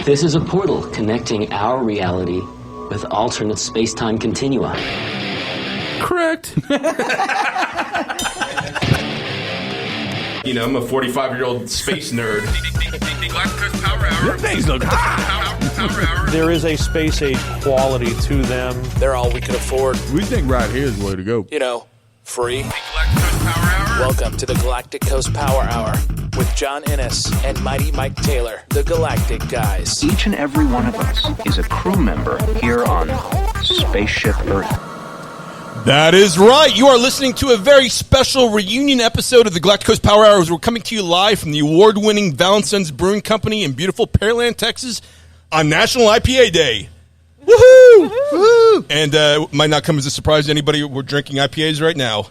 This is a portal connecting our reality with alternate space-time continua. Correct. You know, I'm a 45-year-old space nerd. Galacticos Power Hour. Your things look hot. Power Hour. There is a space age quality to them. They're all we can afford. We think right here is the way to go. You know, free. Galacticos Power Hour. Welcome to the Galactic Coast Power Hour with John Ennis and Mighty Mike Taylor, the Galactic Guys. Each and every one of us is a crew member here on Spaceship Earth. That is right. You are listening to a very special reunion episode of the Galactic Coast Power Hours. We're coming to you live from the award-winning Valentine's Brewing Company in beautiful Pearland, Texas on National IPA Day. Woohoo! Woohoo! And might not come as a surprise to anybody, we're drinking IPAs right now.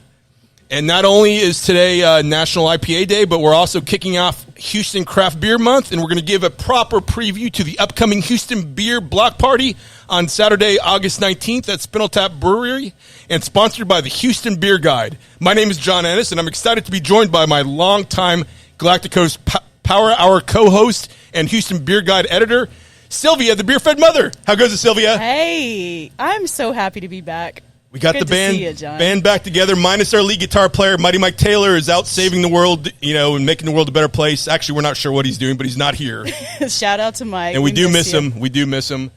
And not only is today National IPA Day, but we're also kicking off Houston Craft Beer Month, and we're going to give a proper preview to the upcoming Houston Beer Block Party on Saturday, August 19th at Spinal Tap Brewery, and sponsored by the Houston Beer Guide. My name is John Ennis, and I'm excited to be joined by my longtime Galactic Coast Power Hour co-host and Houston Beer Guide editor, Sylvia, the beer-fed mother. How goes it, Sylvia? Hey, I'm so happy to be back. We got Good the band to see you, John. band back together, minus our lead guitar player, Mighty Mike Taylor, is out saving the world, you know, and making the world a better place. Actually, we're not sure what he's doing, but he's not here. Shout out to Mike. And we do miss him. We do miss him.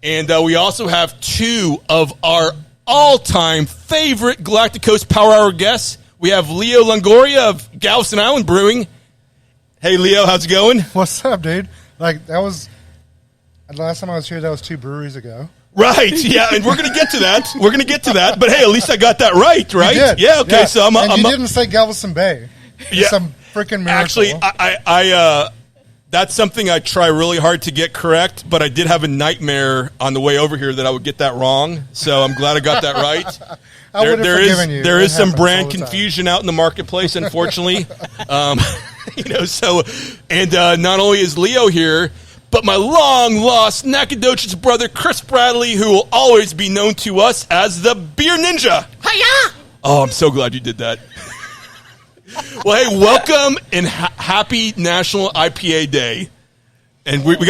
And we also have two of our all-time favorite Galactic Coast Power Hour guests. We have Leo Longoria of Galveston Island Brewing. Hey, Leo, how's it going? What's up, dude? Like, that was... The last time I was here, that was 2 breweries ago. Right, yeah, and we're going to get to that. We're going to get to that. But, hey, at least I got that right? You did. Yeah, okay, yeah. so I'm... And you didn't say Galveston Bay. Yeah. Some freaking miracle. Actually, I that's something I try really hard to get correct, but I did have a nightmare on the way over here that I would get that wrong. So I'm glad I got that right. I would have forgiven you. There is some brand all the confusion out in the marketplace, unfortunately. You know, so and not only is Leo here, but my long-lost Nacogdoches brother, Chris Bradley, who will always be known to us as the Beer Ninja. Hiya! Oh, I'm so glad you did that. Well, hey, welcome and happy National IPA Day. And we're doing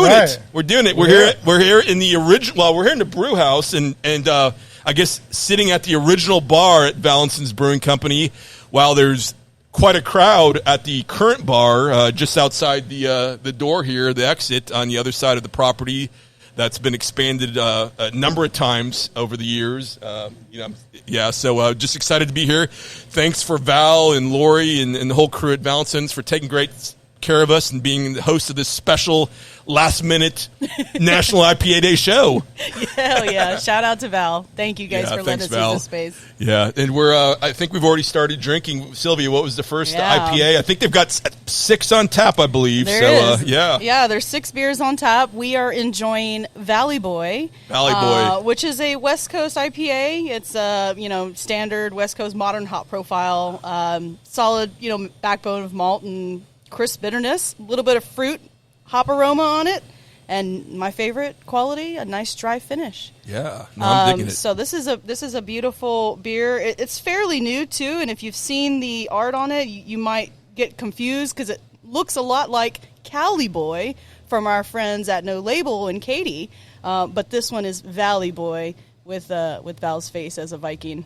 Right. it. We're doing it. Yeah. We're here in the original. Well, we're here in the brew house, and I guess sitting at the original bar at Valentine's Brewing Company, while there's quite a crowd at the current bar just outside the door here, the exit on the other side of the property. That's been expanded a number of times over the years. So just excited to be here. Thanks for Val and Lori and the whole crew at Valentine's for taking great care of us and being the host of this special last-minute National IPA Day show. Hell yeah. Shout out to Val. Thank you guys for letting us Val. use the space. Yeah, and I think we've already started drinking. Sylvia, what was the first Yeah. IPA? I think they've got 6 on tap, I believe. There is. Yeah. Yeah, there's 6 beers on tap. We are enjoying Valley Boy. Which is a West Coast IPA. It's standard West Coast modern hop profile. Solid, backbone of malt and crisp bitterness. A little bit of fruit, hop aroma on it. And my favorite quality, a nice dry finish. Yeah, no, I'm digging it. So this is a beautiful beer. It's fairly new too, and if you've seen the art on it, you might get confused because it looks a lot like Cali Boy from our friends at No Label and Katie, but this one is Valley Boy with Val's face as a Viking.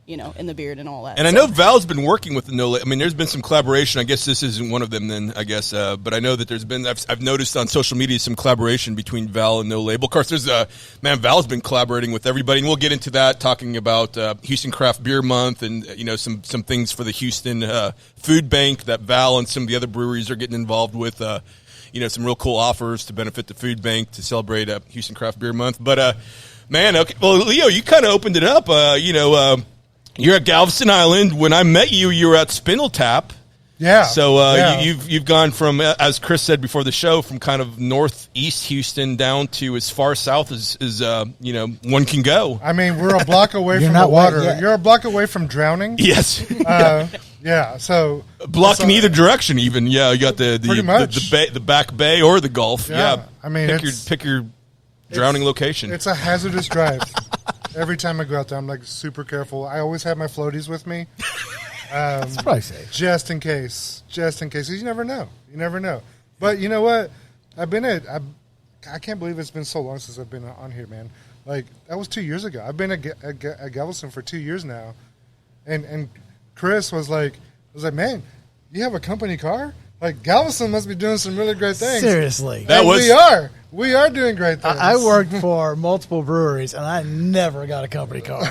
In the beard and all that. And I know Val's been working with the No Label. I mean, there's been some collaboration. I guess this isn't one of them then, I guess. But I know that there's been, I've noticed on social media some collaboration between Val and No Label. Of course, Val's been collaborating with everybody. And we'll get into that, talking about Houston Craft Beer Month and, some things for the Houston Food Bank that Val and some of the other breweries are getting involved with. Some real cool offers to benefit the food bank to celebrate Houston Craft Beer Month. But, okay. Well, Leo, you kind of opened it up, You're at Galveston Island. When I met you, you were at Spindle Tap. Yeah. So you've gone from, as Chris said before the show, from kind of northeast Houston down to as far south as one can go. I mean, we're a block away from the water. You're a block away from drowning. Yes. Yeah. So a block in either direction, even. Yeah, you got the back bay or the Gulf. Yeah. I mean, pick your drowning location. It's a hazardous drive. Every time I go out there, I'm like super careful. I always have my floaties with me. That's probably safe. Just in case. You never know. But you know what? I've been I can't believe it's been so long since I've been on here, man. Like, that was 2 years ago. I've been at Galveston for 2 years now. And Chris was like, man, you have a company car? Like, Galveston must be doing some really great things. Seriously. We are doing great things. I worked for multiple breweries, and I never got a company car.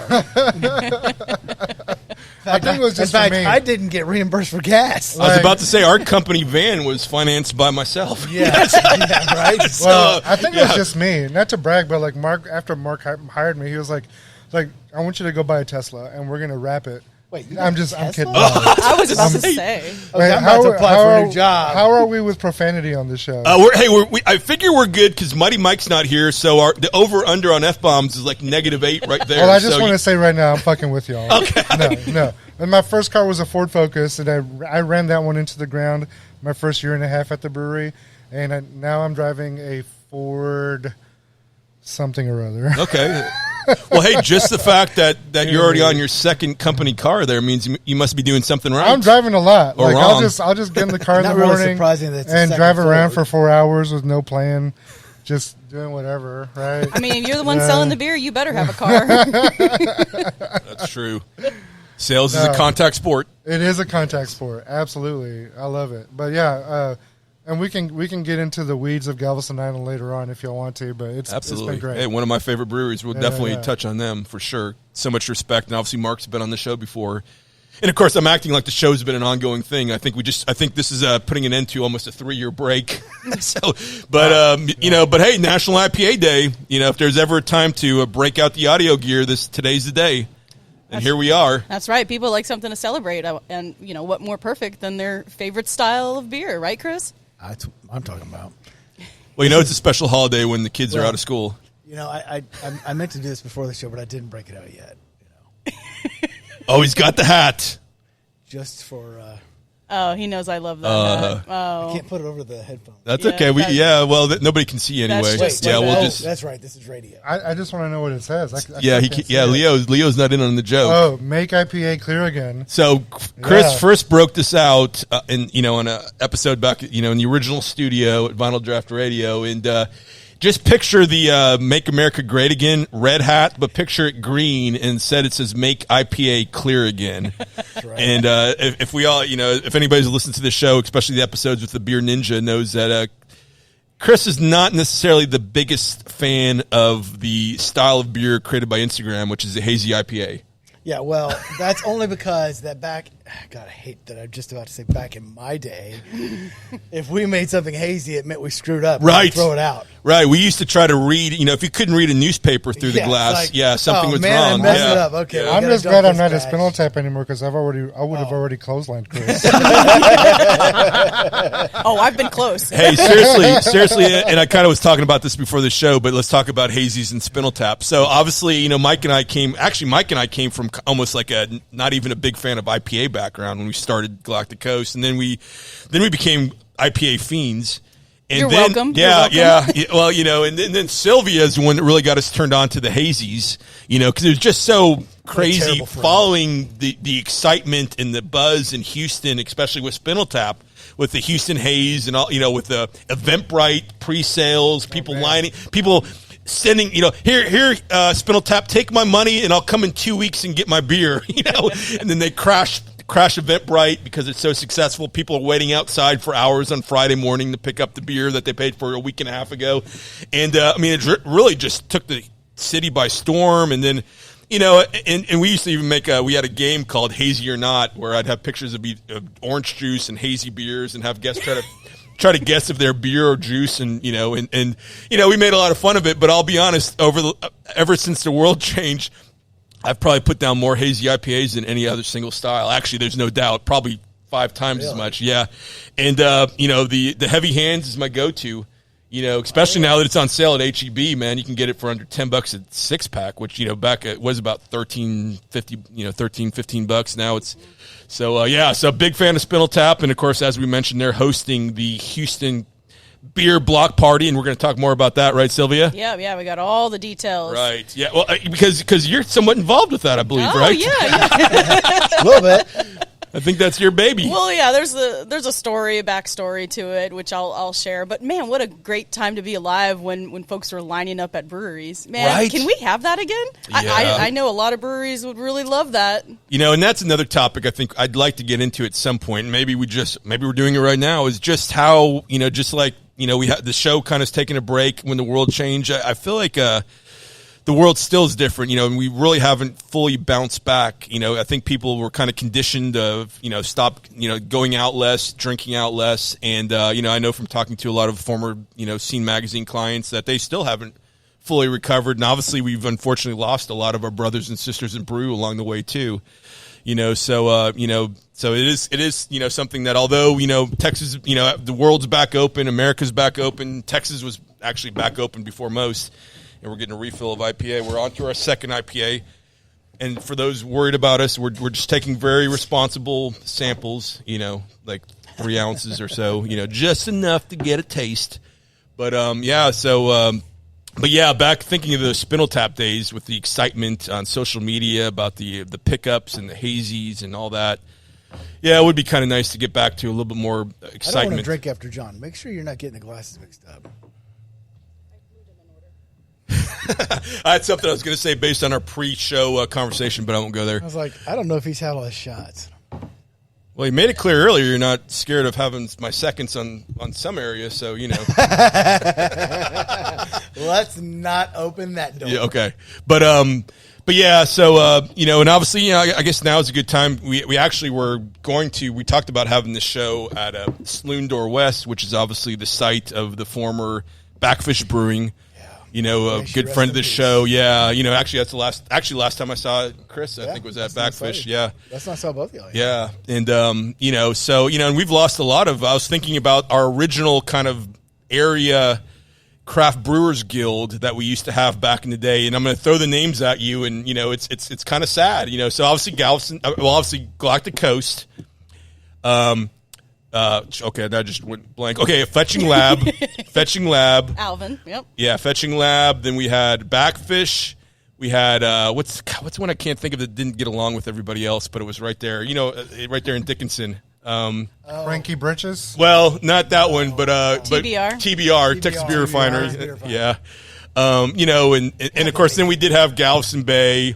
I think it was just in fact, for me. I didn't get reimbursed for gas. I was about to say, our company van was financed by myself. Yeah, yeah, right? Well, I think it was just me. Not to brag, but like Mark, after Mark hired me, he was like, I want you to go buy a Tesla, and we're going to wrap it. Wait, I'm kidding. I was about to say. Okay, I'm about to apply for a new job. How are we with profanity on this show? I figure we're good because Mighty Mike's not here, so the over-under on F-bombs is like -8 right there. Well, I just want to say right now, I'm fucking with y'all. Okay. No. And my first car was a Ford Focus, and I ran that one into the ground my first year and a half at the brewery, and now I'm driving a Ford something or other. Okay. Well, hey, just the fact that you're already on your second company car there means you must be doing something right. I'm driving a lot. Or wrong. I'll just get in the car in the really morning surprising that it's a and second drive around Ford. for 4 hours with no plan, just doing whatever, right? I mean, if you're the one selling the beer, you better have a car. That's true. Sales is a contact sport. It is a contact sport. Absolutely. I love it. But yeah, and we can get into the weeds of Galveston Island later on if y'all want to, but it's Absolutely. been great. Hey, one of my favorite breweries. We'll definitely touch on them for sure. So much respect, and obviously Mark's been on the show before. And of course, I'm acting like the show's been an ongoing thing. I think this is putting an end to almost a 3-year break. But hey, National IPA Day. If there's ever a time to break out the audio gear, today's the day. And here we are. That's right. People like something to celebrate, and what more perfect than their favorite style of beer, right, Chris? That's what I'm talking about. Well, it's a special holiday when the kids are out of school. I meant to do this before the show, but I didn't break it out yet. Oh, he's got the hat. Just for... Oh, he knows I love that. I can't put it over the headphones. That's okay. Nobody can see anyway. That's right. This is radio. I just want to know what it says. Leo's not in on the joke. Oh, make IPA clear again. So Chris first broke this out in an episode back in the original studio at Vinyl Draft Radio, and just picture the Make America Great Again red hat, but picture it green, and instead it says Make IPA Clear Again. Right. And if we all, if anybody's listened to this show, especially the episodes with the Beer Ninja, knows that Chris is not necessarily the biggest fan of the style of beer created by Instagram, which is the hazy IPA. Yeah, well, that's only because that God, I hate that I'm just about to say back in my day, if we made something hazy, it meant we screwed up. Right. Throw it out. Right. We used to try to read, if you couldn't read a newspaper through the glass, something was wrong. I messed it up. Okay, I'm just glad I'm not a spindle type anymore because I would have already clotheslined Chris. Oh, I've been close. Hey, seriously, and I kind of was talking about this before the show, but let's talk about hazies and spindle tap. So obviously, Mike and I came from almost like not even a big fan of IPA background when we started Galactic Coast, and then we became IPA fiends. And You're welcome. Yeah. Well, and then Sylvia is the one that really got us turned on to the hazies, because it was just so crazy following the excitement and the buzz in Houston, especially with Spindle Tap, with the Houston Haze and all, with the Eventbrite pre-sales, people sending, here, Spindle Tap, take my money and I'll come in 2 weeks and get my beer, and then they crash Eventbrite because it's so successful. People are waiting outside for hours on Friday morning to pick up the beer that they paid for a week and a half ago. And, it really just took the city by storm. And then, and we used to even we had a game called Hazy or Not where I'd have pictures of orange juice and hazy beers and have guests try to guess if they're beer or juice, and we made a lot of fun of it. But I'll be honest, ever since the world changed, I've probably put down more hazy IPAs than any other single style. Actually, there's no doubt, probably 5 times as much. Yeah, and the Heavy Hands is my go-to. Especially now that it's on sale at HEB, man, you can get it for under $10 a 6-pack, which back it was about $15 now it's. So big fan of Spindle Tap, and of course, as we mentioned, they're hosting the Houston Beer Block Party, and we're going to talk more about that, right, Sylvia? Yeah, we got all the details. Right, yeah, well, because you're somewhat involved with that, I believe, right? Yeah. A little bit. I think that's your baby. Well, yeah, there's a backstory to it, which I'll share. But man, what a great time to be alive when folks are lining up at breweries. Man, Right? Can we have that again? Yeah. I know a lot of breweries would really love that. And that's another topic I think I'd like to get into at some point. Maybe we're doing it right now. Is just how just like we had the show kind of taking a break when the world changed. I feel like the world still is different, and we really haven't fully bounced back. I think people were kind of conditioned of, stop, going out less, drinking out less. And, I know from talking to a lot of former, Scene Magazine clients that they still haven't fully recovered. And obviously we've unfortunately lost a lot of our brothers and sisters in brew along the way too. So it is, something that although, Texas, the world's back open, America's back open, Texas was actually back open before most. And we're getting a refill of IPA. We're on to our second IPA. And for those worried about us, we're just taking very responsible samples, like 3 ounces or so, just enough to get a taste. But, back thinking of the Spindle Tap days with the excitement on social media about the pickups and the hazies and all that. Yeah, it would be kind of nice to get back to a little bit more excitement. I don't want to drink after John. Make sure you're not getting the glasses mixed up. That's something I was going to say based on our pre-show conversation, but I won't go there. I was like, I don't know if he's had all his shots. Well, you made it clear earlier you're not scared of having my seconds on some areas, so Let's not open that door. Yeah, okay. But yeah, so and obviously, I guess now is a good time. We actually were we talked about having this show at Saloon Door West, which is obviously the site of the former Backfish Brewing. A good friend of the show. Yeah, actually that's last time I saw Chris, I think was at Backfish. Yeah. That's not saw both of y'all. Yeah. And and we've lost a lot of, I was thinking about our original kind of area craft brewers guild that we used to have back in the day, and I'm going to throw the names at you, and it's kind of sad, so obviously obviously Galactic Coast, okay, that just went blank. Okay, Fetching Lab. Alvin, yep. Yeah, Fetching Lab. Then we had Backfish. We had, what's one I can't think of that didn't get along with everybody else, but it was right there, right there in Dickinson. Cranky Britches? Well, not that one, but TBR. TBR, Texas Beer Refinery. Yeah. And of course, then we did have Galveston Bay.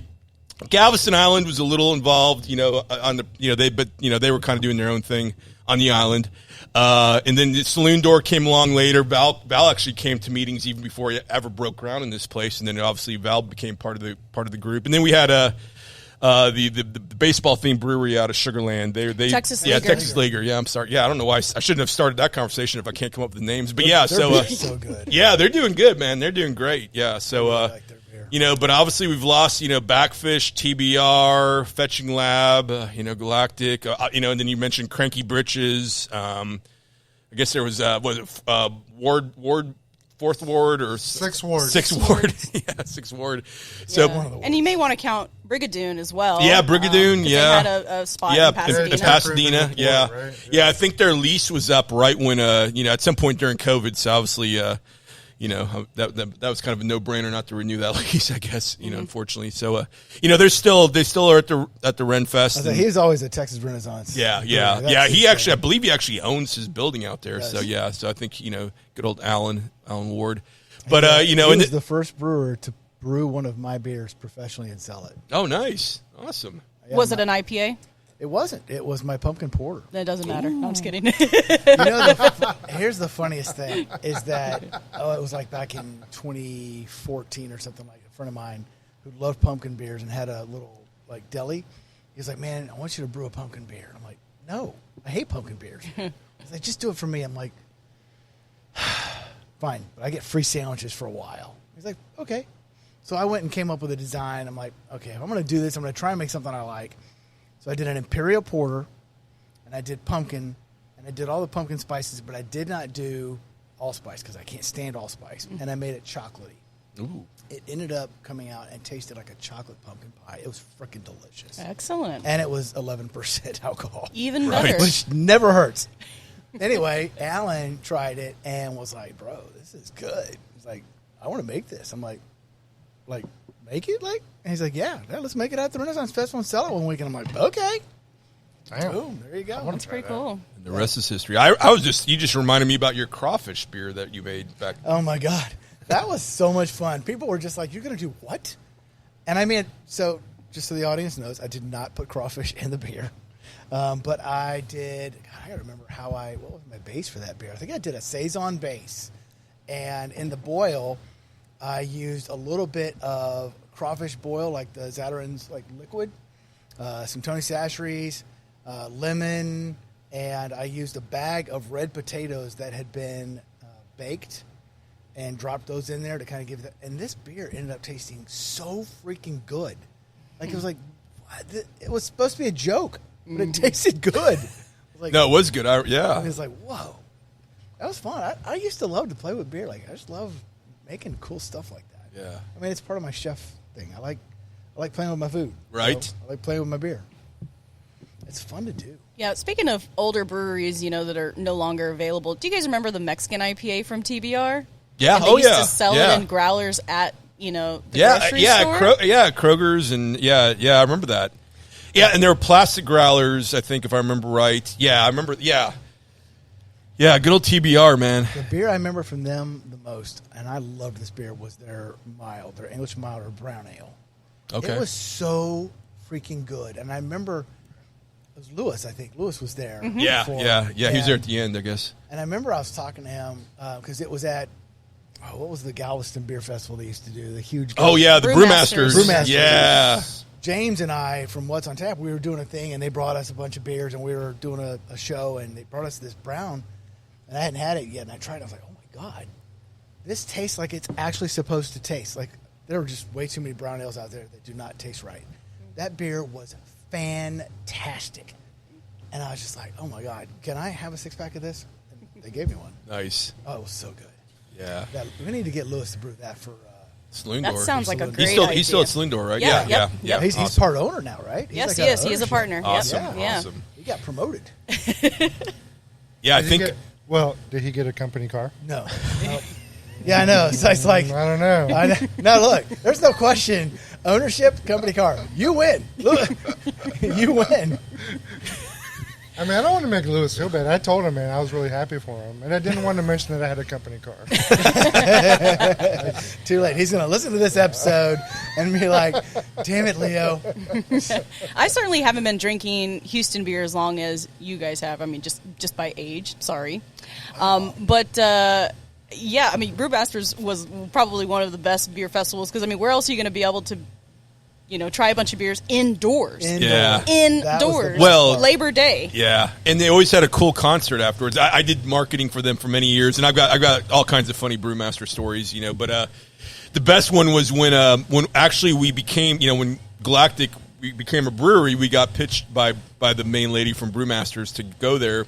Galveston Island was a little involved, on the, they were kind of doing their own thing on the island. And then the Saloon Door came along later. Val actually came to meetings even before he ever broke ground in this place. And then obviously Val became part of the group. And then we had the baseball themed brewery out of Sugarland. They Texas Leaguer. Yeah, Texas Leaguer. Yeah, I'm sorry. Yeah, I don't know why I shouldn't have started that conversation if I can't come up with the names. But they're so good. Yeah, they're doing good, man. They're doing great. Yeah, so but obviously we've lost, Backfish, TBR, Fetching Lab, Galactic, and then you mentioned Cranky Britches. I guess there was Ward, Fourth Ward or Sixth Ward. Sixth Ward. Yeah, Sixth Ward. So, and you may want to count Brigadoon as well. Yeah, Brigadoon. They had a spot in Pasadena. In Pasadena. Yeah. Ward, right? Yeah, I think their lease was up right when at some point during COVID. So obviously, that was kind of a no-brainer not to renew that lease, I guess, unfortunately. So, they still are at the Ren Fest. He's always at Texas Renaissance. Yeah. I believe he actually owns his building out there. Yes. So, yeah. So I think, good old Alan Ward. But, he was the first brewer to brew one of my beers professionally and sell it. Oh, nice. Awesome. Yeah, was it an IPA? It wasn't. It was my pumpkin porter. That doesn't matter. No, I'm just kidding. Here's the funniest thing is that it was like back in 2014 or something like that. A friend of mine who loved pumpkin beers and had a little like deli. He was like, "Man, I want you to brew a pumpkin beer." I'm like, "No, I hate pumpkin beers." He's like, "Just do it for me." I'm like, "Fine, but I get free sandwiches for a while." He's like, "Okay." So I went and came up with a design. I'm like, "Okay, if I'm going to do this, I'm going to try and make something I like." So I did an Imperial Porter, and I did pumpkin, and I did all the pumpkin spices, but I did not do allspice because I can't stand allspice. And I made it chocolatey. Ooh. It ended up coming out and tasted like a chocolate pumpkin pie. It was freaking delicious. Excellent. And it was 11% alcohol. Even better. Which never hurts. Anyway, Alan tried it and was like, "Bro, this is good." He's like, "I want to make this." I'm like, make it? And he's like, yeah, let's make it at the Renaissance Festival and sell it one week. And I'm like, okay. Boom, there you go. That's pretty cool. And the rest is history. You just reminded me about your crawfish beer that you made back. Oh my God. That was so much fun. People were just like, "You're going to do what?" And I mean, so just so the audience knows, I did not put crawfish in the beer. But I did, God, I got to remember what was my base for that beer? I think I did a Saison base. And in the boil, I used a little bit of crawfish boil, like the Zatarain's like liquid, some Tony Chachere's, lemon, and I used a bag of red potatoes that had been baked and dropped those in there to kind of give that. And this beer ended up tasting so freaking good. Like, it was like, it was supposed to be a joke, but it tasted good. Like, No, it was good. I was like, whoa. That was fun. I used to love to play with beer. Like, I just love making cool stuff like that. Yeah. I mean, it's part of my chef thing. I like playing with my food. Right. I like playing with my beer. It's fun to do. Yeah, speaking of older breweries, that are no longer available, do you guys remember the Mexican IPA from TBR? Yeah. And they used to sell it in growlers at, the grocery store? Kroger's and I remember that. Yeah, and there were plastic growlers, I think, if I remember right. Yeah, I remember. Yeah, good old TBR, man. The beer I remember from them the most, and I loved this beer, was their English mild or brown ale. Okay, it was so freaking good, and I remember it was Lewis. I think Lewis was there. Mm-hmm. Yeah. He was there at the end, I guess. And I remember I was talking to him because it was at. What was the Galveston Beer Festival they used to do? The huge. The Brewmasters. Brewmasters. Yeah. James and I, from What's on Tap, we were doing a thing, and they brought us a bunch of beers, and we were doing a show, and they brought us this brown, and I hadn't had it yet, and I tried it. I was like, oh, my God. This tastes like it's actually supposed to taste. Like, there were just way too many brown ales out there that do not taste right. That beer was fantastic. And I was just like, oh, my God, can I have a six-pack of this? And they gave me one. Nice. Oh, it was so good. Yeah. We need to get Lewis to brew that for Sloondor. That sounds like a great idea. He's still at Sloondor, right? Yeah. He's part owner now, right? Yes, he is. He is a partner. Awesome. Yep. Awesome. He got promoted. Yeah, I think. Did he get a company car? No. Yeah, I know. So it's like I don't know. No, look, there's no question. Ownership, company car. You win. Look, you win. I mean, I don't want to make Lewis feel bad. I told him, man, I was really happy for him. And I didn't want to mention that I had a company car. Too late. He's going to listen to this episode and be like, damn it, Leo. I certainly haven't been drinking Houston beer as long as you guys have. I mean, just by age. Sorry. Brewmasters was probably one of the best beer festivals because, I mean, where else are you going to be able to try a bunch of beers indoors. Yeah. Indoors. Well, Labor Day. Yeah. And they always had a cool concert afterwards. I did marketing for them for many years, and I've got all kinds of funny Brewmaster stories, but the best one was when actually we became, when Galactic we became a brewery, we got pitched by the main lady from Brewmasters to go there.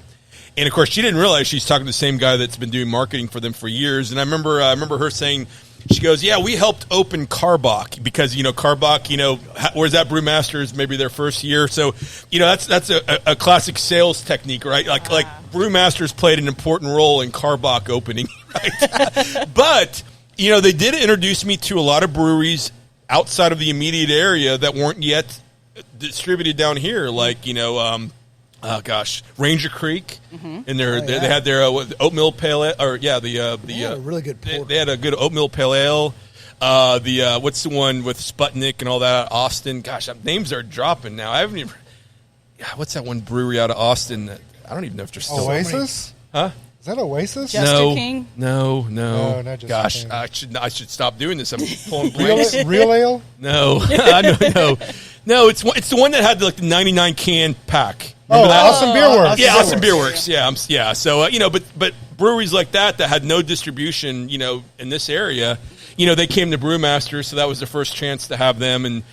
And of course, she didn't realize she's talking to the same guy that's been doing marketing for them for years. And I remember her saying, she goes, yeah, we helped open Carbach because, Carbach, where's that Brewmasters, maybe their first year. So, that's a classic sales technique, right? Like Brewmasters played an important role in Carbach opening, right? But, they did introduce me to a lot of breweries outside of the immediate area that weren't yet distributed down here, like, Ranger Creek, and they had their oatmeal pale ale, really good porter. They had a good oatmeal pale ale. What's the one with Sputnik and all that? Austin. Gosh, names are dropping now. I haven't even. Yeah, what's that one brewery out of Austin that I don't even know if they're still Oasis? Huh? Is that Oasis? Jester King? No. No, not Jester Gosh, King. I should stop doing this. I'm pulling blanks. Real ale? No, no. It's the one that had like the 99 can pack. Remember that? Austin Beer Works. Yeah, Austin Beer Works. Yeah. So but breweries like that had no distribution, in this area, they came to Brewmasters, so that was the first chance to have them, and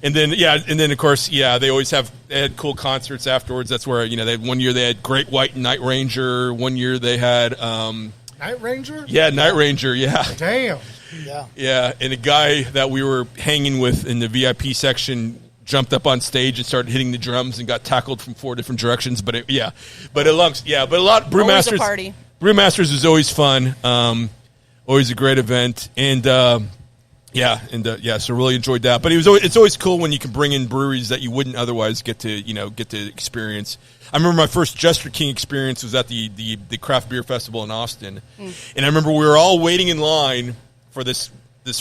then of course, they always they had cool concerts afterwards. That's where they had, one year they had Great White and Night Ranger. One year they had Night Ranger. Yeah, Night Ranger. Yeah. Damn. Yeah, and a guy that we were hanging with in the VIP section jumped up on stage and started hitting the drums and got tackled from 4 different directions. But a lot Brewmasters. Always a party. Brewmasters is always fun. Always a great event. And Yeah, and so really enjoyed that. But it's always cool when you can bring in breweries that you wouldn't otherwise get to experience. I remember my first Jester King experience was at the craft beer festival in Austin, and I remember we were all waiting in line for this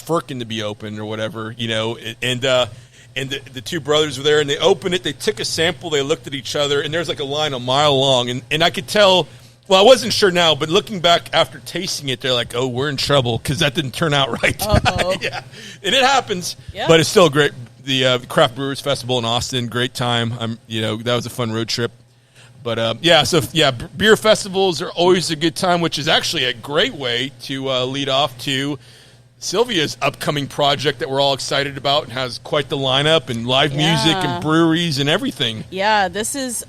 firkin to be opened or whatever, and the two brothers were there, and they opened it. They took a sample. They looked at each other, and there's like a line a mile long, and I could tell. Well, I wasn't sure now, but looking back after tasting it, they're like, "Oh, we're in trouble because that didn't turn out right." Yeah, and it happens, but it's still great. The Craft Brewers Festival in Austin, great time. That was a fun road trip. But beer festivals are always a good time, which is actually a great way to lead off to Sylvia's upcoming project that we're all excited about and has quite the lineup and live music and breweries and everything. Yeah, this is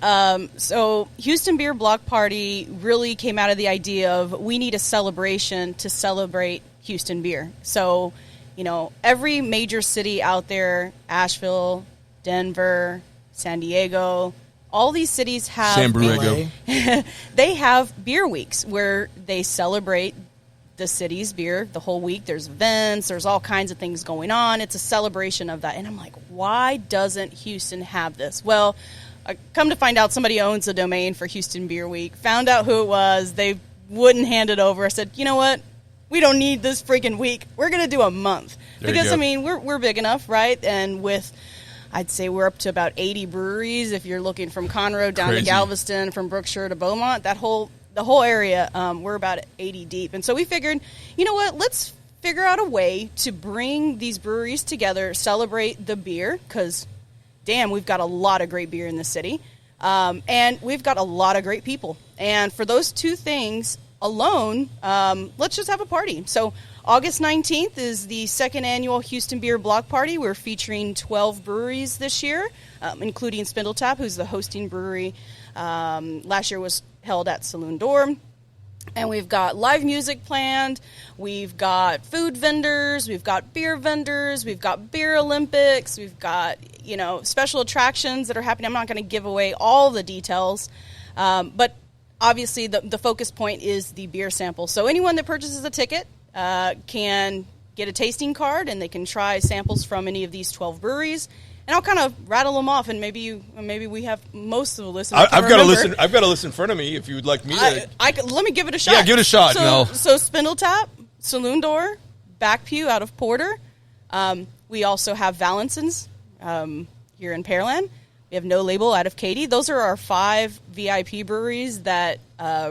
so Houston Beer Block Party really came out of the idea of we need a celebration to celebrate Houston beer. So, every major city out there, Asheville, Denver, San Diego, all these cities have San Diego. They have beer weeks where they celebrate the city's beer the whole week. There's events, there's all kinds of things going on. It's a celebration of that. And I'm like, why doesn't Houston have this? Well, I come to find out somebody owns a domain for Houston Beer Week. Found out who it was. They wouldn't hand it over. I said, you know what? We don't need this freaking week. We're going to do a month. Because, we're big enough, right? And I'd say we're up to about 80 breweries if you're looking from Conroe down to Galveston, from Brookshire to Beaumont, the whole area, we're about 80 deep. And so we figured, you know what, let's figure out a way to bring these breweries together, celebrate the beer, because, damn, we've got a lot of great beer in the city. And we've got a lot of great people. And for those two things alone, let's just have a party. So August 19th is the second annual Houston Beer Block Party. We're featuring 12 breweries this year, including Spindletap, who's the hosting brewery. Last year was held at Saloon Door. And we've got live music planned. We've got food vendors. We've got beer vendors. We've got beer Olympics. We've got, special attractions that are happening. I'm not going to give away all the details. But obviously the focus point is the beer sample. So anyone that purchases a ticket can get a tasting card, and they can try samples from any of these 12 breweries. And I'll kind of rattle them off, and maybe we have most of the listeners. I've got a list in front of me. If you would like me to, let me give it a shot. Yeah, give it a shot. So Spindletap, Saloon Door, Back Pew out of Porter. We also have Valencin's here in Pearland. We have No Label out of Katy. Those are our 5 VIP breweries that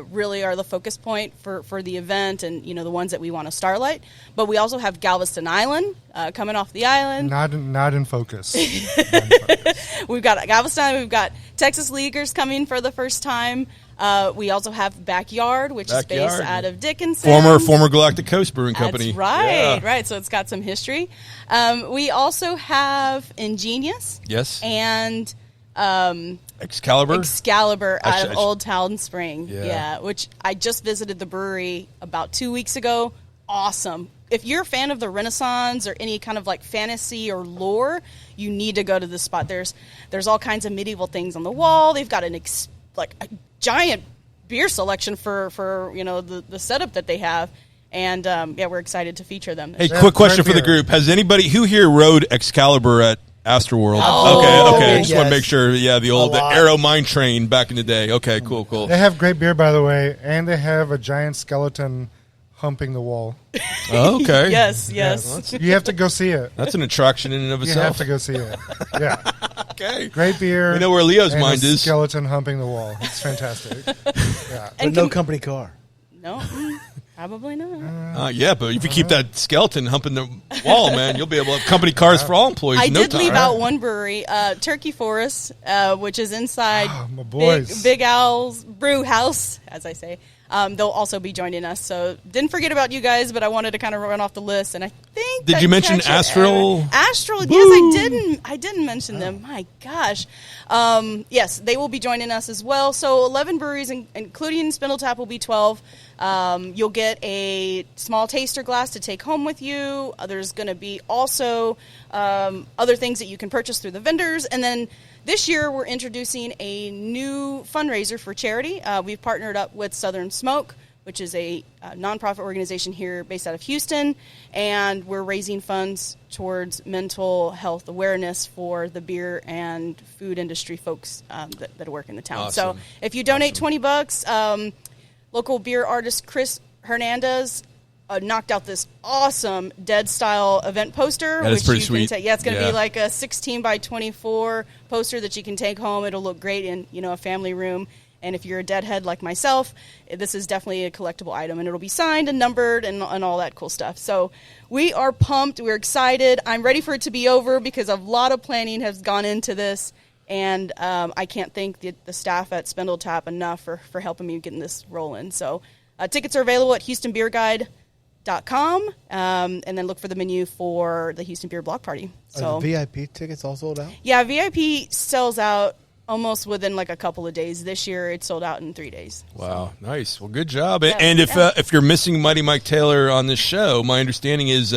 really are the focus point for the event, and the ones that we want to starlight. But we also have Galveston Island coming off the island. Not in focus. We've got Galveston Island. We've got Texas Leaguers coming for the first time. We also have Backyard, which is based out of Dickinson. Former Galactic Coast Brewing Company. That's right, right. So it's got some history. We also have Ingenious. Yes. And Excalibur out of Old Town Spring. Yeah, which I just visited the brewery about 2 weeks ago. Awesome. If you're a fan of the Renaissance or any kind of like fantasy or lore, you need to go to this spot. There's all kinds of medieval things on the wall. They've got a giant beer selection for the setup that they have. And we're excited to feature them. Hey, quick question for the group. Has anybody who here rode Excalibur at Astroworld? Oh, okay. I just want to make sure. Yeah, the Arrow Mine Train back in the day. Okay, cool. They have great beer, by the way, and they have a giant skeleton humping the wall. Oh, okay. Yes. You have to go see it. That's an attraction in and of itself. You have to go see it. Yeah. Okay. Great beer. We know where Leo's and mind is. Skeleton humping the wall. It's fantastic. Yeah. But no company car. No. Probably not. But if you keep that skeleton humping the wall, man, you'll be able to have company cars for all employees. I in no did time. leave out one brewery, Turkey Forest, which is inside my boys. Big Owl's Brew House, as I say. They'll also be joining us. So didn't forget about you guys, but I wanted to kind of run off the list. And I think did you mention Astral? Astral, yes, I didn't mention them. My gosh. Yes, they will be joining us as well. So 11 breweries, including Spindletap, will be 12. You'll get a small taster glass to take home with you. There's going to be also other things that you can purchase through the vendors. And then this year we're introducing a new fundraiser for charity. We've partnered up with Southern Smoke, which is a nonprofit organization here based out of Houston, and we're raising funds towards mental health awareness for the beer and food industry folks that work in the town. Awesome. So if you donate $20, local beer artist Chris Hernandez knocked out this awesome Dead-style event poster. That is pretty you sweet. Can it's going to be like a 16 by 24 poster that you can take home. It'll look great in a family room. And if you're a Deadhead like myself, this is definitely a collectible item, and it'll be signed and numbered and all that cool stuff. So we are pumped. We're excited. I'm ready for it to be over because a lot of planning has gone into this, and I can't thank the staff at Spindle Tap enough for helping me getting this rolling. So tickets are available at HoustonBeerGuide.com, and then look for the menu for the Houston Beer Block Party. So Are the VIP tickets all sold out? Yeah, VIP sells out almost within like a couple of days. This year, it sold out in 3 days. Wow, nice. Well, good job. And if you're missing Mighty Mike Taylor on this show, my understanding is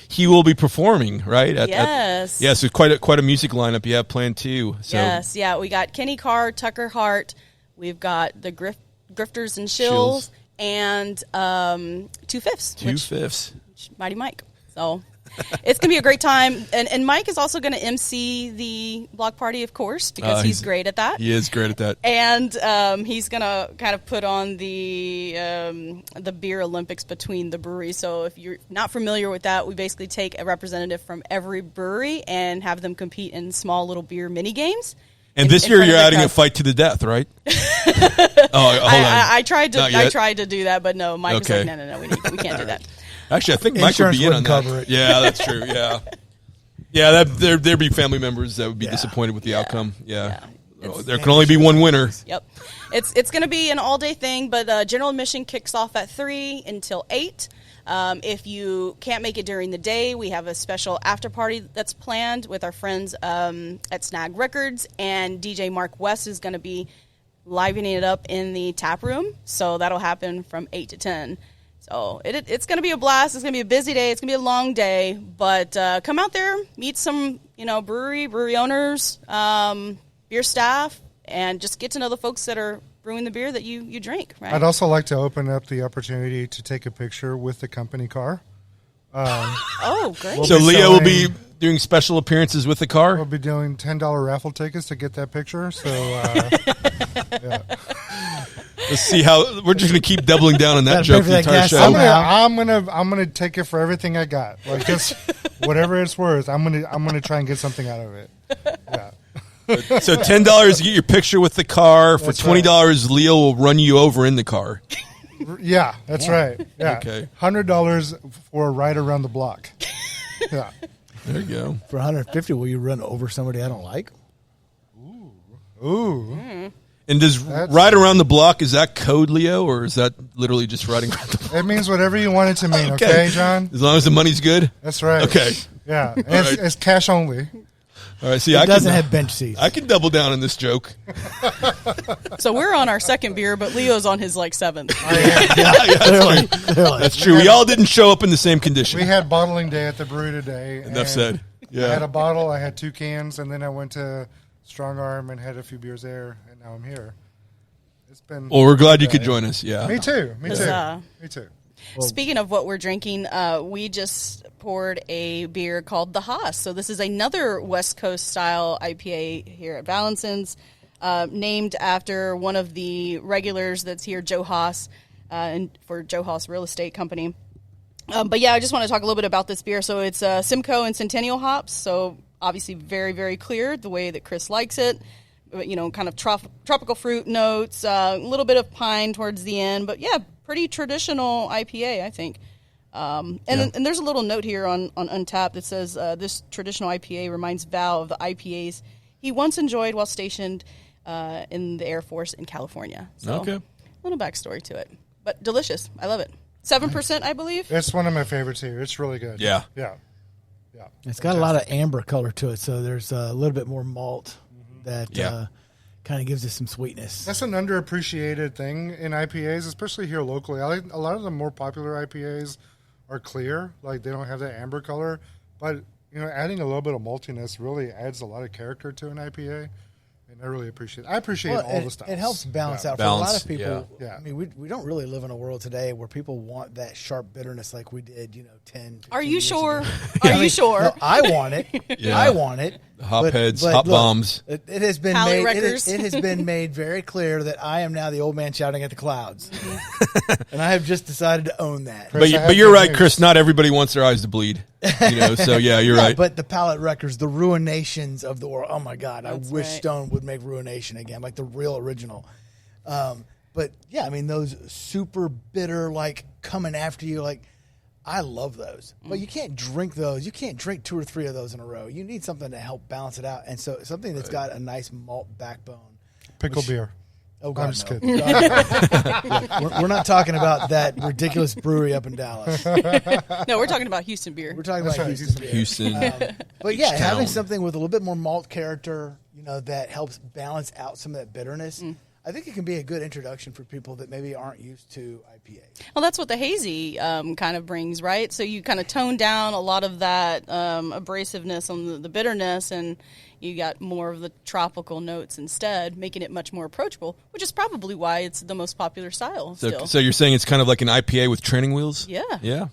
he will be performing, right? Yes. Yes, so quite a music lineup you have planned too. So. Yes, yeah. We got Kenny Carr, Tucker Hart. We've got the Grifters and Shills. And 2/5. 2/5. Mighty Mike. So it's going to be a great time. And Mike is also going to MC the block party, of course, because he's great at that. He is great at that. And he's going to kind of put on the beer Olympics between the breweries. So if you're not familiar with that, we basically take a representative from every brewery and have them compete in small little beer mini games. And this year you're adding a fight to the death, right? Hold on. I tried to do that, but no, Mike was like, no, we can't do that. Actually, I think Mike would be in on that. Cover it. Yeah, that's true. Yeah, yeah. There'd be family members that would be disappointed with the outcome. Yeah. There can only be one winner. Yep, it's going to be an all day thing, but general admission kicks off at 3 until 8. If you can't make it during the day, we have a special after party that's planned with our friends at Snag Records, and DJ Mark West is going to be livening it up in the tap room. So that'll happen from 8 to 10. So it's going to be a blast. It's going to be a busy day. It's going to be a long day, but come out there, meet some brewery owners, beer staff, and just get to know the folks that are brewing the beer that you drink, right? I'd also like to open up the opportunity to take a picture with the company car. Oh, great. So Leo will be doing special appearances with the car? We'll be doing $10 raffle tickets to get that picture. So, yeah. Let's see how we're just going to keep doubling down on that joke the entire show. I'm gonna take it for everything I got. Like just whatever it's worth. I'm gonna try and get something out of it. Yeah. So $10 to get your picture with the car. For $20, right. Leo will run you over in the car. Yeah, that's right. Yeah. Okay. $100 for a ride around the block. Yeah. There you go. For $150, will you run over somebody I don't like? Ooh. And does ride around the block, is that code, Leo, or is that literally just riding around the block? It means whatever you want it to mean, okay, John? As long as the money's good? That's right. Okay. Yeah. It's cash only. All right, see, it doesn't have bench seats. I can double down on this joke. So we're on our second beer, but Leo's on his seventh. That's true. We all didn't show up in the same condition. We had bottling day at the brewery today. Enough said. Yeah. I had a bottle, I had 2 cans, and then I went to Strong Arm and had a few beers there, and now I'm here. It's been. Well, we're glad you could join us. Yeah. Me too. Me too. Well, speaking of what we're drinking, we just poured a beer called the Haas. So this is another West Coast style IPA here at Valencin's, named after one of the regulars that's here, Joe Haas, and for Joe Haas Real Estate Company. But yeah, I just want to talk a little bit about this beer. So it's Simcoe and Centennial hops. So obviously very, very clear, the way that Chris likes it. Kind of tropical fruit notes, a little bit of pine towards the end. But yeah, pretty traditional IPA, I think. And there's a little note here on Untappd that says this traditional IPA reminds Val of the IPAs he once enjoyed while stationed in the Air Force in California. So a little backstory to it. But delicious. I love it. 7%, I believe. It's one of my favorites here. It's really good. Yeah. Yeah. It's got a lot of amber color to it, so there's a little bit more malt that kind of gives it some sweetness. That's an underappreciated thing in IPAs, especially here locally. A lot of the more popular IPAs are clear, like they don't have that amber color. But adding a little bit of maltiness really adds a lot of character to an IPA, And I really appreciate it. I appreciate all the stuff. It helps balance out. Balance, For a lot of people, yeah. I mean, we don't really live in a world today where people want that sharp bitterness like we did, 10, 15 Are you years sure? ago. Are you sure? No, I want it. Yeah. I want it. Hopheads, hop bombs. It has been Pallet made. wreckers. It has been made very clear that I am now the old man shouting at the clouds, and I have just decided to own that. Chris, But you're right, Chris. Not everybody wants their eyes to bleed. So yeah, you're right. But the pallet wreckers, the ruinations of the world. Oh my God! That's I wish right. Stone would make Ruination again, like the real original. But yeah, I mean those super bitter, like coming after you, like I love those. But you can't drink those. You can't drink 2 or 3 of those in a row. You need something to help balance it out, and so something that's got a nice malt backbone. Pickle beer. Oh God, I'm just no. kidding. We're not talking about that ridiculous brewery up in Dallas. No, we're talking about Houston beer. We're talking That's about right, Houston beer. Houston. But yeah, having town. something with a little bit more malt character, that helps balance out some of that bitterness. I think it can be a good introduction for people that maybe aren't used to IPA. Well, that's what the hazy kind of brings, right? So you kind of tone down a lot of that abrasiveness on the bitterness, and you got more of the tropical notes instead, making it much more approachable, which is probably why it's the most popular style still. So you're saying it's kind of like an IPA with training wheels? Yeah. Yeah.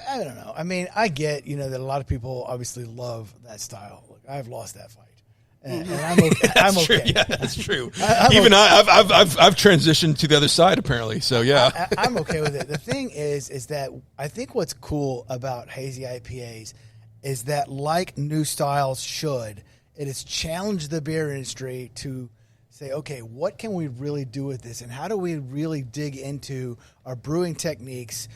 I don't know. I mean, I get, that a lot of people obviously love that style. Look, I've lost that fight. And I'm okay. I'm True. okay. Yeah, that's true. I'm Even okay. I've transitioned to the other side apparently. So yeah. I'm okay with it. The thing is that I think what's cool about hazy IPAs is that, like new styles should, it has challenged the beer industry to say, okay, what can we really do with this, and how do we really dig into our brewing techniques?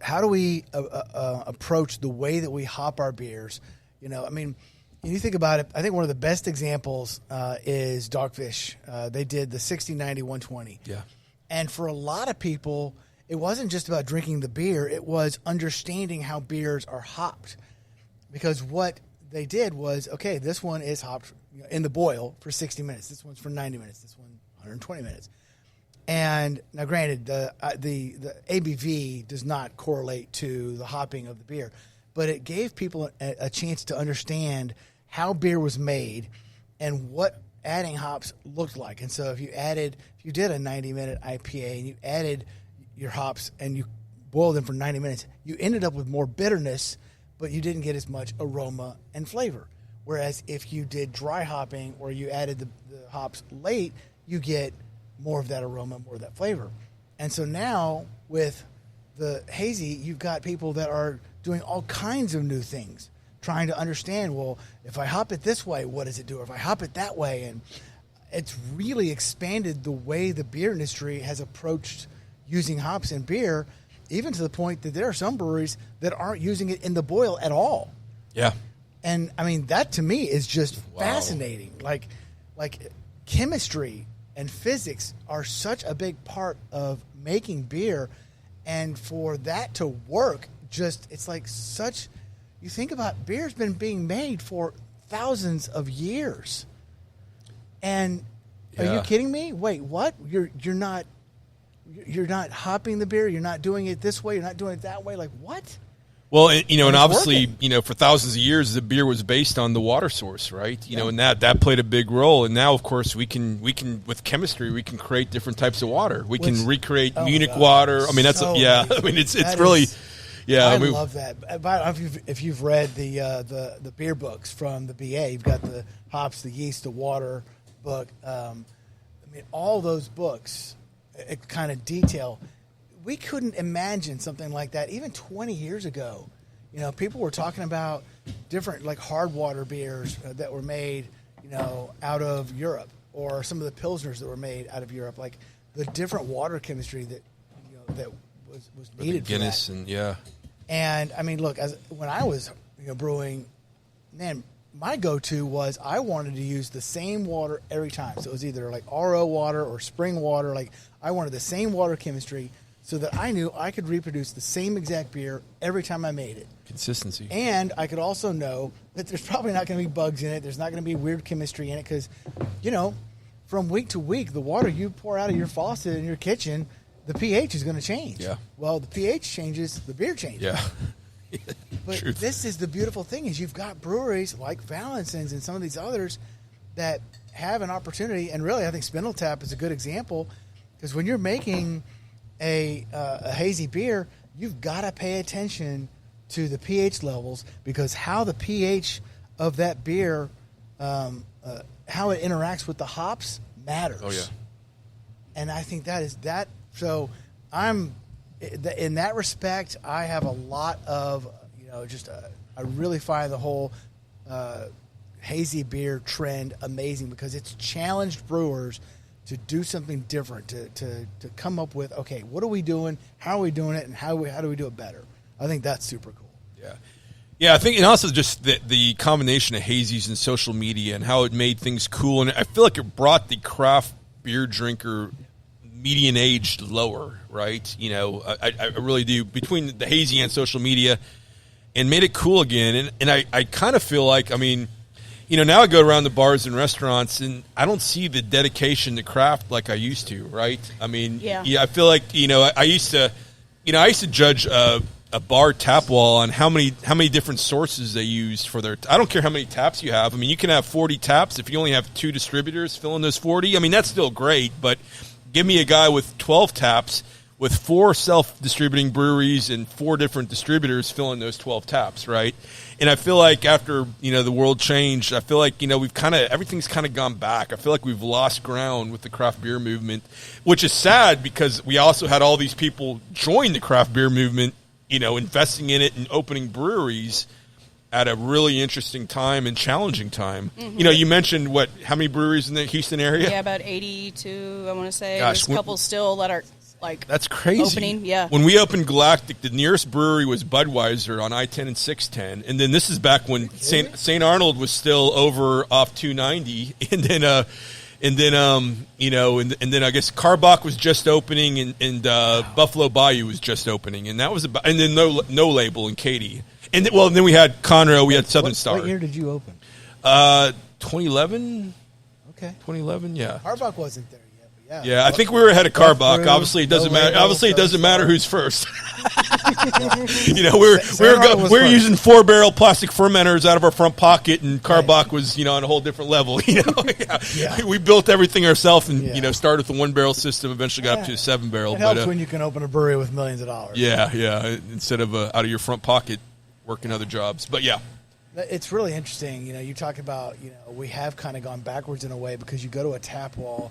How do we approach the way that we hop our beers? I mean, you think about it, I think one of the best examples is Dogfish. They did the 60, 90, 120. Yeah. And for a lot of people, it wasn't just about drinking the beer. It was understanding how beers are hopped. Because what they did was, okay, this one is hopped in the boil for 60 minutes. This one's for 90 minutes. This one, 120 minutes. And now, granted, the ABV does not correlate to the hopping of the beer, but it gave people a chance to understand how beer was made and what adding hops looked like. And so if you did a 90-minute IPA and you added your hops and you boiled them for 90 minutes, you ended up with more bitterness, but you didn't get as much aroma and flavor. Whereas if you did dry hopping or you added the hops late, you get more of that aroma, more of that flavor. And so now with the hazy, you've got people that are doing all kinds of new things, trying to understand, well, if I hop it this way, what does it do? Or if I hop it that way, and it's really expanded the way the beer industry has approached using hops in beer, even to the point that there are some breweries that aren't using it in the boil at all. Yeah. And I mean, that to me is just fascinating. Like chemistry and physics are such a big part of making beer, and for that to work, it's like such. You think about beer's been being made for thousands of years, and are you kidding me? Wait, what? You're not hopping the beer. You're not doing it this way. You're not doing it that way. Like what? Well, and obviously, working. For thousands of years, the beer was based on the water source, right? And that played a big role. And now, of course, we can with chemistry, we can create different types of water. We can recreate Munich water. I mean, that's so I mean, it's really. Yeah, I love that. If you've read the beer books from the BA, you've got the hops, the yeast, the water book. I mean, all those books kind of detail. We couldn't imagine something like that even 20 years ago. People were talking about different like hard water beers that were made, out of Europe, or some of the pilsners that were made out of Europe, like the different water chemistry that that was needed. Guinness for that. and yeah. And I mean, look, when I was brewing, man, my go-to was I wanted to use the same water every time. So it was either like RO water or spring water. Like I wanted the same water chemistry so that I knew I could reproduce the same exact beer every time I made it. Consistency. And I could also know that there's probably not going to be bugs in it. There's not going to be weird chemistry in it because, from week to week, the water you pour out of your faucet in your kitchen, the pH is going to change. Yeah. Well, the pH changes, the beer changes. Yeah. But this is the beautiful thing is you've got breweries like Valencin's and some of these others that have an opportunity, and really I think Spindle Tap is a good example, because when you're making a hazy beer, you've got to pay attention to the pH levels, because how the pH of that beer, how it interacts with the hops matters. Oh, yeah. And I think that is that. So in that respect, I have a lot of, I really find the whole hazy beer trend amazing, because it's challenged brewers to do something different, to come up with, okay, what are we doing? How are we doing it? And how do we do it better? I think that's super cool. Yeah. Yeah, I think, and also just the combination of hazies and social media and how it made things cool. And I feel like it brought the craft beer drinker median age lower, right? I really do, between the hazy and social media, and made it cool again. And I kind of feel like, now I go around the bars and restaurants, and I don't see the dedication to craft like I used to, right? Yeah, I feel like, I used to judge a bar tap wall on how many different sources they used for their. I don't care how many taps you have. You can have 40 taps if you only have 2 distributors filling those 40. That's still great, but give me a guy with 12 taps with 4 self-distributing breweries and 4 different distributors filling those 12 taps, right? And I feel like after the world changed, I feel like we've everything's kind of gone back. I feel like we've lost ground with the craft beer movement, which is sad, because we also had all these people join the craft beer movement, investing in it and opening breweries at a really interesting time and challenging time. Mm-hmm. You mentioned how many breweries in the Houston area? Yeah, about 82, I want to say. Gosh, there's a couple still that are that's crazy. Opening, yeah. When we opened Galactic, the nearest brewery was Budweiser on I-10 and 610, and then this is back when St. Arnold was still over off 290, and then I guess Carbach was just opening, and Buffalo Bayou was just opening, and that was about, and then no Label in Katy, and then we had Conroe, we had Southern Star. What year did you open? 2011. Okay. 2011, yeah. Carbach wasn't there. Yeah, I think we were ahead of Carbach. Obviously, it doesn't matter. Obviously, it doesn't matter who's first. We're using 4-barrel plastic fermenters out of our front pocket, and Carbach was on a whole different level. We built everything ourselves, and started with a 1-barrel system. Eventually, got up to a 7-barrel. It helps when you can open a brewery with millions of dollars. Yeah. Instead of out of your front pocket working other jobs, but yeah. It's really interesting. You talk about we have kind of gone backwards in a way, because you go to a tap wall.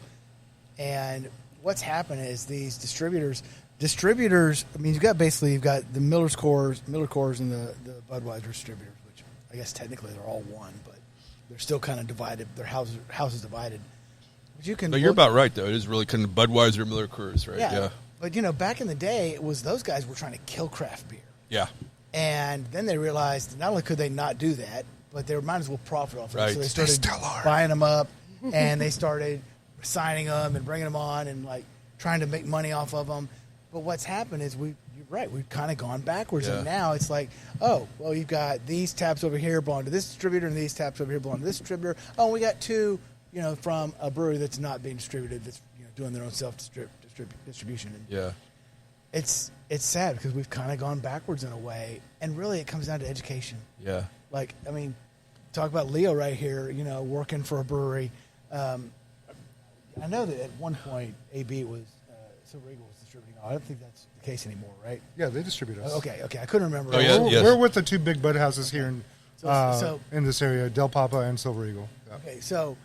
And what's happened is these distributors. You've got the Miller Coors and the Budweiser distributors, which I guess technically they're all one, but they're still kind of divided. Their house is divided. But you're about right, though. It is really kind of Budweiser, Miller Coors, right? Yeah. But back in the day, it was those guys were trying to kill craft beer. Yeah. And then they realized not only could they not do that, but they might as well profit off of it. Right. So they started buying them up, and they started signing them and bringing them on and trying to make money off of them. But what's happened is you're right, we've kind of gone backwards. Yeah. And now it's you've got these taps over here belong to this distributor, and these taps over here belong to this distributor. Oh, we got 2, from a brewery that's not being distributed, that's doing their own self-distribution. Yeah. It's sad, because we've kind of gone backwards in a way, and really it comes down to education. Yeah. Talk about Leo right here, working for a brewery. I know that at one point AB was Silver Eagle was distributing. I don't think that's the case anymore, right? Yeah, they distribute us. Okay. I couldn't remember. Oh, yeah, yes. We're with the 2 big bud houses here in this area, Del Papa and Silver Eagle. Yeah. Okay, so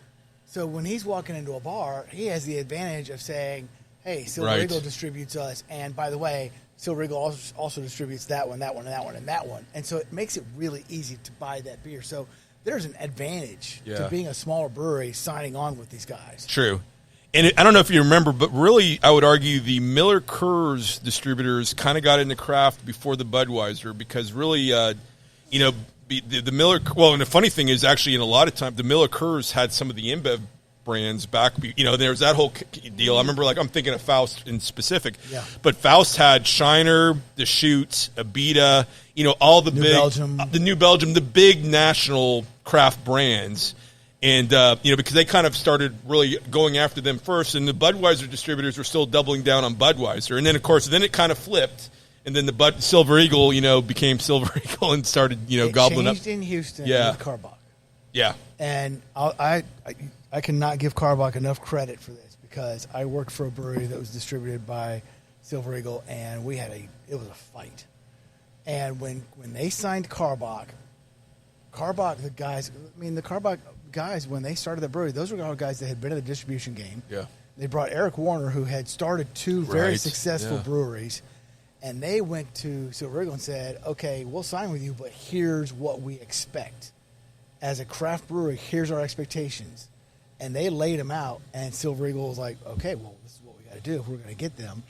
when he's walking into a bar, he has the advantage of saying, "Hey, Silver Eagle distributes us, and by the way, Silver Eagle also distributes that one, and that one." And so it makes it really easy to buy that beer. So there's an advantage to being a smaller brewery signing on with these guys. True. And I don't know if you remember, but really, I would argue the Miller Coors distributors kind of got into craft before the Budweiser, because really, the Miller. Well, and the funny thing is, actually, in a lot of time, the Miller Coors had some of the InBev brands back. There was that whole deal. I remember, I'm thinking of Faust in specific, but Faust had Shiner, Deschutes, Abita, all the New Belgium, the big national craft brands. And, because they kind of started really going after them first, and the Budweiser distributors were still doubling down on Budweiser. And then, of course, it kind of flipped, and then the Silver Eagle, became Silver Eagle and started, gobbling up. It changed in Houston with Carbach. Yeah. And I cannot give Carbach enough credit for this because I worked for a brewery that was distributed by Silver Eagle, and it was a fight. And when they signed Carbach, the Carbach guys, when they started the brewery, those were all guys that had been in the distribution game. Yeah. They brought Eric Warner, who had started two very successful breweries, and they went to Silver Eagle and said, okay, we'll sign with you, but here's what we expect. As a craft brewery, here's our expectations. And they laid them out, and Silver Eagle was like, okay, well, this is what we got to do if we're going to get them.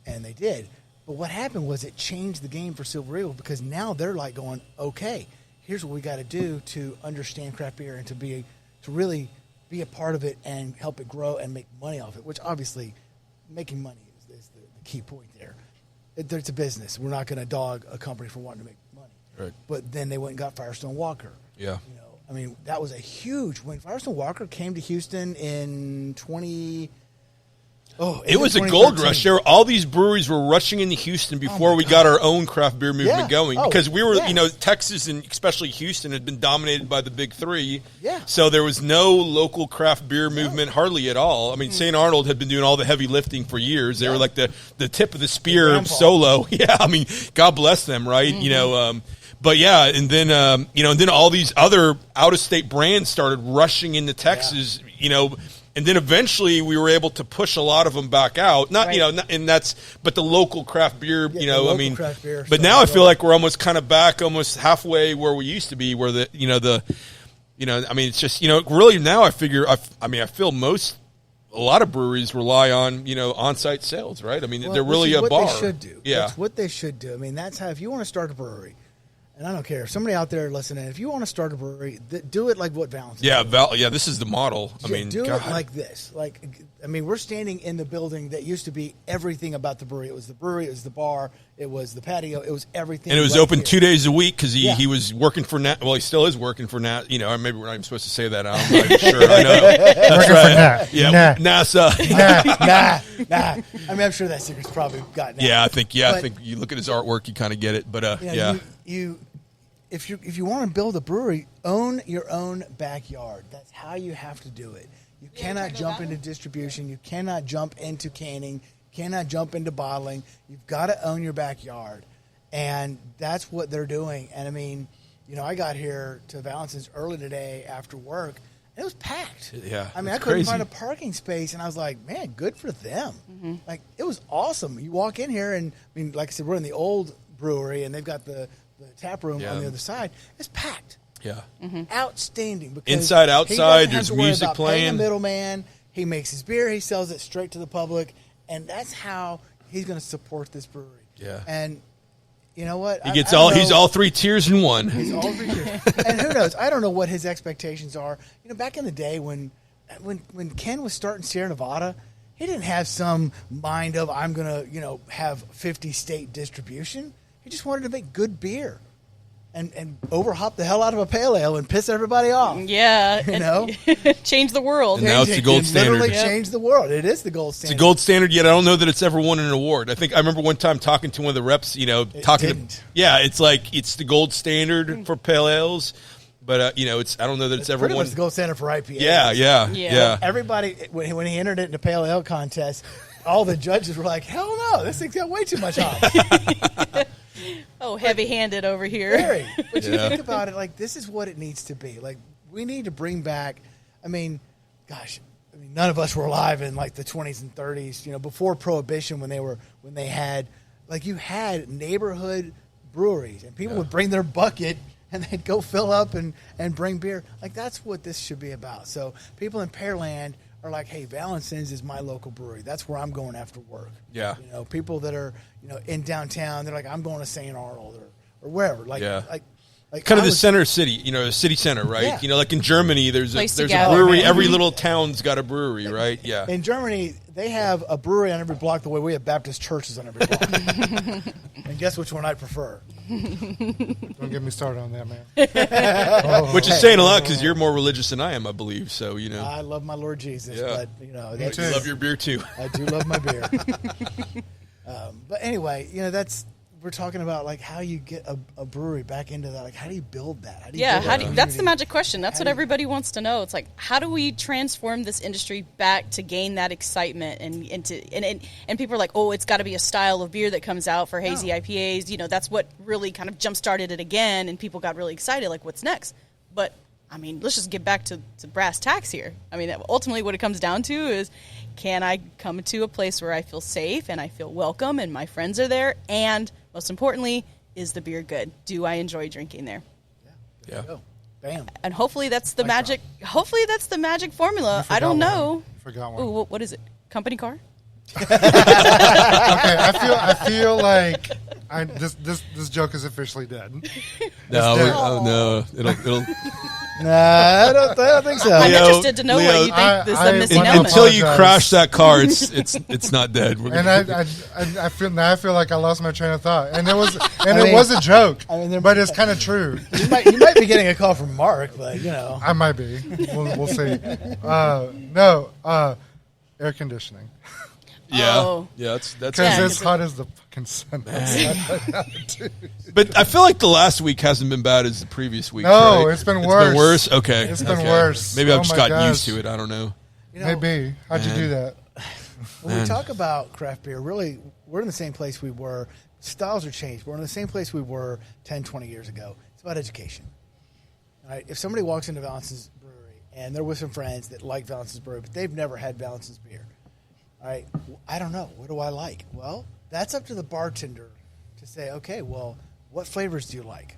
And they did. But what happened was it changed the game for Silver Eagle because now they're like going, okay, here's what we got to do to understand craft beer and to really be a part of it and help it grow and make money off it, which obviously making money is the key point there. It's a business. We're not going to dog a company for wanting to make money. Right. But then they went and got Firestone Walker. Yeah. That was a huge win. Firestone Walker came to Houston in it was a gold rush. All these breweries were rushing into Houston before we got our own craft beer movement going because we were, Texas and especially Houston had been dominated by the big three. Yeah. So there was no local craft beer movement hardly at all. I mean, St. Arnold had been doing all the heavy lifting for years. They were like the tip of the spear of Solo. Yeah. I mean, God bless them, right? But yeah, and then and then all these other out of state brands started rushing into Texas, and then eventually we were able to push a lot of them back out. But the local craft beer, craft beer but now I feel like we're almost kind of back, almost halfway where we used to be, where it's just really now I figure I feel a lot of breweries rely on on-site sales, right? I mean, they're really a bar. They should do. Yeah, that's what they should do. I mean, that's how if you want to start a brewery. And I don't care. If somebody out there listening, if you want to start a brewery, do it like what Valence did. Yeah, this is the model. Do it like this. We're standing in the building that used to be everything about the brewery. It was the brewery, it was the bar, it was the patio, it was everything. And it was open 2 days a week because he was working for Nat. Well, he still is working for Nat. Maybe we're not even supposed to say that. I'm not sure. I know. That's right. Yeah, NASA. Nah. I mean, I'm sure that secret's probably gotten out. Yeah, I think you look at his artwork, you kind of get it. But If you want to build a brewery, own your own backyard. That's how you have to do it. You cannot jump into distribution. You cannot jump into canning. Cannot jump into bottling. You've got to own your backyard, and that's what they're doing. And I mean, I got here to Valence's early today after work, and it was packed. Yeah, I mean, I couldn't find a parking space, and I was like, man, good for them. Mm-hmm. Like, it was awesome. You walk in here, and I mean, like I said, we're in the old brewery, and they've got the tap room on the other side. It's packed. Yeah. Mm-hmm. Outstanding. Because inside, outside, there's music playing. A middleman. He makes his beer. He sells it straight to the public. And that's how he's going to support this brewery. Yeah. And you know what? He's all three tiers in one. He's all 3 tiers. And who knows? I don't know what his expectations are. Back in the day when Ken was starting Sierra Nevada, he didn't have some mind of, I'm going to, have 50 state distribution. He just wanted to make good beer and overhop the hell out of a pale ale and piss everybody off. Yeah. Change the world. And now it's the gold standard. Literally changed the world. It is the gold standard. It's a gold standard, yet I don't know that it's ever won an award. I remember one time talking to one of the reps, it's like it's the gold standard for pale ales. But, I don't know that it's ever won. It's the gold standard for IPA. Yeah. Everybody, when he entered it in the pale ale contest, all the judges were like, hell no, this thing's got way too much hop. Heavy-handed over here. Very. But you think about it, this is what it needs to be. We need to bring back, none of us were alive in, the 20s and 30s, before Prohibition when they had, you had neighborhood breweries, and people would bring their bucket, and they'd go fill up and bring beer. That's what this should be about. So people in Pearland are like, hey, Valence's is my local brewery. That's where I'm going after work. Yeah. People that are, in downtown, they're like, I'm going to St. Arnold or wherever. Kind of the center city, the city center, right? Yeah. Like in Germany, there's a gather, brewery. man. Every little town's got a brewery, right? Yeah. In Germany, they have a brewery on every block the way we have Baptist churches on every block. And guess which one I prefer? Don't get me started on that, man. Which is saying a lot because you're more religious than I am, I believe. So, I love my Lord Jesus, but, you love your beer too. I do love my beer. But anyway, that's we're talking about like how you get a brewery back into that. Like, how do you build that? How do you Yeah, build that that's the community? magic question. That's what everybody wants to know. It's like, how do we transform this industry back to gain that excitement and people are like, oh, it's got to be a style of beer that comes out for hazy IPAs. You know, that's what really kind of jump started it again, and people got really excited. Like, what's next? But I mean, let's just get back to brass tacks here. I mean, ultimately, what it comes down to is, can I come to a place where I feel safe and I feel welcome and my friends are there, and most importantly, is the beer good? Do I enjoy drinking there? Yeah. Go. Bam. And hopefully that's the magic. Hopefully that's the magic formula. I don't know. Forgot one. Ooh, what is it? Company car? Okay, I feel like this joke is officially dead. No, it'll. Nah, I don't think so. I'm Leo, interested to know what you think is the missing I element. Until you apologize. crash that car, it's not dead. And I feel like I lost my train of thought, and it was a joke, but it's kind of true. You might be getting a call from Mark, but you know. I might be. We'll see. Air conditioning, Oh. Yeah, that's. because Yeah, it's hot as the fucking sun. But I feel like the last week hasn't been bad as the previous week. No, right? it's been It's worse. been worse. Okay, It's been okay. worse. Maybe I've Oh just my gotten gosh. used to it. I don't know. You know, Maybe. How'd you do that? when we talk about craft beer, really, we're in the same place we were. Styles are changed. We're in the same place we were 10, 20 years ago. It's about education. All right? If somebody walks into Valence's Brewery and they're with some friends that like Valence's Brewery, but they've never had Valence's beer, all right, I don't know. What do I like? Well, that's up to the bartender to say, okay, well, what flavors do you like?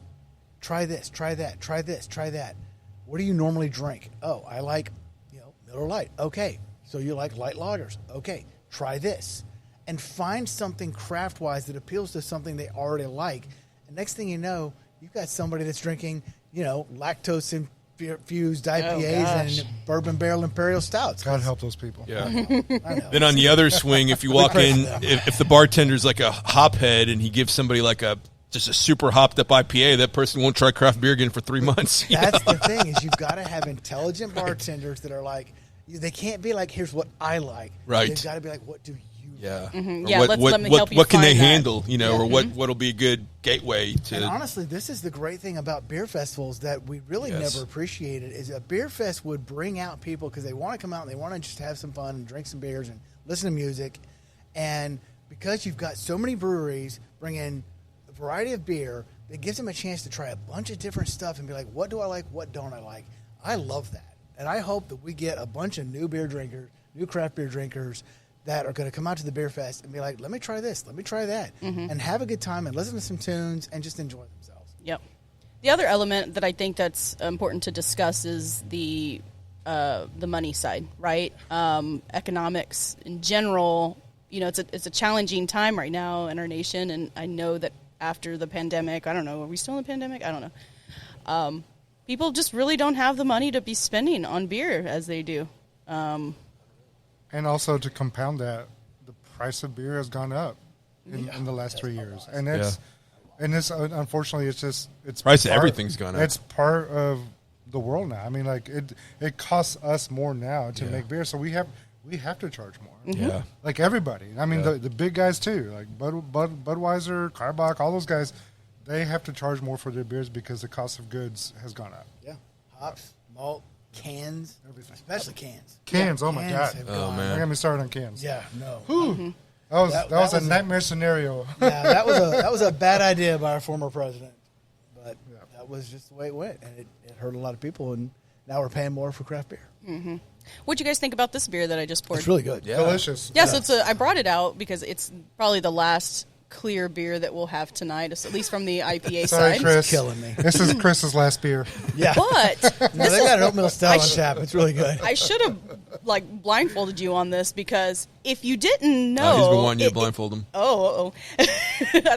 Try this, try that, try this, try that. What do you normally drink? Oh, I like, Miller Lite. Okay. So you like light lagers. Okay. Try this. And find something craft-wise that appeals to something they already like. And next thing you know, you've got somebody that's drinking, lactose-infused IPAs and bourbon barrel imperial stouts. God help those people. Yeah. I know. Then on the other swing, if you walk in, if the bartender's like a hophead and he gives somebody like just a super hopped up IPA, that person won't try craft beer again for 3 months. That's the thing, is you've got to have intelligent bartenders that are like, they can't be like, here's what I like. Right. They've got to be like, what do you Yeah. Mm-hmm. Or Yeah, let me help you what can they find that. handle, or what'll be a good gateway to. And honestly, this is the great thing about beer festivals that we really Yes. never appreciated, is a beer fest would bring out people because they want to come out and they want to just have some fun and drink some beers and listen to music. And because you've got so many breweries bringing a variety of beer, it gives them a chance to try a bunch of different stuff and be like, what do I like? What don't I like? I love that. And I hope that we get a bunch of new beer drinkers, new craft beer drinkers that are going to come out to the beer fest and be like, let me try this, let me try that, and have a good time and listen to some tunes and just enjoy themselves. Yep. The other element that I think that's important to discuss is the money side, right? Economics in general. It's a challenging time right now in our nation, and I know that after the pandemic, I don't know, are we still in the pandemic? I don't know. People just really don't have the money to be spending on beer as they do. And also to compound that, the price of beer has gone up in the last 3 years, and it's unfortunately it's Price of everything's gone up. It's part of the world now. I mean, like it costs us more now to make beer, so we have to charge more. Yeah. Like everybody. I mean, the big guys too, like Budweiser, Karbach, all those guys, they have to charge more for their beers because the cost of goods has gone up. Yeah, hops, malt, cans, everything, especially cans. Cans, oh my God. have Oh, gone- man. Don't get me started on cans. Yeah, no. Whew. That was a nightmare scenario. Yeah, that was a bad idea by our former president, but that was just the way it went, and it hurt a lot of people, and now we're paying more for craft beer. What'd you guys think about this beer that I just poured? It's really good. Delicious. Yes, I brought it out because it's probably the last clear beer that we'll have tonight, at least from the IPA Sorry, side. Chris. killing me. This is Chris's last beer. Yeah, But no, they got an oatmeal stout on tap. It's really good. I should have blindfolded you on this, because if you didn't know, He's been wanting you to blindfold him. I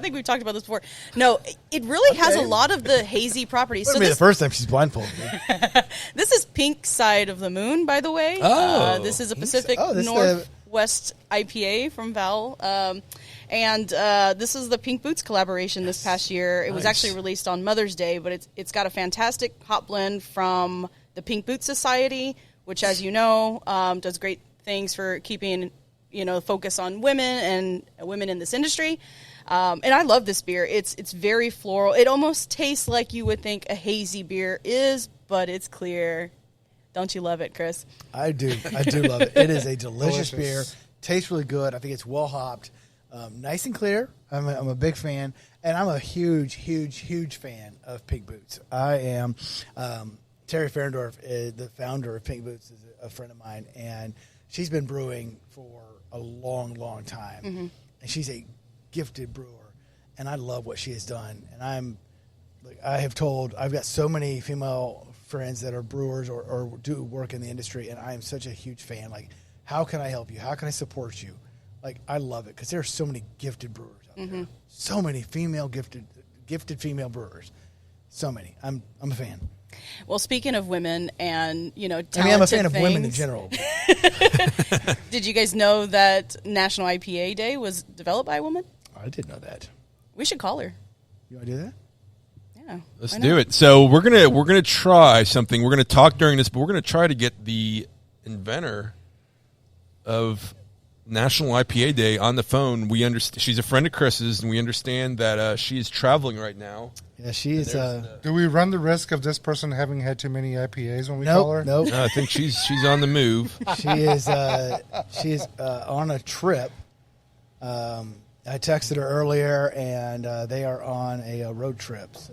think we've talked about this before. No, it really has a lot of the hazy properties. It's So be the this, first time she's blindfolded me. this is Pink Side of the Moon, by the way. Oh. This is a Pacific Oh, this is Northwest IPA from Val. And this is the Pink Boots collaboration this past year. It was actually released on Mother's Day, but it's got a fantastic hop blend from the Pink Boots Society, which, as you know, does great things for keeping focus on women and women in this industry. And I love this beer. It's very floral. It almost tastes like you would think a hazy beer is, but it's clear. Don't you love it, Chris? I do love it. It is a delicious beer. Tastes really good. I think it's well hopped, nice and clear. I'm a big fan, and I'm a huge fan of Pink Boots. I am. Terry Ferendorf, the founder of Pink Boots, is a friend of mine, and she's been brewing for a long time, and she's a gifted brewer, and I love what she has done. And I've got so many female friends that are brewers or do work in the industry, and I am such a huge fan. Like, how can I help you? How can I support you? Like, I love it because there are so many gifted brewers out there. So many female gifted female brewers. So many. I'm a fan. Well, speaking of women and, talented I'm a fan of things, women in general. Did you guys know that National IPA Day was developed by a woman? I did know that. We should call her. You want to do that? Yeah. Let's do it. So we're gonna try something. We're gonna talk during this, but we're gonna try to get the inventor of National IPA Day on the phone. We understand she's a friend of Chris's, and we understand that she is traveling right now. Yeah, she is. Do we run the risk of this person having had too many IPAs when we call her? Nope. I think she's on the move. She is on a trip. I texted her earlier, and they are on a road trip. So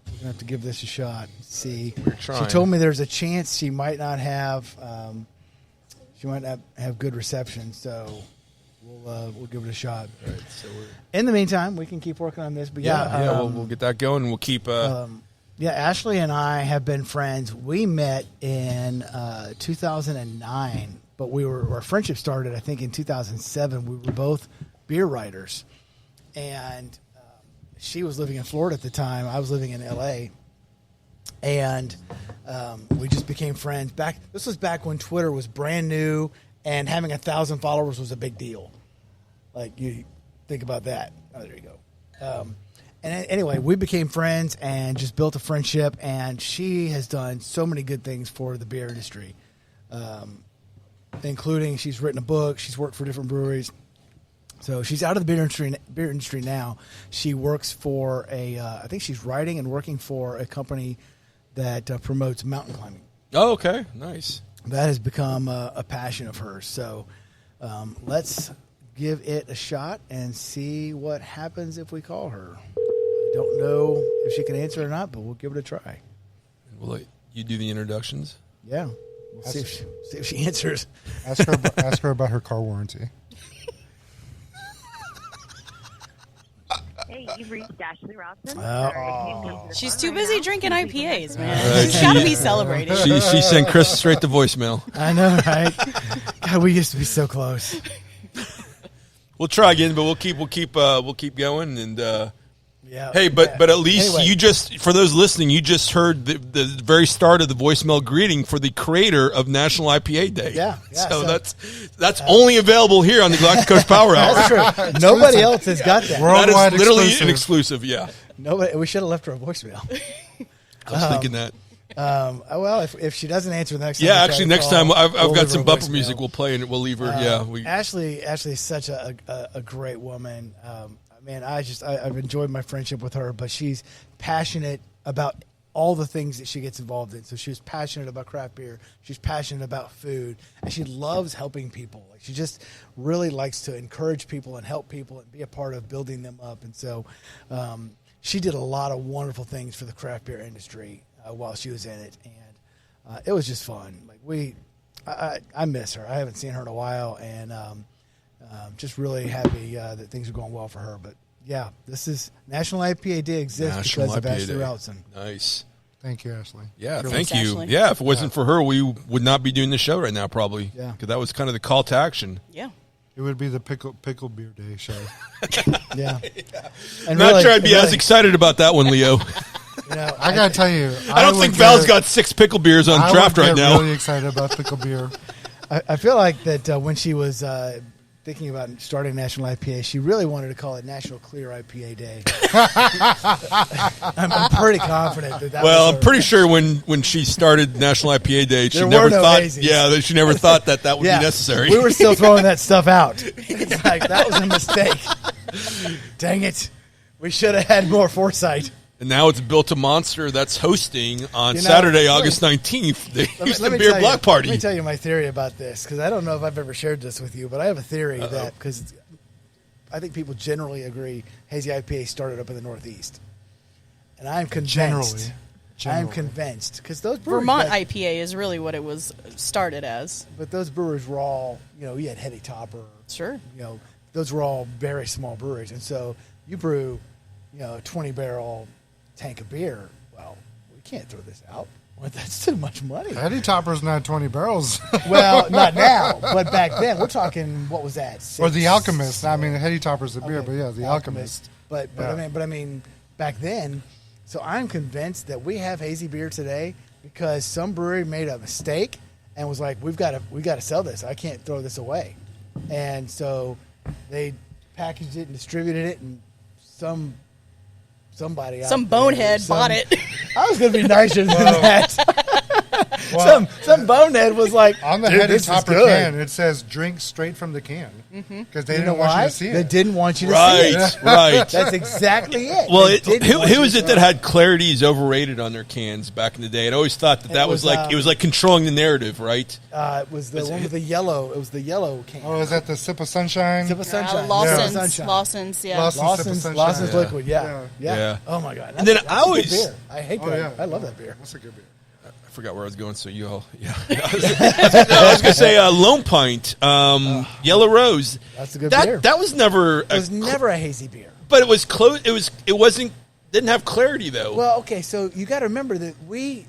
we're gonna have to give this a shot. See, We're trying. she told me there's a chance she might not have. She might not have good reception. So we'll give it a shot. All right, so In the meantime, we can keep working on this. But we'll get that going. And we'll keep. Ashley and I have been friends. We met in 2009, but our friendship started, I think, in 2007. We were both beer writers, and she was living in Florida at the time. I was living in L.A., and we just became friends. This was back when Twitter was brand new, and having 1,000 followers was a big deal. Like, you think about that. Oh, there you go. And anyway, we became friends and just built a friendship, and she has done so many good things for the beer industry, including she's written a book, she's worked for different breweries. So she's out of the beer industry now. She works for I think she's writing and working for a company that promotes mountain climbing. Oh, okay. Nice. That has become a passion of hers. So let's give it a shot and see what happens if we call her. I don't know if she can answer or not, but we'll give it a try. We'll let you do the introductions. Yeah. We'll see if she answers. Ask her about her car warranty. Hey, you've reached Ashley Robson. She's too busy drinking IPAs, man. She's got to be celebrating. She sent Chris straight to voicemail. I know, right? God, we used to be so close. We'll try again, but we'll keep going. And yeah. Hey, but at least Anyway. you just, for those listening, you just heard the very start of the voicemail greeting for the creator of National IPA Day. Yeah. So that's only available here on the Galactic Coast Power Hour. That's true. Nobody else has got that. That Worldwide is literally exclusive. an exclusive. Yeah, Nobody. We should have left her a voicemail. I was thinking that. Well, if she doesn't answer the next time, Yeah, actually, next time I've we'll got leave some her a bumper voicemail. music we'll play, and we'll leave her. Ashley is such a great woman. Man, I've enjoyed my friendship with her, but she's passionate about all the things that she gets involved in. So she was passionate about craft beer. She's passionate about food, and she loves helping people. Like, she just really likes to encourage people and help people and be a part of building them up. And so she did a lot of wonderful things for the craft beer industry while she was in it, and it was just fun. Like I miss her. I haven't seen her in a while, and just really happy that things are going well for her. But yeah, this is National IPA Day exists National because of IPA Ashley Day. Routson. Nice. Thank you, Ashley. Yeah, Thanks, thank you. Ashley. Yeah, if it wasn't for her, we would not be doing the show right now, probably. Yeah. Because that was kind of the call to action. Yeah. It would be the pickle beer day show. Yeah, I'm and not really- sure I'd be and as really, excited about that one, Leo. I gotta tell you, I don't think Val's got 6 pickle beers on draft right now. Really excited about pickle beer. I feel like that when she was thinking about starting National IPA, she really wanted to call it National Clear IPA Day. I'm pretty confident that Well, was I'm pretty sure when she started National IPA Day, she There never were no thought, hazies. she never thought that would Yeah. be necessary. We were still throwing that stuff out. It's like, that was a mistake. Dang it. We should have had more foresight. And now it's built a monster that's hosting on You know, Saturday, let me- August 19th, the Let Houston me Beer tell Block Party. Let me tell you my theory about this, because I don't know if I've ever shared this with you, but I have a theory that, because I think people generally agree hazy IPA started up in the Northeast. And I'm convinced. I'm convinced. Because those breweries Vermont IPA is really what it was started as. But those breweries were all, you had Hetty Topper. Sure. Those were all very small breweries. And so you brew, a 20-barrel tank of beer. Well, we can't throw this out. Well, that's too much money. Hetty Topper's not 20 barrels. Well, not now, but back then. We're talking, what was that? Or the Alchemist. I mean, Hetty Topper's the beer, but yeah, the Alchemist. But I mean, back then. So I'm convinced that we have hazy beer today because some brewery made a mistake and was like, we got to sell this. I can't throw this away. And so they packaged it and distributed it, and somebody out Some there, bonehead bought it. I was going to be nicer than that. Some bonehead was like, on the "Dude, Hetty this is Topper good." can, it says drink straight from the can. Because they didn't want you to see it. They didn't want you to see it. Right. That's exactly it. Well, They didn't want who you was to it see that had clarity is overrated on their cans back in the day? I always thought that was like it was like controlling the narrative, right? It was the one with the yellow. It was the yellow can. Oh, is that the Sip of Sunshine? Sip of Sunshine. Lawson's, Sip of Sunshine. Lawson's, yeah. Lawson's liquid. Yeah. Oh my god. And then That's I a good always- beer. I hate that. I love that beer. That's a good beer. I forgot where I was going, so you all, yeah. I was going to say Lone Pint, Yellow Rose. That's a good beer. That was never. It was never a hazy beer. But it was close. It wasn't. Didn't have clarity though. Well, okay, so you got to remember that we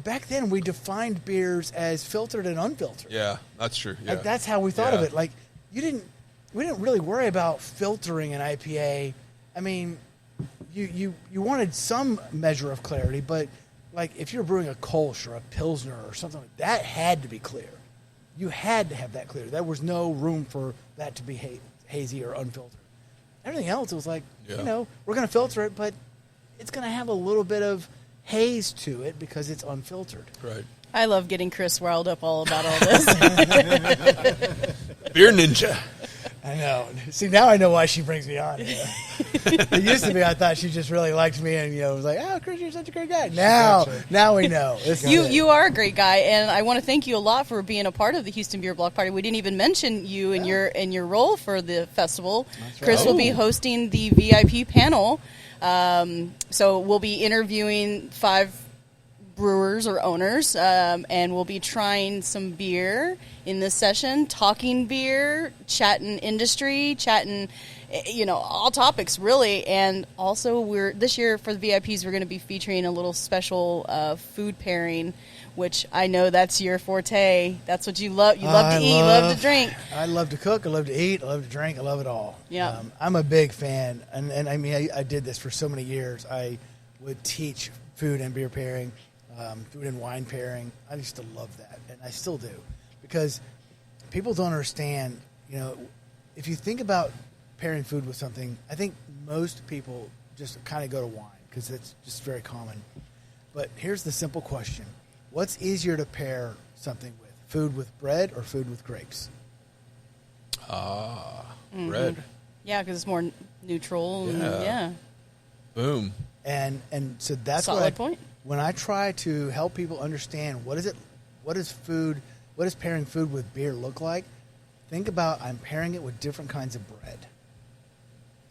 back then we defined beers as filtered and unfiltered. Yeah, that's true. Yeah. Like, that's how we thought of Yeah. it. Like we didn't really worry about filtering an IPA. I mean, you wanted some measure of clarity, but like if you're brewing a Kolsch or a Pilsner or something like that, had to be clear. You had to have that clear. There was no room for that to be hazy or unfiltered. Everything else, it was like, we're going to filter it, but it's going to have a little bit of haze to it because it's unfiltered. Right. I love getting Chris riled up all about all this. Beer Ninja. I know. See, now I know why she brings me on. It used to be I thought she just really liked me and was like, oh, Chris, you're such a great guy. Now we know. You are a great guy, and I want to thank you a lot for being a part of the Houston Beer Block Party. We didn't even mention you and your role for the festival. That's Chris right. will be hosting the VIP panel, so we'll be interviewing 5 brewers or owners, and we'll be trying some beer in this session, talking beer, chatting industry, chatting, all topics really. And also this year for the VIPs, we're going to be featuring a little special food pairing, which I know that's your forte. That's what you love. You love to eat, you love to drink. I love to cook, I love to eat, I love to drink, I love it all. Yeah. I'm a big fan, and I mean, I did this for so many years. I would teach food and beer pairing, food and wine pairing. I used to love that, and I still do, because people don't understand, if you think about pairing food with something, I think most people just kind of go to wine because it's just very common. But here's the simple question. What's easier to pair something with? Food with bread or food with grapes? Bread. Yeah, because it's more neutral. Yeah. Boom. And so that's Solid point. When I try to help people understand what does pairing food with beer look like, think about I'm pairing it with different kinds of bread.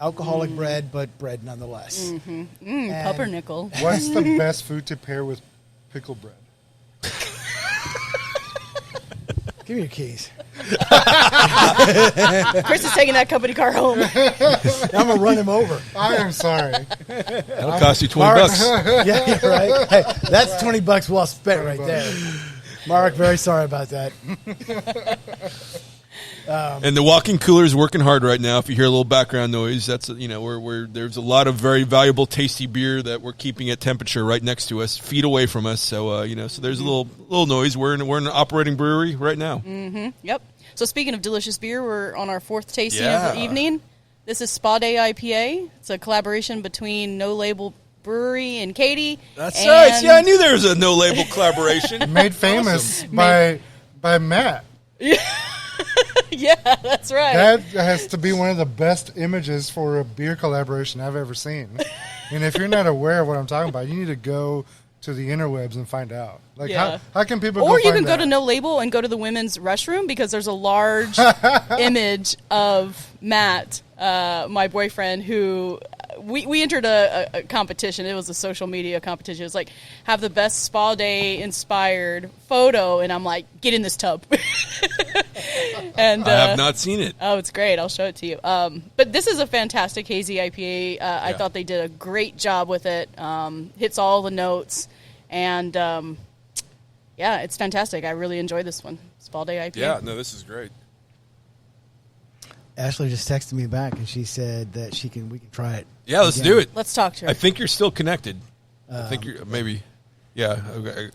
Alcoholic bread, but bread nonetheless. Pumpernickel. What's the best food to pair with pickled bread? Give me your keys. Chris is taking that company car home. I'm going to run him over. I am sorry. That'll cost you $20. Yeah, right. Hey, that's $20 well spent right there. Mark, very sorry about that. And the walk-in cooler is working hard right now. If you hear a little background noise, that's there's a lot of very valuable, tasty beer that we're keeping at temperature right next to us, feet away from us. So so there's a little noise. We're in an operating brewery right now. Mm-hmm. Yep. So speaking of delicious beer, we're on our 4th tasting of the evening. This is Spa Day IPA. It's a collaboration between No Label Brewery and Katie. That's right. Yeah, I knew there was a No Label collaboration. Made famous by Matt. Yeah, that's right. That has to be one of the best images for a beer collaboration I've ever seen. And if you're not aware of what I'm talking about, you need to go to the interwebs and find out. Like, how can people Or you find can go that? to No Label and go to the women's restroom because there's a large image of Matt, my boyfriend, who we entered a competition. It was a social media competition. It was like, have the best Spa Day inspired photo. And I'm like, get in this tub. And I have not seen it. Oh, it's great. I'll show it to you. But this is a fantastic hazy IPA. I thought they did a great job with it. Hits all the notes. And, yeah, it's fantastic. I really enjoyed this one. Spa Day IPA. Yeah, no, this is great. Ashley just texted me back, and she said that we can try it. Yeah, let's do it. Let's talk to her. I think you're still connected. I think you're maybe. Yeah,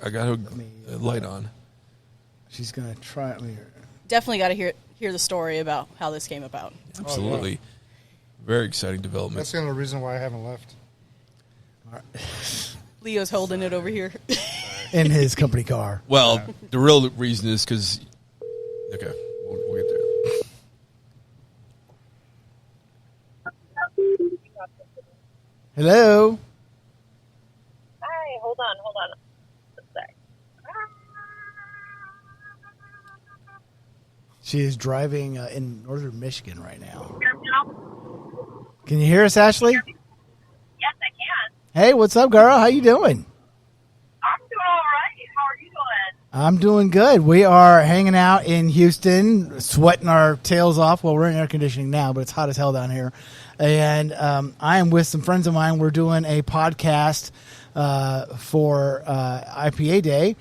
I got a light on. She's going to try it. Definitely got to hear the story about how this came about. Absolutely. Oh, yeah. Very exciting development. That's the only reason why I haven't left. All right. Leo's holding it over here. In his company car. Well, the real reason is because... Okay, we'll get there. Hello? Hi, hold on. One sec. She is driving in northern Michigan right now. Hear me now? Can you hear us, Ashley? Yes, I can. Hey, what's up, girl? How you doing? I'm doing all right. How are you doing? I'm doing good. We are hanging out in Houston, sweating our tails off. Well, we're in air conditioning now, but it's hot as hell down here. And I am with some friends of mine. We're doing a podcast for IPA Day.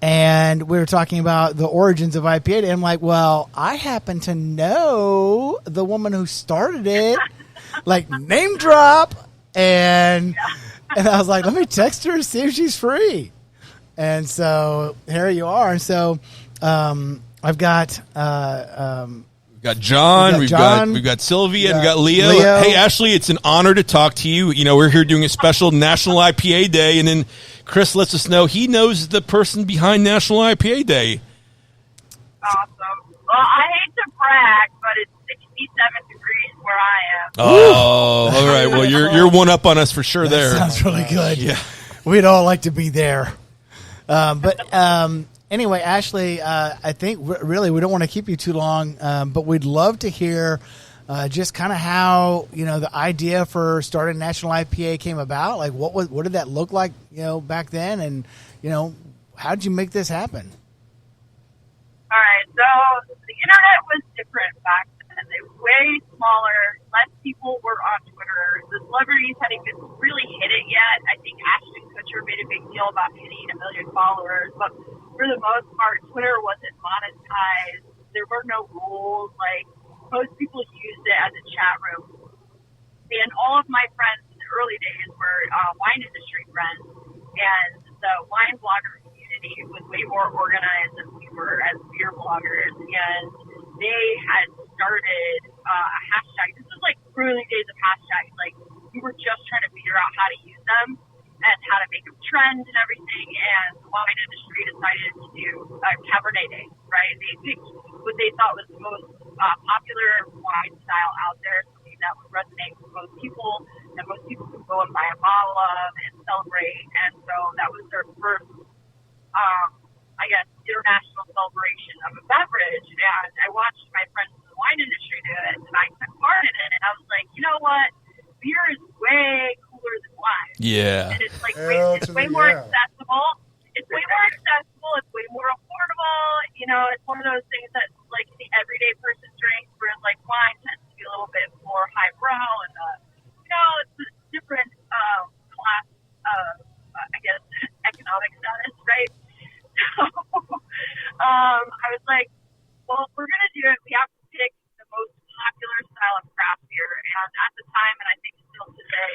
And we were talking about the origins of IPA Day. And I'm like, well, I happen to know the woman who started it. Like, name drop. And I was like, let me text her and see if she's free. And so here you are. And so I've got We've got John, we've got Sylvia, and we've got Leo. Hey, Ashley, it's an honor to talk to you. You know, we're here doing a special National IPA Day, and then Chris lets us know he knows the person behind National IPA Day. Awesome. Well, I hate to brag, but it's 67 degrees where I am. Oh, all right. Well, you're one up on us for sure there. Sounds really good. Yeah. We'd all like to be there. Anyway, Ashley, I think really we don't want to keep you too long, but we'd love to hear just kind of how, the idea for starting National IPA came about. Like, what did that look like, back then? And, how did you make this happen? All right, so the internet was different back then. It was way smaller. Less people were on Twitter. The celebrities hadn't even really hit it yet. I think Ashton Kutcher made a big deal about hitting 1 million followers, but for the most part, Twitter wasn't monetized. There were no rules. Like, most people used it as a chat room. And all of my friends in the early days were wine industry friends, and the wine blogger community was way more organized than we were as beer bloggers. And they had started a hashtag. This was like early days of hashtags. Like, we were just trying to figure out how to use them and how to make them trend and everything. And the wine industry decided to do Cabernet Day, right? They picked what they thought was the most popular wine style out there, something that would resonate with most people, and most people could go and buy a bottle of and celebrate. And so that was their first, international celebration of a beverage. And I watched my friends in the wine industry do it, and I took part in it. And I was like, you know what? Beer is way cooler than wine. Yeah. And it's like way more accessible. It's way more accessible. It's way more affordable. It's one of those things that like the everyday person drinks, whereas like wine tends to be a little bit more highbrow and it's a different class of economic status, right? So I was like, well, if we're gonna do it, we have to pick the most popular style of craft beer. And at the time, and I think still today,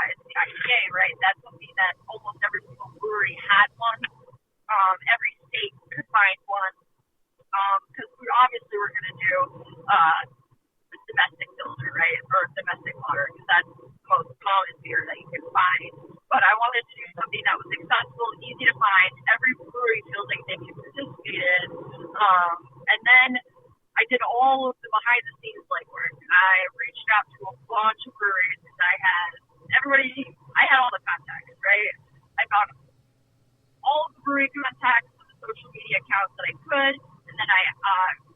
it's the IPA, right? That's something that almost every single brewery had one. Every state could find one. Because obviously we're going to do the domestic filter, right, or domestic water, because that's the most common beer that you can find. But I wanted to do something that was accessible, easy to find. Every brewery feels like they can participate in. And then I did all of the behind-the-scenes legwork. I reached out to a bunch of breweries, and I had all the contacts, right? I found all of the brewery contacts on the social media accounts that I could, and then I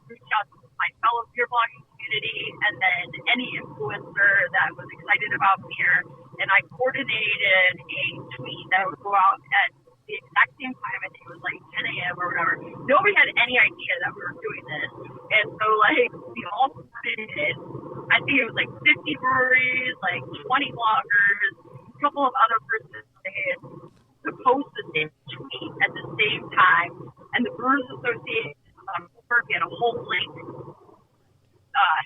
reached out to my fellow beer blogging community, and then any influencer that was excited about beer, and I coordinated a tweet that would go out at the exact same time. I think it was like 10 a.m. or whatever. Nobody had any idea that we were doing this, and so like we all coordinated. I think it was like 50 breweries, like 20 bloggers, a couple of other personalities to post the same tweet at the same time, and the Brewers Association we had a whole link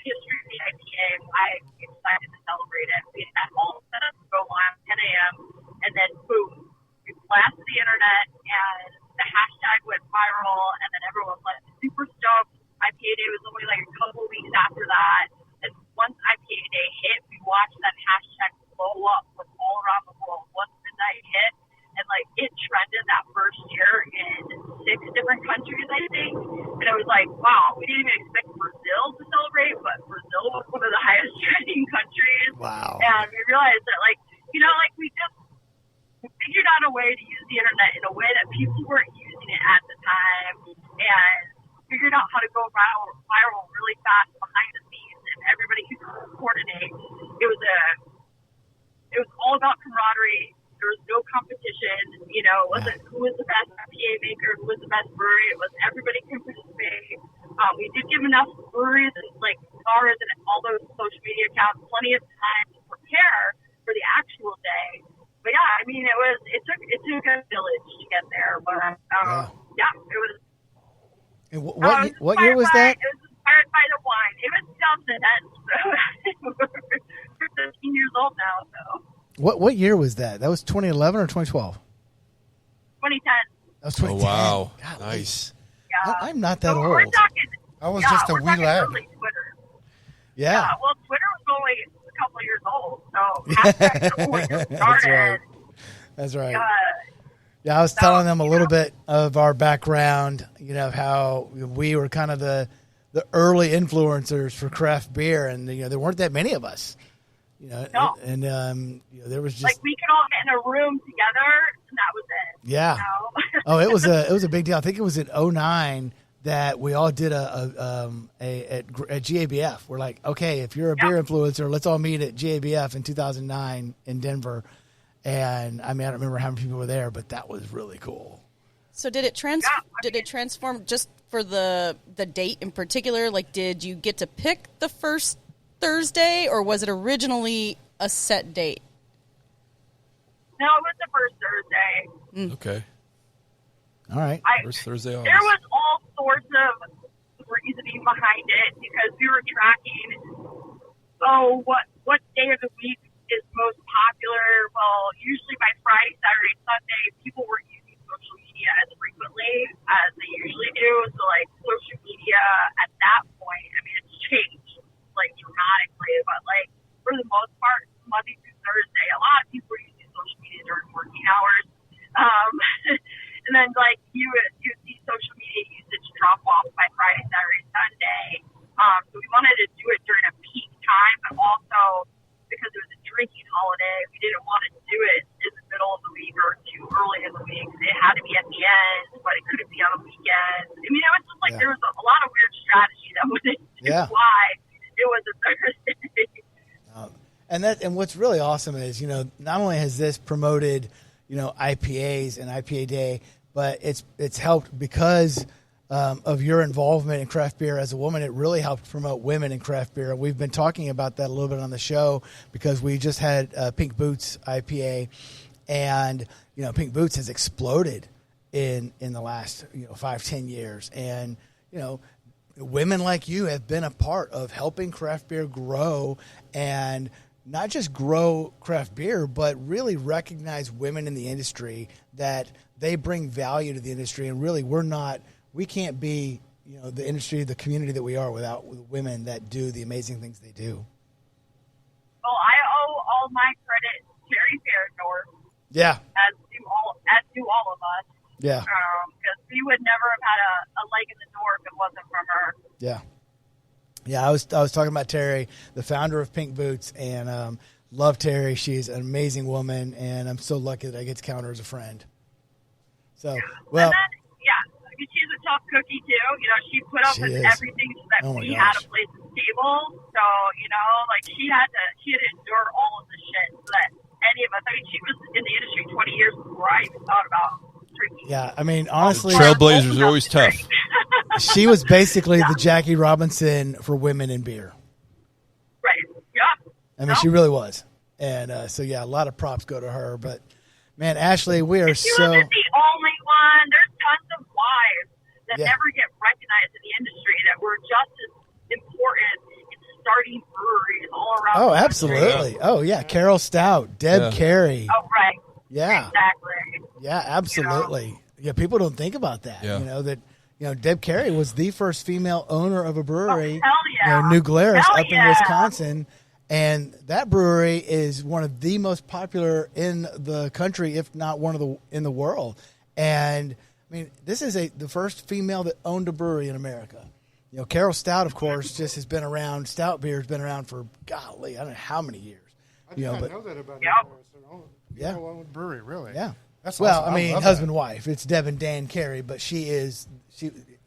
history of the IPA. I'm excited to celebrate it. We had all set up to go live at 10 a.m. and then boom, we blasted the internet and the hashtag went viral, and then everyone was like super stoked. IPA Day was only like a couple weeks after that, and once IPA Day hit, we watched that hashtag blow up from all around the world. Once midnight hit, and like it trended that first year in 6 different countries, I think. And it was like, wow, we didn't even expect Brazil to celebrate, but Brazil was one of the highest trending countries. Wow. And we realized that, like, like we just figured out a way to use the internet in a way that people weren't using it at the time, and figured out how to go viral really fast behind the scenes, and everybody could coordinate. It was all about camaraderie. There was no competition, it wasn't who was the best IPA maker, who was the best brewery. It was everybody can participate. We did give enough breweries and like bars and all those social media accounts plenty of time to prepare for the actual day. But yeah, I mean, it took a village to get there. But yeah, it was. And what year was that? It was inspired by the wine. It was 2010. So we're 15 years old now, so. What year was that? That was 2011 or 2012? 2010. That was 2010. Oh, wow. God, Nice. Yeah. I'm not that So old. we're talking, I was just a wee lad. early Twitter. Yeah. Well, Twitter was only a couple of years old, so hashtags before it started. That's right. Yeah, I was telling them a little bit of our background, how we were kind of the early influencers for craft beer, and there weren't that many of us. No. And there was just like we could all get in a room together, and that was it. Yeah. Oh, it was a big deal. I think it was in 2009 that we all did at GABF. We're like, okay, if you're a beer influencer, let's all meet at GABF in 2009 in Denver. And I mean, I don't remember how many people were there, but that was really cool. So did it transform just for the date in particular? Like, did you get to pick the first Thursday, or was it originally a set date? No, it was the first Thursday. Okay. All right. First Thursday August. There was all sorts of reasoning behind it because we were tracking. So what day of the week is most popular? Well, usually by Friday, Saturday, Sunday, people weren't using social media as frequently as they usually do. So like social media at that point, I mean, it's changed like dramatically, but like for the most part, Monday through Thursday, a lot of people were using social media during working hours. And then like you see social media usage drop off by Friday, Saturday, Sunday. So we wanted to do it during a peak time, but also because it was a drinking holiday, we didn't want to do it in the middle of the week or too early in the week. It had to be at the end, but it couldn't be on the weekend. I mean, it was just like there was a lot of weird strategy that went into why it was a Thursday. And what's really awesome is, not only has this promoted, IPAs and IPA Day, but it's helped because of your involvement in craft beer as a woman. It really helped promote women in craft beer. We've been talking about that a little bit on the show because we just had Pink Boots IPA, and Pink Boots has exploded in the last 5-10 years, and women like you have been a part of helping craft beer grow, and not just grow craft beer, but really recognize women in the industry, that they bring value to the industry. And really, we can't be the industry, the community that we are without women that do the amazing things they do. Well, I owe all my credit to Terry Fairnorth. Yeah. As do all of us. Yeah. Because we would never have had a leg in the door if it wasn't for her. Yeah. Yeah, I was talking about Terry, the founder of Pink Boots, and love Terry. She's an amazing woman, and I'm so lucky that I get to count her as a friend. So, well. And then, she's a tough cookie, too. She put up with everything so that we had a place stable. So, she had to endure all of the shit so that any of us, she was in the industry 20 years before I even thought about drinking. Yeah, I mean, honestly. Trailblazers are always tough. She was basically the Jackie Robinson for women in beer. Right, yeah. I mean, she really was. And so, a lot of props go to her. But, man, Ashley, we are she wasn't the only one. There's tons of wives that never get recognized in the industry that were just as important in starting breweries all around Oh, the country. absolutely. Oh, yeah. Carol Stout, Deb Carey. Oh, right. Yeah. Exactly. Yeah, absolutely. Yeah, people don't think about that. Yeah. Deb Carey was the first female owner of a brewery, hell yeah. New Glarus Hell up in Wisconsin. And that brewery is one of the most popular in the country, if not one of in the world. And I mean, this is the first female that owned a brewery in America. Carol Stout, of course, just has been around. Stout beer has been around for, golly, I don't know how many years. I did not know that about Yeah. brewery, really. Yeah. That's well, awesome. I mean, husband wife. It's Deb and Dan Carey, but she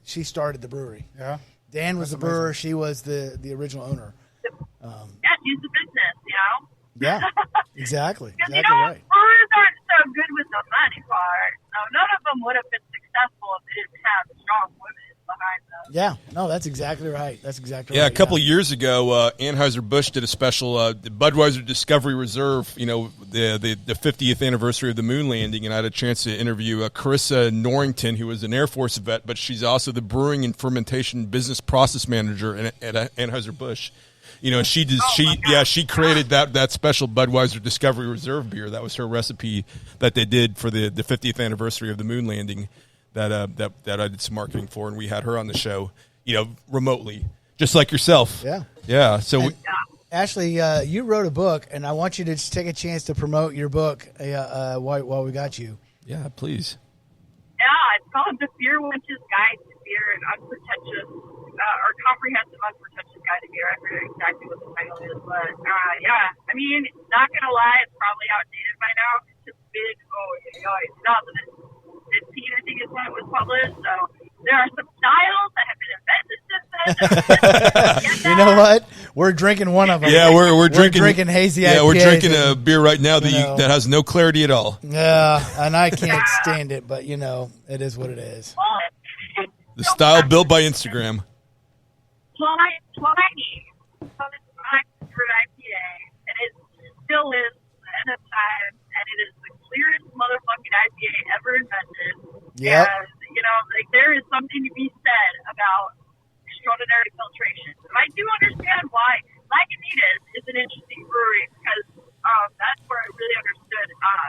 started the brewery. Yeah. Dan was the brewer. She was the original owner. She's the business, Yeah, exactly. Exactly right. right. Brewers aren't so good with the money part. So none of them would have been successful if they didn't have strong women behind them. Yeah, no, that's exactly right. That's exactly right. Yeah, a couple of years ago, Anheuser-Busch did a special the Budweiser Discovery Reserve, the 50th anniversary of the moon landing, and I had a chance to interview Carissa Norrington, who was an Air Force vet, but she's also the brewing and fermentation business process manager at Anheuser-Busch. She created that special Budweiser Discovery Reserve beer. That was her recipe that they did for the 50th anniversary of the moon landing that I did some marketing for, and we had her on the show, remotely, just like yourself. Yeah. Yeah. So Ashley, you wrote a book, and I want you to just take a chance to promote your book while we got you. Yeah, please. Yeah, it's called The Beer Wench's Guide to Beer and Unpretentious, or Comprehensive Unpretentious Guide to Beer. I forget exactly what the title is, but I mean, not going to lie, it's probably outdated by now. It's been, 2015, I think is when it was published, so there are some styles that have been invented since then. You know what? We're drinking one of them. Yeah, we're drinking hazy IPA. Yeah, we're drinking a beer right now that has no clarity at all. Yeah, and I can't stand it, but it is what it is. The style built by Instagram. Pliny for IPA, and it still is the end of time, and it is the clearest motherfucking IPA ever invented. Yep. And, there is something to be said about extraordinary filtration. And I do understand why Lagunitas is an interesting brewery, because that's where I really understood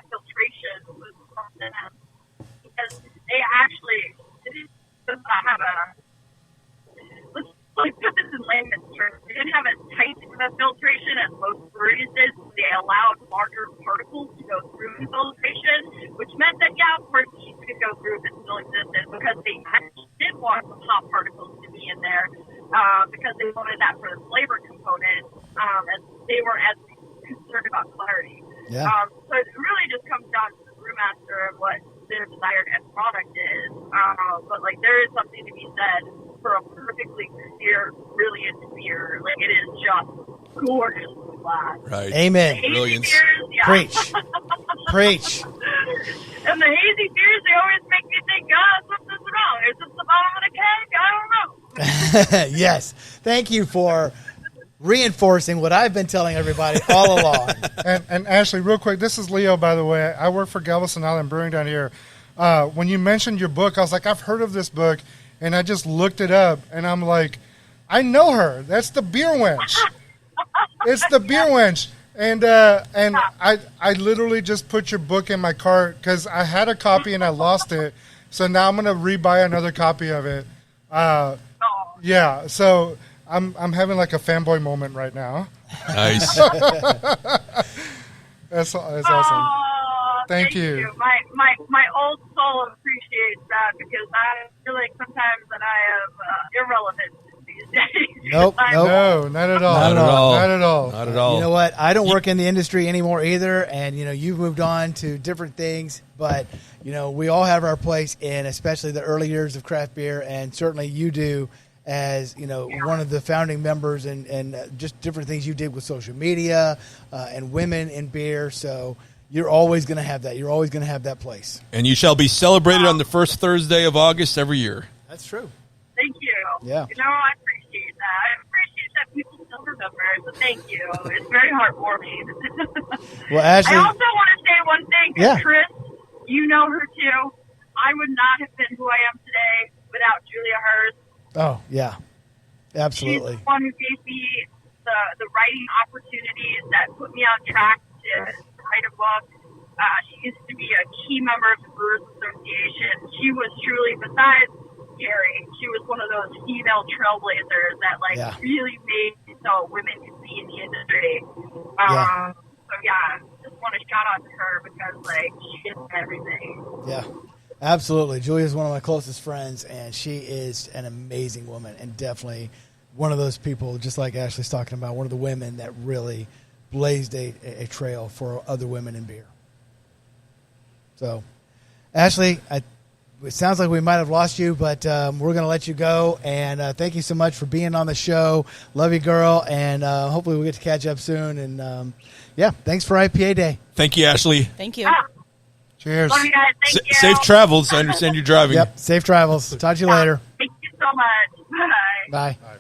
filtration was from them. Because they actually didn't have let's put this in layman's terms. They didn't have as tight of a filtration as most breweries did. They allowed larger particles to go through the filtration, which meant that, of course, yeast could go through if it still existed, because they actually did want some hop particles to be in there, because they wanted that for the flavor component, and they weren't as concerned about clarity. Yeah. So it really just comes down to the brewmaster of what their desired end product is. But there is something to be said for a perfectly clear, brilliant beer. It is just gorgeous glass. Right. Amen. Brilliance. Preach. Preach. And the hazy beers, they always make me think, something's wrong. Is this the bottom of the keg? I don't know. Yes. Thank you for reinforcing what I've been telling everybody all along. And Ashley, real quick, this is Leo, by the way. I work for Galveston Island Brewing down here. When you mentioned your book, I was like, I've heard of this book, and I just looked it up, and I'm like, I know her. That's the Beer Wench. It's the Beer Wench. And I literally just put your book in my cart because I had a copy and I lost it. So now I'm going to rebuy another copy of it. Yeah, so I'm having like a fanboy moment right now. Nice. That's awesome. Oh, Thank you. My old soul appreciates that because I feel like sometimes that I am irrelevant these days. Nope. No, not at all. Not at all. Not at all. Not at all. You know what? I don't work in the industry anymore either, and you've moved on to different things. But we all have our place in, especially the early years of craft beer, and certainly you do as one of the founding members, and just different things you did with social media and women in beer. So you're always going to have that. You're always going to have that place. And you shall be celebrated on the first Thursday of August every year. That's true. Thank you. Yeah. I appreciate that. I appreciate that people still remember. So thank you. It's very heartwarming. Well, Ashley, I also want to say one thing. Yeah. Chris, you know her too. I would not have been who I am today without Julia Hurst. oh yeah, absolutely. She's the one who gave me the writing opportunities that put me on track to write a book. She used to be a key member of the Brewers Association. She was truly, besides Gary, she was one of those female trailblazers that really made so women could be in the industry. So just want to shout out to her because she is everything. Yeah, absolutely. Julia's one of my closest friends, and she is an amazing woman, and definitely one of those people, just like Ashley's talking about, one of the women that really blazed a trail for other women in beer. So, Ashley, it sounds like we might have lost you, but we're going to let you go. And thank you so much for being on the show. Love you, girl. And hopefully we'll get to catch up soon. And, thanks for IPA Day. Thank you, Ashley. Thank you. Cheers. Love you guys. Thank you. Safe travels. I understand you're driving. Yep, safe travels. Talk to you later. Thank you so much. Bye. Bye.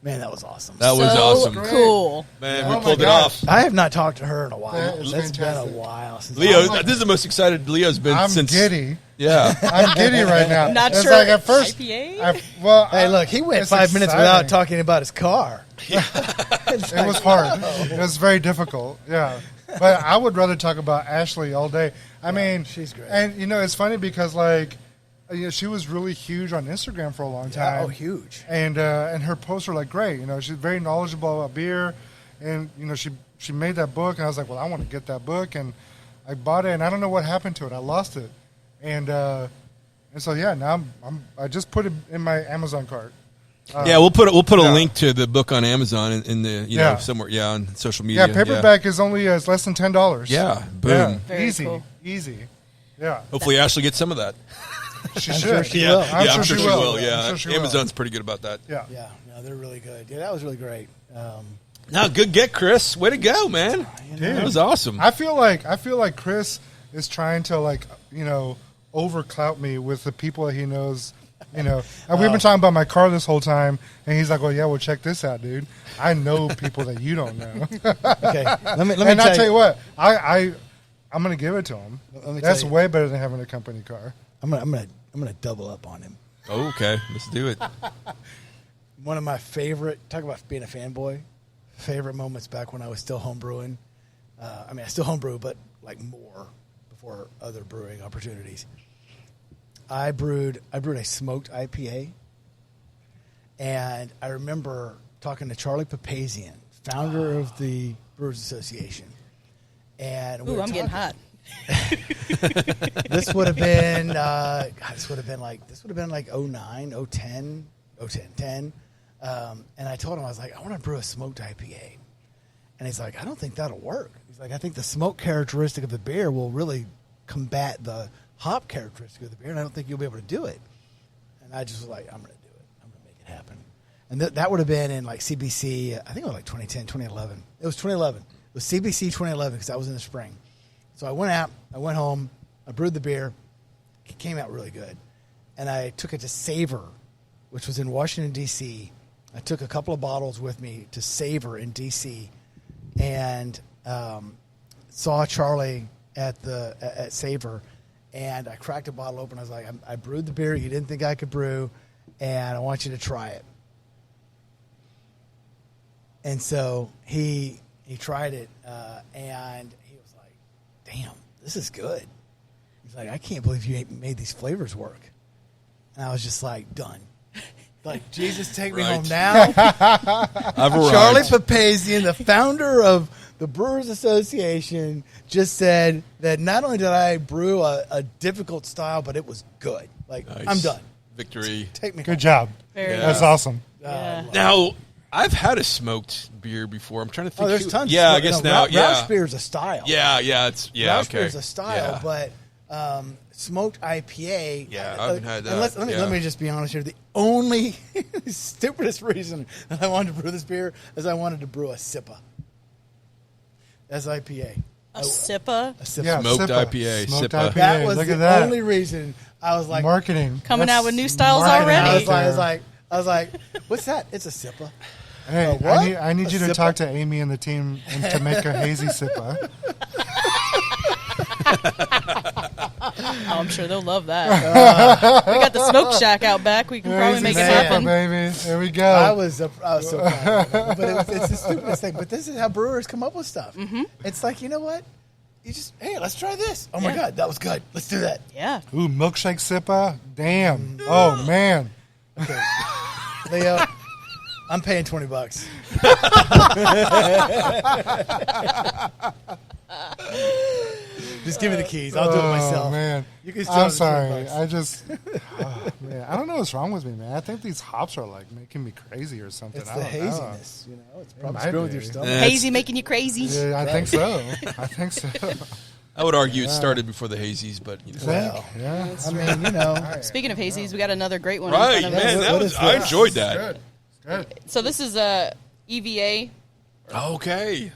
Man, that was awesome. That was awesome. Cool. Man, Oh we my pulled it gosh. off. I have not talked to her in a while. That is It's been a fantastic. while since Leo, this is the most excited Leo's been I'm since. giddy. Yeah. I'm giddy right now. Not It's sure. like at first. IPA? Hey, look, he went it's 5 minutes exciting. without talking about his car. It was hard. It was very difficult. Yeah. But I would rather talk about Ashley all day. I mean, she's great. And it's funny because she was really huge on Instagram for a long time. Oh, huge. And her posts are great. She's very knowledgeable about beer, and she made that book, and I was like, well, I want to get that book, and I bought it, and I don't know what happened to it. I lost it, and so now I just put it in my Amazon cart. We'll put a link to the book on Amazon in the somewhere on social media. Yeah, paperback is only less than $10. Yeah, boom. Yeah. Very Easy, cool. easy. Yeah, Hopefully Ashley gets some of that. she I'm should. sure she will. I'm sure she will. Yeah, I'm sure she will. Amazon's pretty good about that. Yeah. Yeah, no, they're really good. Yeah, that was really great. No, good get, Chris. Way to go, man. That was awesome. I feel like Chris is trying to overclout me with the people that he knows. And we've been talking about my car this whole time, and he's like, "Well, yeah, well, check this out, dude. I know people that you don't know." Okay, let me and I tell tell you what, I'm gonna give it to him. Let me That's tell you. way better than having a company car. I'm gonna double up on him. Okay, let's do it. One of my favorite, talk about being a fanboy, favorite moments back when I was still homebrewing. I still homebrew, but more before other brewing opportunities. I brewed a smoked IPA, and I remember talking to Charlie Papazian, founder of the Brewers Association. And we Ooh, were I'm getting hot. This would have been this would have been like 09, 010, 10. And I told him, I was like, I want to brew a smoked IPA. And he's like, I don't think that'll work. He's like, I think the smoke characteristic of the beer will really combat the hop characteristic of the beer, and I don't think you'll be able to do it. And I just was like, I'm going to do it. I'm going to make it happen. And that would have been in CBC, I think it was 2010, 2011. It was 2011. It was CBC 2011 because I was in the spring. So I went out, I went home, I brewed the beer. It came out really good. And I took it to Savor, which was in Washington, D.C. I took a couple of bottles with me to Savor in D.C. and saw Charlie at Savor, and I cracked a bottle open. I was like, I brewed the beer you didn't think I could brew, and I want you to try it. And so he tried it, and he was like, damn, this is good. He's like, I can't believe you made these flavors work. And And I was just like, done. Like, Jesus, take me Right. home now. I've arrived. Charlie Papazian, the founder of the Brewers Association, just said that not only did I brew a difficult style, but it was good. Like, Nice. I'm done. Victory. Take me Good home. job. Very That's awesome. Yeah. Now, I've had a smoked beer before. I'm trying to think. Oh, there's tons. Yeah, of I guess now. Rausch beer is a style. Yeah, it's Rausch okay. beer is a style, Yeah. but smoked IPA. Yeah, I haven't had that. And Yeah. let me just be honest here. The only stupidest reason that I wanted to brew this beer is I wanted to brew a SIPA. That's IPA. A SIPA. A SIPA. Yeah, Smoked SIPA. IPA, Smoked SIPA. IPA. That was Look the at that. only reason I was like, Marketing. Coming That's out with new styles marketing already. right there. I was like, what's that? It's a SIPA. Hey, what? I need A you to SIPA? talk to Amy and the team and to make a hazy SIPA. Oh, I'm sure they'll love that. We got the smoke shack out back. We can probably Hazy make it SIPA, happen. baby. There we go. I was so proud of it. But it's the stupidest thing. But this is how brewers come up with stuff. Mm-hmm. It's like, you know what? You just, hey, let's try this. Oh, my Yeah. God, that was good. Let's do that. Yeah. Ooh, milkshake SIPA. Damn. Oh, man. Okay. Leo, I'm paying $20. Just give me the keys. I'll do it myself. Oh, man. You can still I'm have the sorry. $20. I just, man, I don't know what's wrong with me, man. I think these hops are like making me crazy or something. It's I the don't know. haziness, you know. It's probably might screwing with be. your stomach. Hazy making you crazy. Yeah, I think so. I think so. I would argue it started before the hazies, but you know. Well, Yeah. I mean, you know. Speaking of hazies, we got another great one. Right, in front of man. us. That What was. is I this? enjoyed that. Good. So this is a EVA Okay.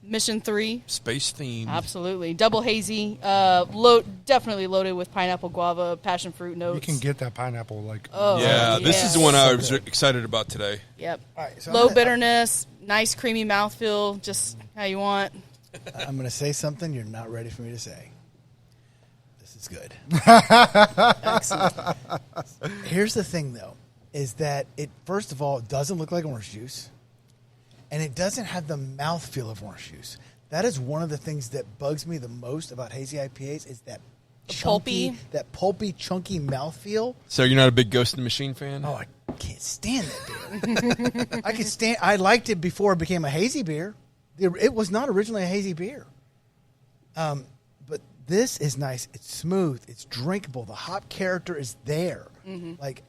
Mission 3. Space themed. Absolutely. Double hazy. Definitely loaded with pineapple, guava, passion fruit notes. You can get that pineapple like. Oh, Yeah, this yeah. is the one I was excited about today. Yep. All right, so Low I'm gonna- bitterness, nice creamy mouthfeel, just how you want. I'm going to say something you're not ready for me to say. This is good. Excellent. Here's the thing, though, is that it, first of all, it doesn't look like orange juice, and it doesn't have the mouthfeel of orange juice. That is one of the things that bugs me the most about hazy IPAs is that pulpy? pulpy, chunky mouthfeel. So you're not a big Ghost in the Machine fan? Oh, I can't stand that beer. I liked it before it became a hazy beer. It was not originally a hazy beer. But this is nice. It's smooth. It's drinkable. The hop character is there. Mm-hmm. Like,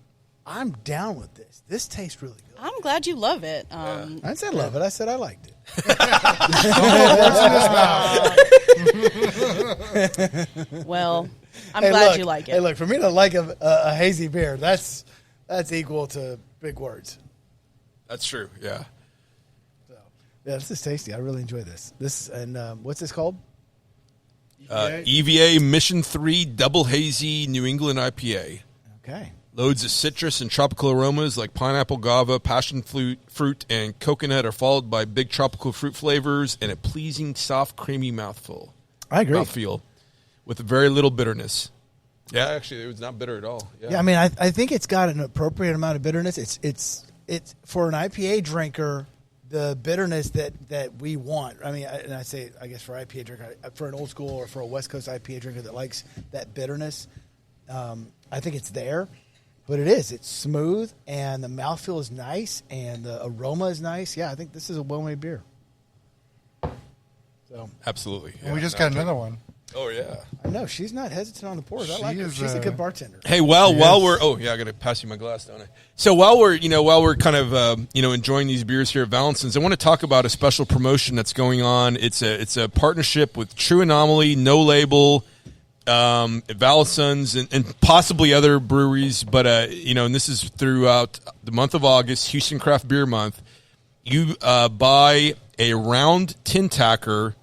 I'm down with this. This tastes really good. I'm glad you love it. I didn't say love it. I said I liked it. Well, I'm Hey, glad look, you like it. Hey, look, for me to like a hazy beer, that's equal to big words. That's true. Yeah. So, yeah, this is tasty. I really enjoy this. What's this called? EVA Mission 3 Double Hazy New England IPA. Okay. Loads of citrus and tropical aromas like pineapple, guava, passion fruit, and coconut are followed by big tropical fruit flavors and a pleasing, soft, creamy mouthful. I agree. Mouthfeel with very little bitterness. Yeah, actually, it was not bitter at all. Yeah, I mean, I think it's got an appropriate amount of bitterness. It's for an IPA drinker, the bitterness that we want. I mean, and I say, I guess for IPA drinker, for an old school or for a West Coast IPA drinker that likes that bitterness, I think it's there. But it is. It's smooth, and the mouthfeel is nice, and the aroma is nice. Yeah, I think this is a well-made beer. So Absolutely. And we just got another one. Oh, yeah. I know she's not hesitant on the pours. I She like her. is, She's a good bartender. Hey, while Yes. we're I got to pass you my glass, don't I? So while we're kind of enjoying these beers here at Valencin's, I want to talk about a special promotion that's going on. It's a partnership with True Anomaly, No Label, Valencin's, and possibly other breweries. But and this is throughout the month of August, Houston Craft Beer Month. You buy a round tin tacker,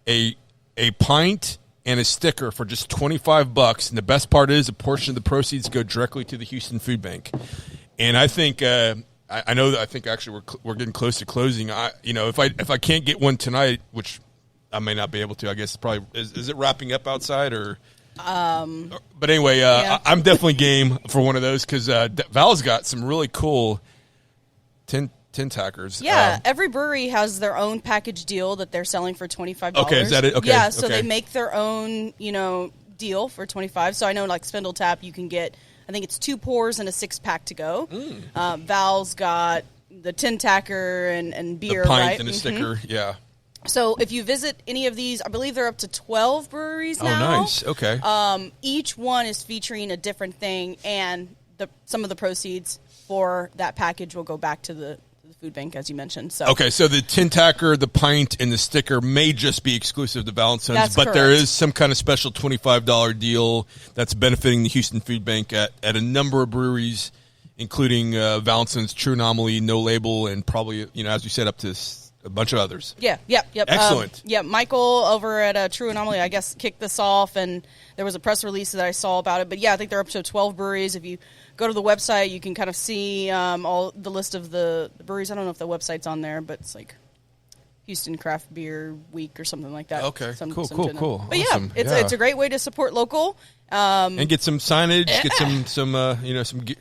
a pint, and a sticker for just $25, and the best part is a portion of the proceeds go directly to the Houston Food Bank. And I think I know that I think actually we're getting close to closing. If I can't get one tonight, which I may not be able to, I guess probably is it wrapping up outside or? But anyway, yeah. I'm definitely game for one of those because Val's got some really cool tin tackers. Yeah, every brewery has their own package deal that they're selling for $25. Okay, is that it? Okay, Yeah, so okay. they make their own, deal for $25. So I know like Spindle Tap, you can get I think it's 2 pours and a 6-pack to go. Val's got the tin tacker and beer, the pint right? and a sticker, yeah. So if you visit any of these, I believe they're up to 12 breweries now. Oh, nice. Okay. Each one is featuring a different thing, and some of the proceeds for that package will go back to the food bank, as you mentioned. So okay, so the tin tacker, the pint, and the sticker may just be exclusive to Val & Sons, That's but correct. there is some kind of special $25 deal that's benefiting the Houston Food Bank at a number of breweries, including Val & Sons, True Anomaly, No Label, and probably, as you said, up to a bunch of others. Yep. Excellent. Michael over at True Anomaly, I guess, kicked this off, and there was a press release that I saw about it. But yeah, I think they're up to 12 breweries. If you go to the website, you can kind of see all the list of the breweries. I don't know if the website's on there, but it's like Houston Craft Beer Week or something like that. Okay, cool. But Awesome. yeah, it's a great way to support local. And get some signage, get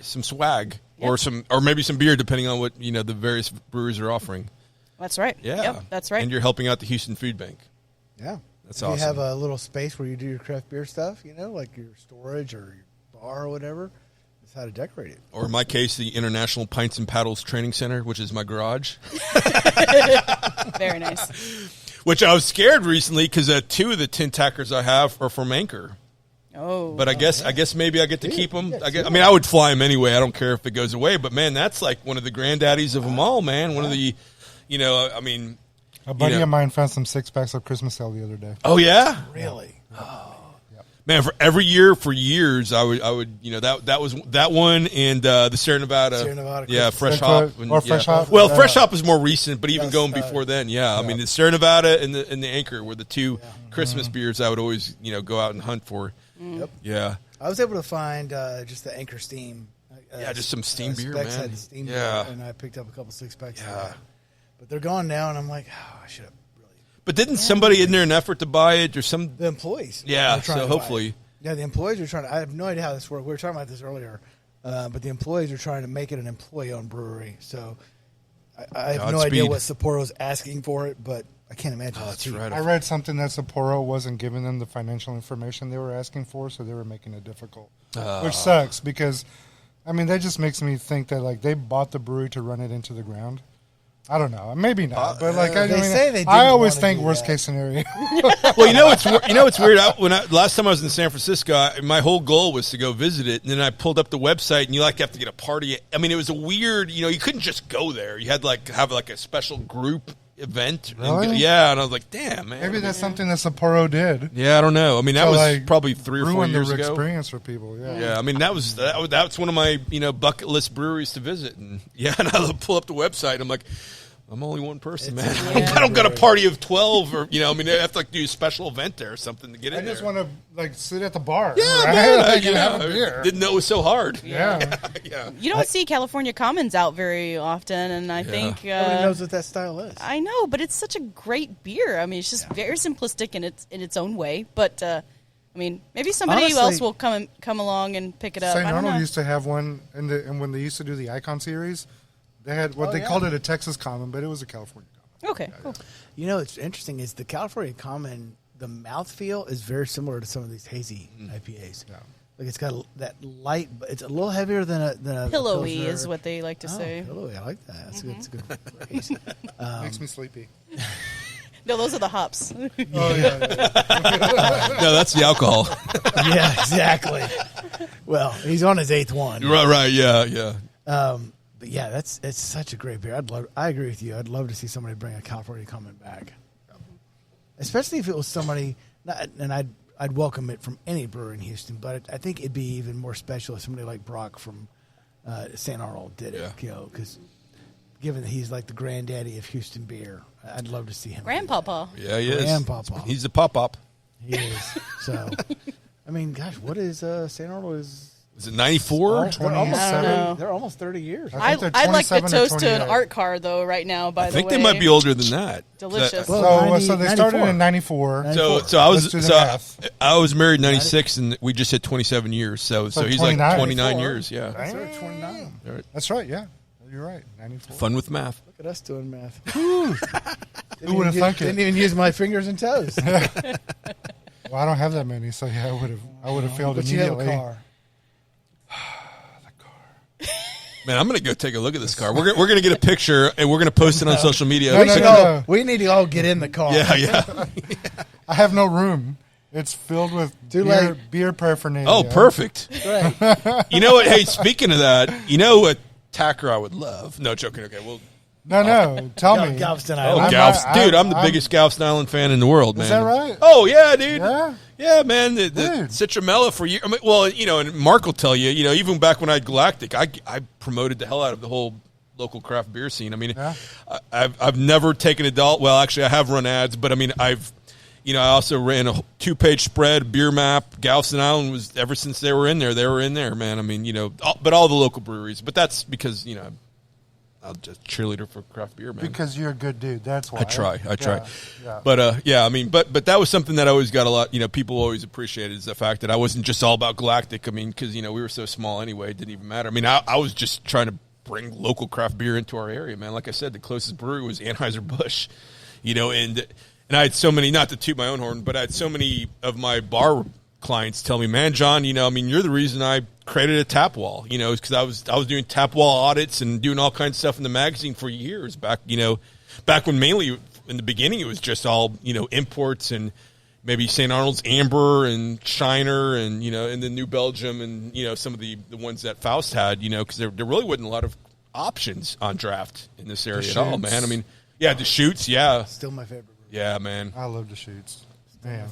some swag, or maybe some beer, depending on what the various breweries are offering. That's right. Yeah, yep, that's right. And you're helping out the Houston Food Bank. Yeah, that's if awesome. You have a little space where you do your craft beer stuff, like your storage or your bar or whatever. That's how to decorate it. Or in my case, the International Pints and Paddles Training Center, which is my garage. Very nice. Which I was scared recently because 2 of the tin tackers I have are from Anchor. Oh, but I guess maybe I get to keep them. I would fly them anyway. I don't care if it goes away. But man, that's like one of the granddaddies of them all, man. One of the, a buddy of mine found some 6-packs of Christmas ale the other day. Oh yeah, really? Oh. Man, for every year for years, I would that was that one and the Sierra Nevada, yeah, Fresh Hop or Fresh Hop. Well, Fresh Hop is more recent, but even going before then, I mean, the Sierra Nevada and the Anchor were the 2 Christmas beers I would always go out and hunt for. Yep. Yeah, I was able to find just the Anchor Steam. Just some steam beer, Specs man. had steam Yeah, beer, and I picked up a couple 6-packs. Yeah, but they're gone now, and I'm like, I should have. But didn't somebody in there an effort to buy it or some the employees? Yeah, so hopefully. Yeah, the employees are trying to. I have no idea how this works. We were talking about this earlier, but the employees are trying to make it an employee-owned brewery. So I have no idea what Sapporo's asking for it, but I can't imagine. That's right. I read something that Sapporo wasn't giving them the financial information they were asking for, so they were making it difficult, which sucks because, I mean, that just makes me think that they bought the brewery to run it into the ground. I don't know. Maybe not, but I always think worst case scenario. Well, it's weird. Last time I was in San Francisco, my whole goal was to go visit it, and then I pulled up the website, and you have to get a party. I mean, it was a weird. You couldn't just go there. You had to have a special group event. Really? And and I was like, damn, man. Maybe that's something that Sapporo did. Yeah, I don't know. I mean, that was probably 3 or 4 years ago. Experience for people. Yeah. I mean, that's one of my bucket list breweries to visit, and and I pull up the website, and I'm like, I'm only one person, man. I don't got a party of 12, or I mean, I have to do a special event there or something to get in there. I just want to sit at the bar. Yeah, right? man. Have a beer. Didn't know it was so hard. Yeah. You don't see California Commons out very often, and I think nobody knows what that style is. I know, but it's such a great beer. I mean, it's just very simplistic in its own way. But I mean, maybe somebody else will come along and pick it up. St. Arnold used to have one, and when they used to do the Icon series. They had they called it a Texas Common, but it was a California Common. Okay, cool. What's interesting is the California Common, the mouthfeel is very similar to some of these hazy IPAs. Yeah. It's got that light, but it's a little heavier than a pillowy is what they like to say. Pillowy, I like that. That's a good phrase. Makes me sleepy. No, those are the hops. Oh yeah. No, that's the alcohol. Yeah, exactly. Well, he's on his 8th one. Right. Yeah. But yeah, it's such a great beer. I agree with you. I'd love to see somebody bring a California Common back, especially if it was somebody. And I'd welcome it from any brewer in Houston, but I think it'd be even more special if somebody like Brock from St. Arnold did it. Because given that he's like the granddaddy of Houston beer, I'd love to see him. Grandpapa. Yeah, he is. Grandpapa. He's the pop-up. He is. So, I mean, gosh, what is St. Arnold is. Is it 94? They're almost 30 years. I'd like to toast to an art car, though, right now, by the way. I think they might be older than that. Delicious. So they started in 94. So I was married in 96, and we just hit 27 years. So he's like 29 years. Yeah. I started 29. That's right, yeah. You're right, 94. Fun with math. Look at us doing math. Who would have thunk it? Didn't even use my fingers and toes. Well, I don't have that many, so yeah, I would have failed but immediately. You have a car. Man, I'm going to go take a look at this car. We're going to get a picture, and we're going to post it on social media. No. We need to all get in the car. Yeah. I have no room. It's filled with beer paraphernalia. Oh, perfect. Right. You know what? Hey, speaking of that, you know what tacker I would love? No, joking. Okay, well. No. Tell me. Galveston Oh, Island. Dude, I'm the biggest Galveston Island fan in the world, man. Is that right? Oh, yeah, dude. Yeah? Yeah, man. The Citramella for years. I mean, well, you know, and Mark will tell you, even back when I had Galactic, I promoted the hell out of the whole local craft beer scene. I mean, I've never taken adult. Well, actually, I have run ads, but I mean, I also ran a 2-page spread, beer map. Galveston Island was, ever since they were in there, man. I mean, but all the local breweries. But that's because, I'm just cheerleader for craft beer, man. Because you're a good dude. That's why. I try. Yeah. But I mean, but that was something that I always got a lot. People always appreciated is the fact that I wasn't just all about Galactic. I mean, because we were so small anyway, it didn't even matter. I mean, I was just trying to bring local craft beer into our area, man. Like I said, the closest brewery was Anheuser-Busch, and I had so many, not to toot my own horn, but I had so many of my bar clients tell me, man, John, I mean, you're the reason I created a tap wall, because I was doing tap wall audits and doing all kinds of stuff in the magazine for years back when mainly in the beginning it was just all, imports and maybe St. Arnold's Amber and Shiner and, and then New Belgium and, some of the ones that Faust had, because there really wasn't a lot of options on draft in this area at all, man. I mean, yeah, the Shoots, yeah. Still my favorite. Yeah, man. I love the Shoots. Man.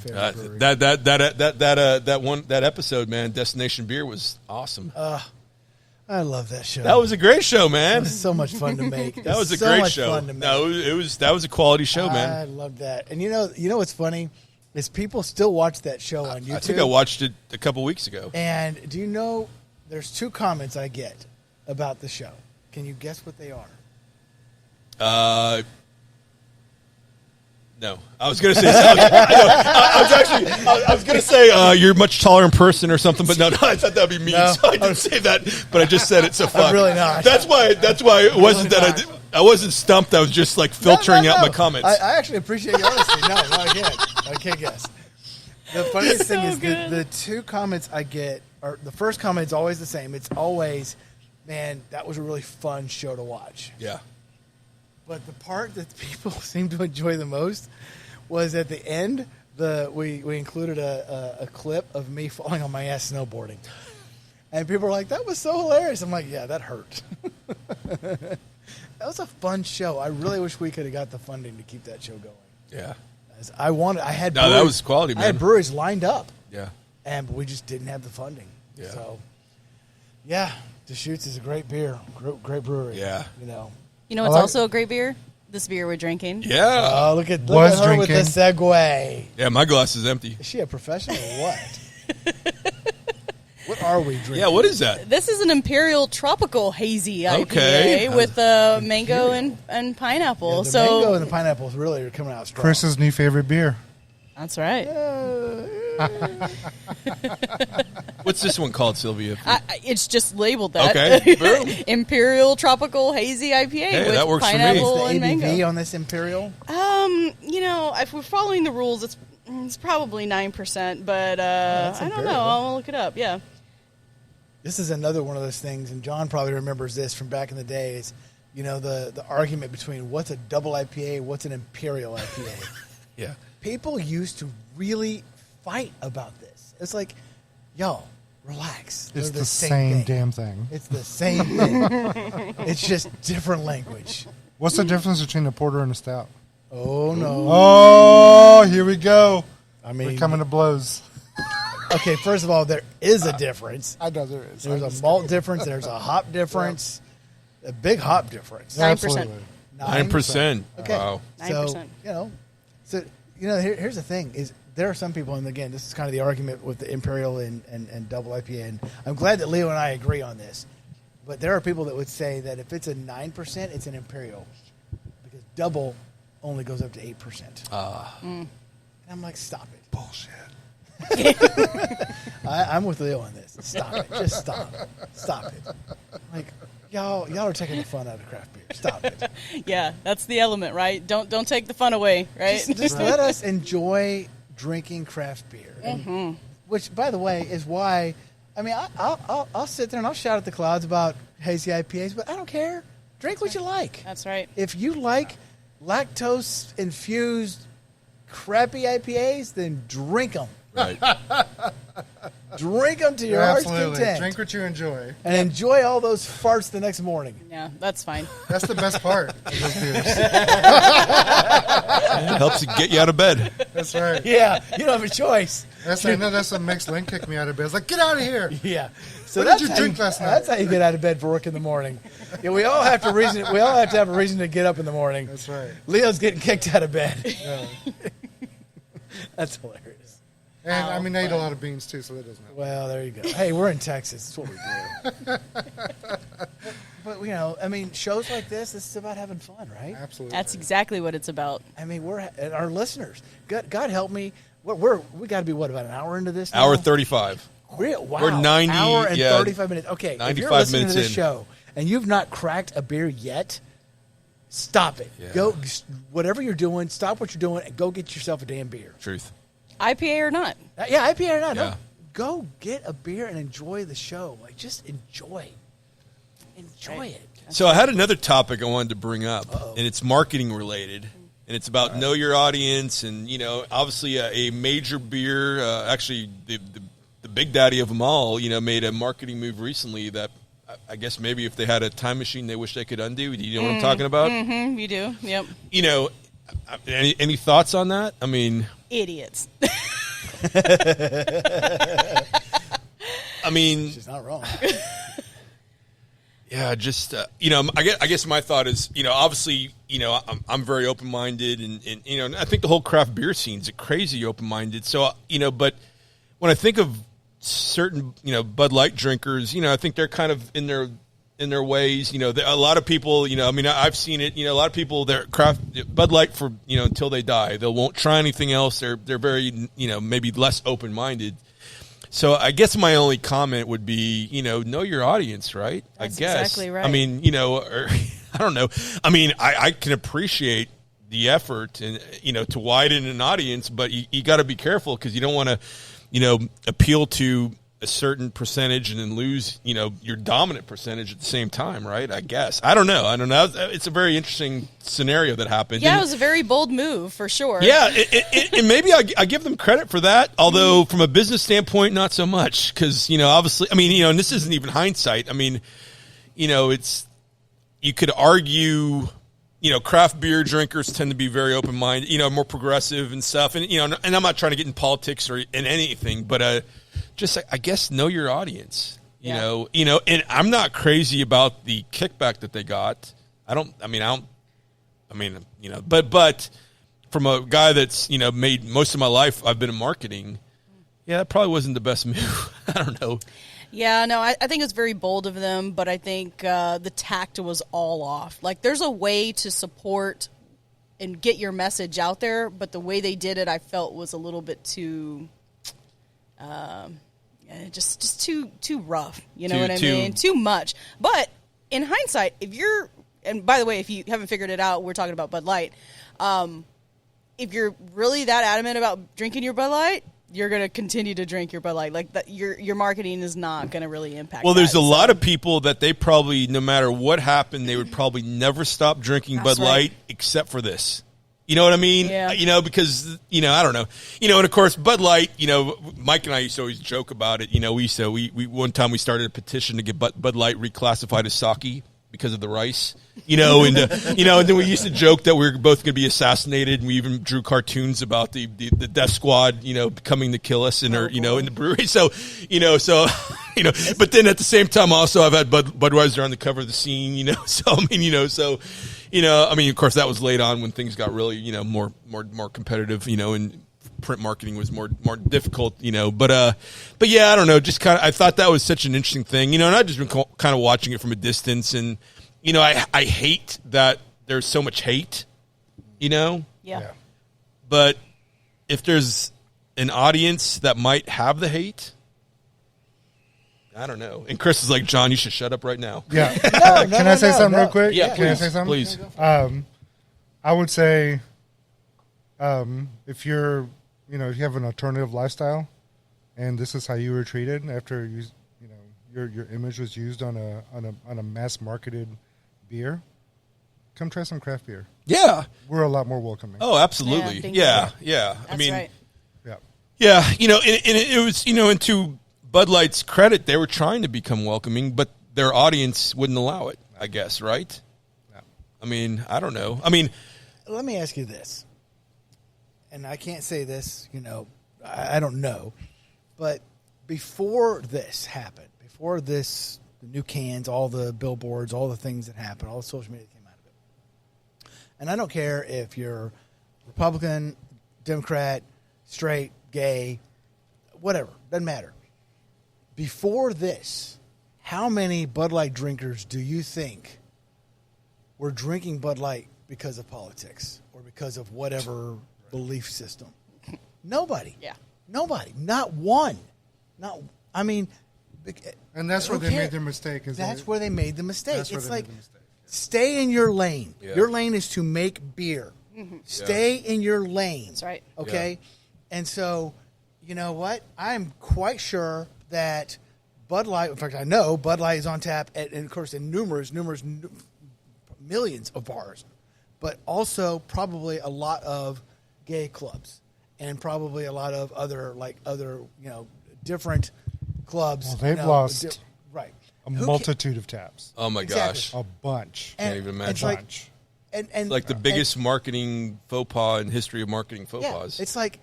That episode, man, Destination Beer was awesome. I love that show. That was a great show, man. It was so much fun to make. That was a so great much show. Fun to make. No, that was a quality show, man. I love that. And you know what's funny is people still watch that show on YouTube. I think I watched it a couple weeks ago. And do you know there's 2 comments I get about the show? Can you guess what they are? No, I was going to say. I was going to say you're much taller in person or something, but no, I thought that'd be mean, so I didn't say that. But I just said it. So fuck. I'm really not. That's why it wasn't that I wasn't stumped. I was just like filtering out my comments. I actually appreciate your honesty. No, I can't guess. The funniest thing is the 2 comments I get are the first comment is always the same. It's always, man, that was a really fun show to watch. Yeah. But the part that people seem to enjoy the most was at the end. We included a clip of me falling on my ass snowboarding, and people were like, "That was so hilarious." I'm like, "Yeah, that hurt." That was a fun show. I really wish we could have got the funding to keep that show going. Yeah, that was quality, man. I had breweries lined up. Yeah, but we just didn't have the funding. Yeah. So, yeah, Deschutes is a great beer, great brewery. Yeah, You know what's also a great beer? This beer we're drinking. Yeah. Oh, look at her with the segue. Yeah, my glass is empty. Is she a professional or what? What are we drinking? Yeah, what is that? This is an Imperial Tropical Hazy IPA Okay. with mango and pineapple. Yeah, the mango and the pineapples really are coming out strong. Chris's new favorite beer. That's right. What's this one called, Sylvia? It's just labeled that. Okay. Boom. Imperial Tropical Hazy IPA with that works for me. pineapple What's the and ABV mango. on this Imperial? If we're following the rules, it's probably 9%, but I don't Imperial. know. I'll look it up. Yeah. This is another one of those things, and John probably remembers this from back in the days. The argument between what's a double IPA, what's an Imperial IPA. Yeah. People used to really fight about this. It's like, yo, relax. It's They're the same damn thing. It's the same thing. It's just different language. What's the difference between a porter and a stout? Oh, no. Oh, here we go. I mean, we're coming to blows. Okay, first of all, there is a difference. I know there is. There's a malt difference. There's a hop difference. A big hop difference. 9%. 9%. Okay. Wow. 9%. So here's the thing: is there are some people, and again, this is kind of the argument with the Imperial and double IPA, and I'm glad that Leo and I agree on this. But there are people that would say that if it's a 9%, it's an Imperial, because double only goes up to 8%. And I'm like, stop it. Bullshit. I'm with Leo on this. Stop it. Just stop. Stop it. Like, y'all are taking the fun out of craft beer. Stop it. Yeah, that's the element, right? Don't take the fun away, right? Just let us enjoy drinking craft beer. And, which, by the way, is why I mean, I'll sit there and I'll shout at the clouds about hazy IPAs, but I don't care. Drink what you like. That's right. If you like lactose-infused crappy IPAs, then drink them. Right. Drink them to your heart's Absolutely. content. Drink what you enjoy. And enjoy all those farts the next morning. Yeah, that's fine. That's the best part of those beers. Helps get you out of bed. That's right. Yeah, you don't have a choice. I know that's what makes Lynn kick me out of bed. It's like, get out of here. Yeah. So What did you drink last night? That's how you get out of bed for work in the morning. Yeah, we all have to have a reason to get up in the morning. That's right. Leo's getting kicked out of bed. Yeah. That's hilarious. And I mean, I eat a lot of beans too, so that doesn't matter. Well, there you go. Hey, we're in Texas. That's what we do. But you know, I mean, shows like this is about having fun, right? Absolutely. That's exactly what it's about. I mean, we're and our listeners. God help me. We got to be about an hour into this. Now? Hour 35. Wow. We're 90. Hour and yeah, 35 minutes. Okay, if 95 you're listening minutes to this in. show and you've not cracked a beer yet, stop it. Yeah. Go, whatever you're doing, stop what you're doing and go get yourself a damn beer. Truth. IPA or not. Yeah, IPA or not. Yeah. No, go get a beer and enjoy the show. Like, just enjoy it. So I had another topic I wanted to bring up, and it's marketing related, and it's about know your audience, and you know, obviously a major beer, actually the big daddy of them all, you know, made a marketing move recently that I guess maybe if they had a time machine they wish they could undo. Do you know what I'm talking about? Mm-hmm, you do. Yep. You know, any thoughts on that? I mean, Idiots. I mean, She's not wrong. yeah, just you know, I guess my thought is, you know, obviously, you know, I'm very open minded, and you know, and I think the whole craft beer scene is crazy open minded. So you know, but when I think of certain, you know, Bud Light drinkers, you know, I think they're kind of in their ways. You know, a lot of people, you know, I mean, I've seen it. You know, a lot of people, they're craft Bud Light for, you know, until they die. They won't try anything else. They're very, you know, maybe less open minded. So I guess my only comment would be, you know your audience, right? That's I guess. exactly right. I mean, you know, I don't know. I mean, I can appreciate the effort and, you know, to widen an audience, but you got to be careful because you don't want to, you know, appeal to a certain percentage and then lose, you know, your dominant percentage at the same time, right? I guess. I don't know. It's a very interesting scenario that happened. Yeah, and, it was a very bold move for sure. yeah, and maybe I give them credit for that, although from a business standpoint, not so much. Because, you know, obviously, I mean, you know, and this isn't even hindsight. I mean, you know, you could argue, you know, craft beer drinkers tend to be very open-minded, you know, more progressive and stuff. And, you know, and I'm not trying to get in politics or in anything, but just, I guess, know your audience, you know, and I'm not crazy about the kickback that they got. You know, but from a guy that's, you know, made most of my life, I've been in marketing. Yeah, that probably wasn't the best move. I don't know. Yeah, no, I think it's very bold of them, but I think the tact was all off. Like, there's a way to support and get your message out there, but the way they did it, I felt was a little bit too, just too rough. You know what I mean? Too much. But in hindsight, and by the way, if you haven't figured it out, we're talking about Bud Light. If you're really that adamant about drinking your Bud Light, you're going to continue to drink your Bud Light. Like that, your marketing is not going to really impact. Well, there's that, a lot of people that they probably, no matter what happened, they would probably never stop drinking Bud Light except for this. You know what I mean? Yeah. You know, because, you know, I don't know. You know, and of course, Bud Light, you know, Mike and I used to always joke about it. You know, we one time we started a petition to get Bud Light reclassified as sake because of the rice. You know, and you know, and then we used to joke that we were both going to be assassinated, and we even drew cartoons about the death squad, you know, coming to kill us in the brewery. So, you know, but then at the same time, also I've had Budweiser on the cover of the scene, you know. So I mean, of course that was late on when things got really, you know, more competitive, you know, and print marketing was more difficult, you know. But yeah, I don't know. Just kind of, I thought that was such an interesting thing, you know. And I've just been kind of watching it from a distance, and you know, I hate that there's so much hate, you know. Yeah. But if there's an audience that might have the hate, I don't know. And Chris is like, John, you should shut up right now. Yeah. Can I say something real quick? Yeah, Can I say something? Please. I would say, if you have an alternative lifestyle, and this is how you were treated after your image was used on a mass marketed beer, come try some craft beer. Yeah, we're a lot more welcoming. Oh, absolutely. Yeah. That's I mean, right. Yeah, and it was, and to Bud Light's credit, they were trying to become welcoming, but their audience wouldn't allow it, I guess, right? Yeah. I mean, I don't know. I mean, let me ask you this, and I can't say this, I don't know, but before this happened, before this, the new cans, all the billboards, all the things that happened, all the social media that came out of it, and I don't care if you're Republican, Democrat, straight, gay, whatever, doesn't matter. Before this, how many Bud Light drinkers do you think were drinking Bud Light because of politics or because of whatever belief system? Nobody. Yeah. Nobody. Not one. And that's where they made their mistake. That's where they made the mistake. That's where it's they like, made the mistake. Stay in your lane. Yeah. Your lane is to make beer. Mm-hmm. Stay in your lane. That's right. Okay? Yeah. And so, you know what? I'm quite sure that Bud Light, in fact, I know Bud Light is on tap, and of course, in numerous millions of bars, but also probably a lot of gay clubs and probably a lot of other different clubs. Well, they've lost right. a multitude of taps. Oh, my gosh. A bunch. Can't even imagine. It's like, it's like the biggest marketing faux pas in history of marketing faux pas. It's like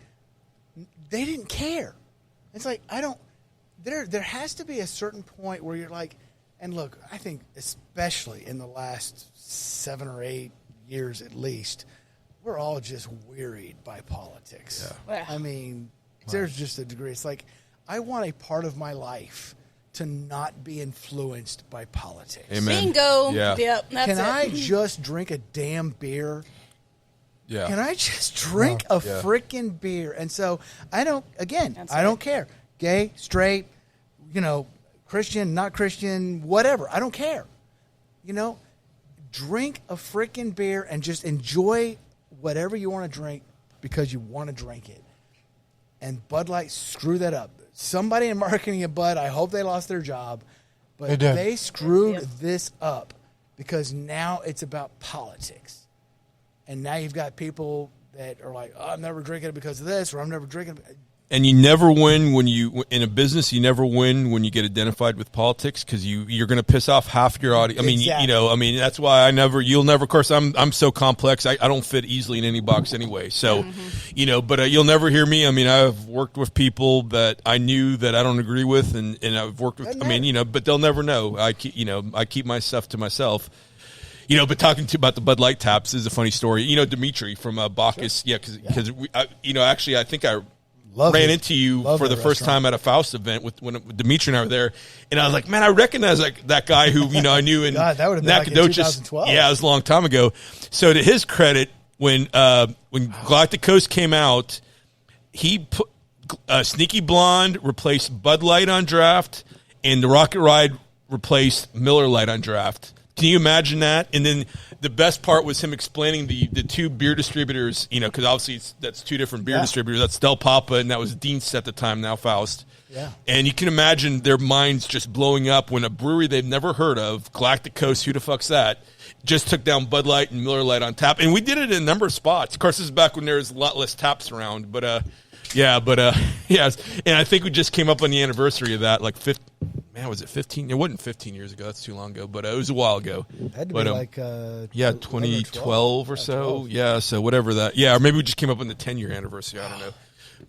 they didn't care. It's like there has to be a certain point where you're like, and look, I think especially in the last 7 or 8 years at least, we're all just wearied by politics. Yeah. I mean, there's just a degree. It's like I want a part of my life to not be influenced by politics. Amen. Bingo. Yeah. Yep. That's Can it. I just drink a damn beer? Yeah. Can I just drink a freaking beer? And so I don't care. Gay, straight, Christian, not Christian, whatever. I don't care. Drink a freaking beer and just enjoy whatever you want to drink because you want to drink it. And Bud Light screwed that up. Somebody in marketing at Bud, I hope they lost their job, but they screwed this up because now it's about politics. And now you've got people that are like, I'm never drinking it because of this, or I'm never drinking it. And you never win in a business. You never win when you get identified with politics because you're going to piss off half your audience. I mean, Exactly. that's why you'll never. Of course, I'm so complex. I don't fit easily in any box anyway. So, but you'll never hear me. I mean, I've worked with people that I knew that I don't agree with, and I've worked with. But they'll never know. I keep my stuff to myself. But talking about the Bud Light taps is a funny story. Dimitri from Bacchus. Sure. Because actually, I think I ran into you for the first time at a Faust event when Dimitri and I were there, and I was like, man, I recognize that guy who I knew in God, that would have been like in 2012. Yeah, it was a long time ago. So to his credit, when Galactic Coast came out, he put Sneaky Blonde replaced Bud Light on draft, and the Rocket Ride replaced Miller Lite on draft. Can you imagine that? And then the best part was him explaining the two beer distributors, because obviously that's two different beer distributors. That's Del Papa, and that was Dienst at the time, now Faust. Yeah. And you can imagine their minds just blowing up when a brewery they've never heard of, Galactic Coast, who the fuck's that, just took down Bud Light and Miller Lite on tap. And we did it in a number of spots. Of course, this is back when there was a lot less taps around. But, yes. And I think we just came up on the anniversary of that, like 15. Man, was it 15? It wasn't 15 years ago. That's too long ago. But it was a while ago. It had to be 2012 or so. 12. Yeah, so whatever that. Yeah, or maybe we just came up on the 10-year anniversary. I don't know.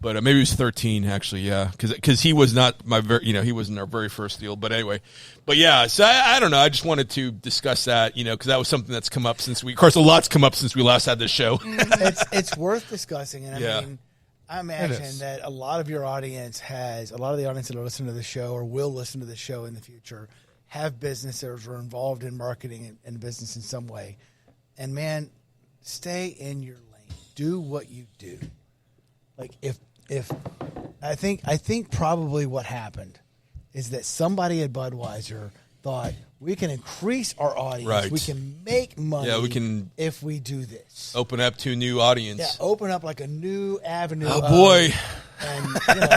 But maybe it was 13, actually, yeah. Because he was not he wasn't our very first deal. But anyway. But yeah, so I don't know. I just wanted to discuss that, because that was something that's come up since of course, a lot's come up since we last had this show. It's worth discussing. And I mean, I imagine that a lot of your audience a lot of the audience that are listening to the show or will listen to the show in the future have businesses or are involved in marketing and business in some way. And man, stay in your lane. Do what you do. Like if I think probably what happened is that somebody at Budweiser thought we can increase our audience. Right. We can make money. Yeah, we can if we do this. Open up to a new audience. Yeah, open up like a new avenue. Oh boy, And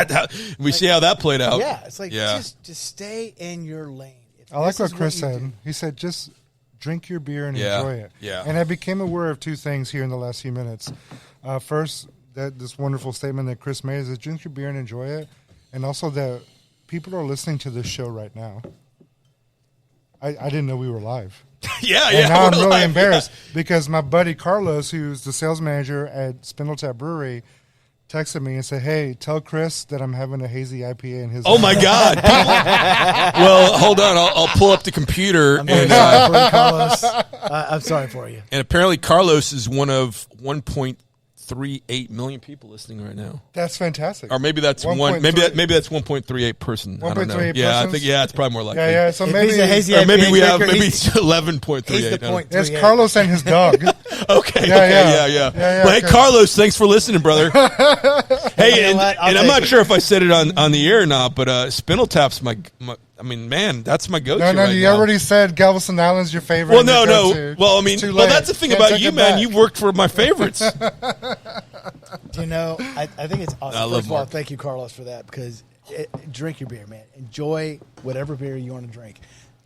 you know, we see how that played out. yeah, it's like just stay in your lane. If I like this what is Chris you said. do- He said, just drink your beer and Yeah, enjoy it. yeah. And I became aware of two things here in the last few minutes. First, that this wonderful statement that Chris made is that drink your beer and enjoy it. And also that people are listening to this show right now. I didn't know we were live. yeah. And now I'm we're really live, embarrassed because my buddy Carlos, who's the sales manager at Spindletap Brewery, texted me and said, "Hey, tell Chris that I'm having a hazy IPA in his." Oh my God! Well, hold on. I'll pull up the computer. I'm very sorry for you, Carlos. I'm sorry for you. And apparently, Carlos is one of 1.38 million people listening right now. That's fantastic. Or maybe that's 1.3. one. Maybe that's 1.38 person. I don't know. 1.38 Yeah, I persons? think it's probably more likely. Yeah. So If maybe he's a hazy Or maybe IPA we have drinker, maybe he's- it's 11.38. He's the I don't know. point. it's 38. Carlos and his dog. Okay. Yeah. Yeah. Yeah, Well, hey, okay. Carlos, thanks for listening, brother. Hey, You know and what? I'll I'm take not it. sure if I said it on the air or not, but Spindle Tap's my. I mean, man, that's my go-to. No, right you now. already said Galveston Island's your favorite. Well, and your no. go-to. Well, I It's mean, too well, late. that's the thing Can't about take you, it man. back. You've worked for my favorites. You know, I think it's awesome. I love First of all, Mark. thank you, Carlos, for that because drink your beer, man. Enjoy whatever beer you want to drink.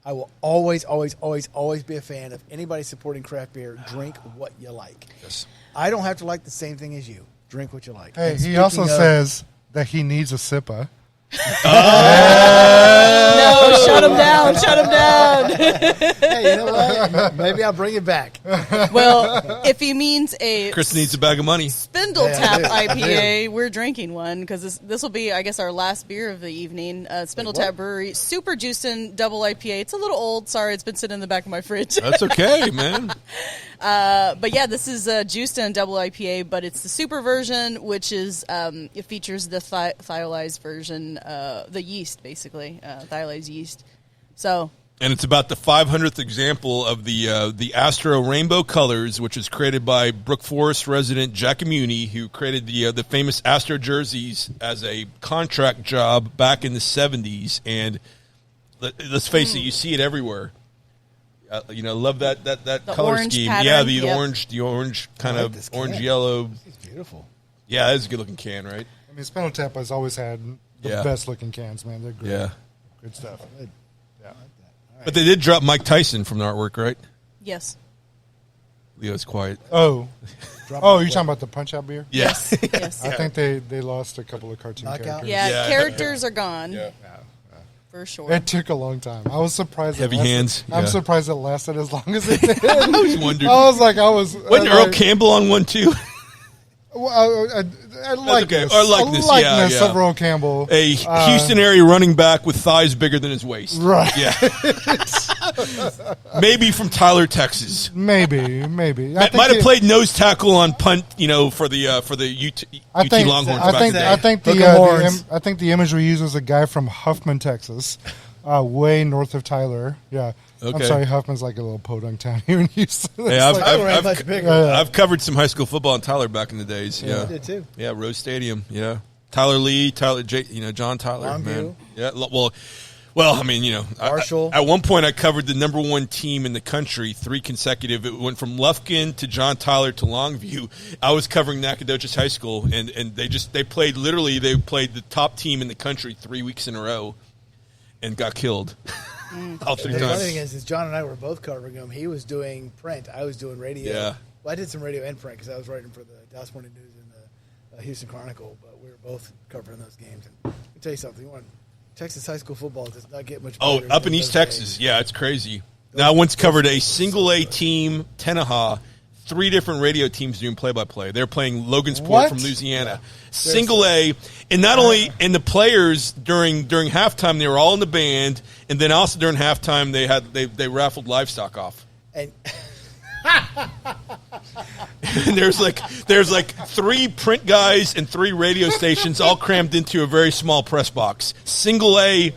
I will always be a fan of anybody supporting craft beer. Drink what you like. Yes. I don't have to like the same thing as you. Drink what you like. Hey, And he also speaking of- says that he needs a sippa. No, shut him down. Shut him down. Hey, you know what? Maybe I'll bring it back. Well, if he means a Chris needs a bag of money. Spindle Yeah, Tap I IPA, we're drinking one because this will be, I guess, our last beer of the evening. Spindle Tap Brewery Super Juicin' Double IPA. It's a little old. Sorry, it's been sitting in the back of my fridge. That's okay, man. But yeah, this is juiced in double IPA, but it's the super version, which is it features the thiolized version, the yeast basically, thiolized yeast. So, And it's about the 500th example of the Astro Rainbow Colors, which was created by Brook Forest resident Jack Imuni, who created the famous Astro jerseys as a contract job back in the 70s. And let's face it, you see it everywhere. Love that color orange scheme. pattern, Yeah, the yep. orange kind like of this can. orange yellow. It's beautiful. Yeah, that is a good looking can, right? I mean, Spindle Tap has always had the Yeah. best looking cans, man. They're great. Yeah. Good stuff. Yeah. But they did drop Mike Tyson from the artwork, right? yes. Leo's quiet. Oh, Drop you're it. talking about the Punch Out beer? Yes. Yes. I think they lost a couple of cartoon Knockout? characters. Yeah, Yeah. characters are gone. Yeah. For sure. It took a long time. I was surprised. Heavy it lasted. hands, I'm yeah. surprised it lasted as long as it did. I always wondered. Wasn't Earl like, Campbell on one too? well, a likeness, okay. Or likeness, a likeness yeah. of Earl Campbell. A Houston area running back with thighs bigger than his waist. Right. Yeah. Maybe from Tyler, Texas. Maybe. Might have played nose tackle on punt, for the UT Longhorns I back think in the day. I think Hook 'em horns. I think the image we use was a guy from Huffman, Texas, way north of Tyler. Yeah. I'm Okay. sorry, Huffman's like a little podunk town here in Houston. Yeah, It's like- Tyler ain't much bigger. I've covered some high school football in Tyler back in the days. I Yeah, did too. yeah, Rose Stadium. Yeah, Tyler Lee, John Tyler. Longview. Man. Yeah, well, I mean, Marshall. At one point, I covered the number one team in the country, 3 consecutive. It went from Lufkin to John Tyler to Longview. I was covering Nacogdoches High School, and they played the top team in the country 3 weeks in a row, and got killed all 3 The funny times. thing is John and I were both covering him. He was doing print. I was doing radio. Yeah. Well, I did some radio and print because I was writing for the Dallas Morning News and the Houston Chronicle. But we were both covering those games. And let me tell you something. Texas high school football does not get much better. Up than in East those Texas, days. yeah, it's crazy. Now, I once covered a single A team, Tenaha, 3 different radio teams doing play-by-play. They're playing Logansport What? from Louisiana. Single A, and not only and the players during halftime they were all in the band, and then also during halftime they raffled livestock off. And And there's like 3 print guys and 3 radio stations all crammed into a very small press box. Single A,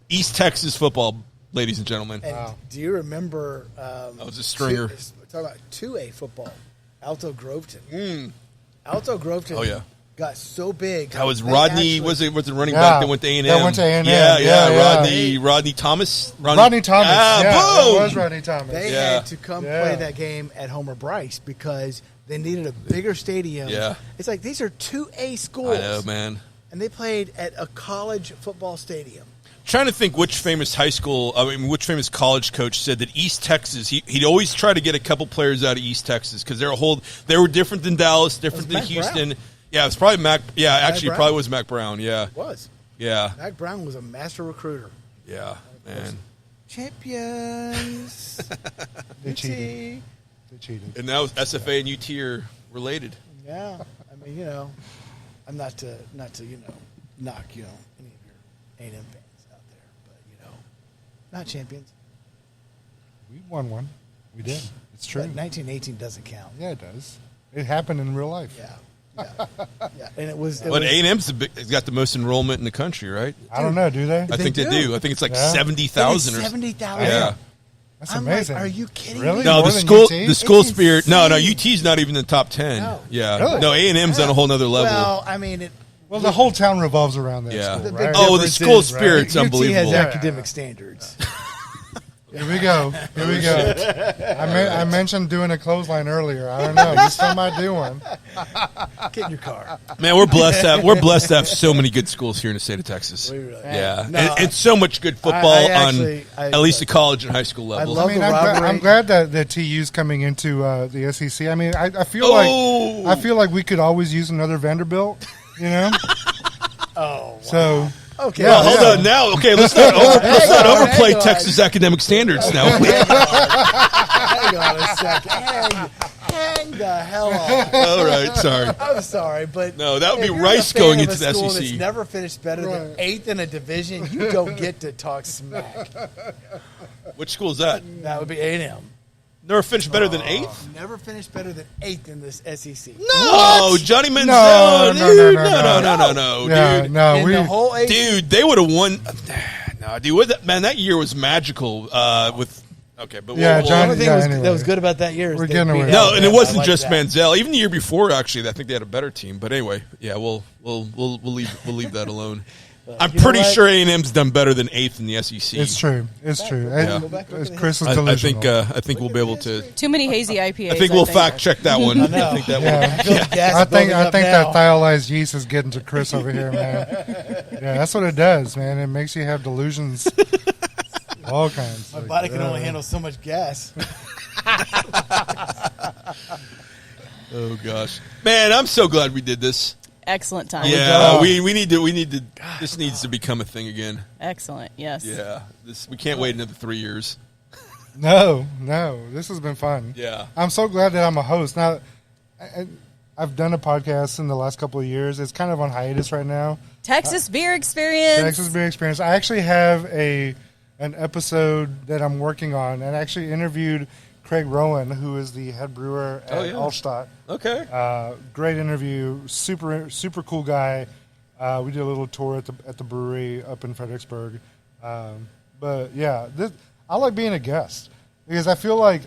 East Texas football, ladies and gentlemen. do you remember? I was a stringer. Talk about 2A football. Alto Groveton. Alto Groveton. Oh, yeah. Got so big. That was they Rodney. actually- Was it running Yeah, back that went to A&M? that went to A&M. Yeah, Yeah. Rodney Thomas. Rodney Thomas. Ah, Yeah, boom! that was Rodney Thomas. They Yeah. had to come Yeah. play that game at Homer Bryce because They needed a bigger stadium. Yeah. It's like these are 2A schools. I know, man. And they played at a college football stadium. Trying to think which famous which famous college coach said that East Texas, he'd always try to get a couple players out of East Texas because they were different than Dallas, different than Mac Houston. Brown. Yeah, it was probably Mac. Yeah, actually, Brown. it probably was Mac Brown. Yeah, It was. yeah, Mac Brown was a master recruiter. yeah, man. Champions. They UT. cheated. They cheated. And now SFA and UT are related. Yeah. I mean, I'm not to knock, any of your A&M fans out there, but, not champions. We won one. We did. It's true. But 1918 doesn't count. Yeah, it does. It happened in real life. Yeah. Yeah. And it was. But A&M's has got the most enrollment in the country, right? I don't know. Do they? I think they do. I think it's like Yeah. 70,000 or 70,000. Yeah. That's I'm amazing. like, are you kidding Really? me? No, More the than school, UT? the school It's spirit. No, insane. UT's not even in the top 10. No. Yeah, Really? no, A&M's on a whole nother level. Well, I mean, Well, the whole town revolves around that Yeah. school, the right? Oh, the difference school is, spirit's UT unbelievable. has Yeah. academic standards. Here we go. Here we go. I mentioned doing a clothesline earlier. I don't know. This time I do one. Get in your car. Man, we're blessed to have so many good schools here in the state of Texas. We really- Yeah, No, and so much good football I at least the college and high school level. love the rivalry. I'm glad that the TU's coming into the SEC. I mean, I feel Oh. like we could always use another Vanderbilt. Oh, wow. So Okay. Well, hold yeah. on now. Okay, let's not overplay hang on. Texas academic standards now. Hang on a second. Hang the hell on. All right, sorry. I'm sorry, but No, that would if be you're Rice a fan going of a into the school SEC. That's never finished better than Right. 8th in a division. You don't get to talk smack. Which school is that? That would be A&M. Never finished better than 8th? Never finished better than 8th in this SEC. No, Johnny Manziel. No, Dude, no, Yeah, dude. no, In we the whole ACC. Dude, they would have won. No, dude, man, that year was magical. With okay, but Yeah, The John- only thing yeah, that anyway. was good about that year is We're they getting beat away. no, Alabama. and it wasn't I like just that. Manziel. Even the year before, actually, I think they had a better team. But anyway, yeah, we'll leave that alone. I'm you know pretty what? sure A&M's done better than 8th in the SEC. it's true. It's true. Yeah. Go back, look at Chris is I delusional. think we'll be able to. Too many hazy IPAs. I think we'll fact check that one. I know. I think that one. Yeah. I feel the gas I think building up that now. thiolized yeast is getting to Chris over here, man. Yeah, that's what it does, man. It makes you have delusions, all kinds. My body can only handle so much gas. Oh gosh, man, I'm so glad we did this. Excellent time. Yeah, we need to. This needs to become a thing again. Excellent. Yes. Yeah, we can't wait another 3 years. No, this has been fun. Yeah. I'm so glad that I'm a host. Now, I've done a podcast in the last couple of years. It's kind of on hiatus right now. Texas beer experience. Texas Beer Experience. I actually have an episode that I'm working on, and I actually interviewed Craig Rowan, who is the head brewer at Altstadt. Okay. Great interview. Super cool guy. We did a little tour at the brewery up in Fredericksburg. But yeah, I like being a guest because I feel like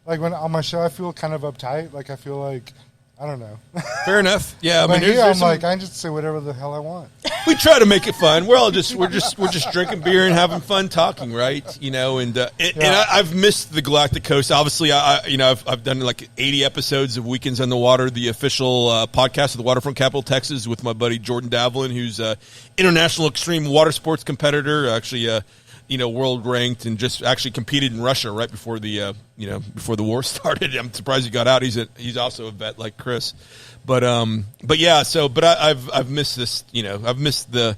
when on my show I feel kind of uptight. Like I feel like I don't know. Fair enough. Yeah, I But mean, here I'm some- like I just say whatever the hell I want. we try to make it fun. We're just drinking beer and having fun talking, right? You know, and I've missed the Galactic Coast. Obviously, I've done like 80 episodes of Weekends on the Water, the official podcast of the Waterfront Capital Texas, with my buddy Jordan Davlin, who's a international extreme water sports competitor. Actually, world ranked, and just actually competed in Russia right before the before the war started. I'm surprised he got out. He's also a vet like Chris, but yeah. But I've missed this. I've missed the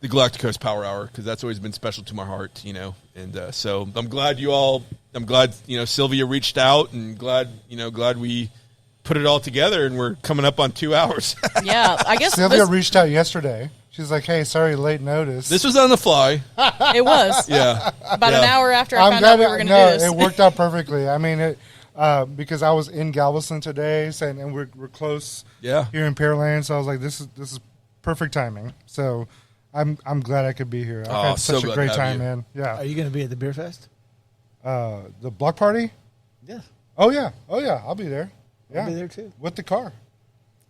Galactic Coast Power Hour because that's always been special to my heart. And so I'm glad Sylvia reached out, and glad we put it all together, and we're coming up on 2 hours. Yeah, I guess Sylvia reached out yesterday. She's like, "Hey, sorry, late notice." This was on the fly. it was. Yeah, About an hour after I I'm found out glad we were going to do this. it worked out perfectly. I mean, because I was in Galveston today, and we're close. Yeah. Here in Pearland, so I was like, "This is perfect timing." So I'm glad I could be here. I've had so such a glad great to have time, you. man. Yeah. Are you going to be at the beer fest? The block party? Yeah. Oh yeah, I'll be there. Yeah, I'll be there too. with the car.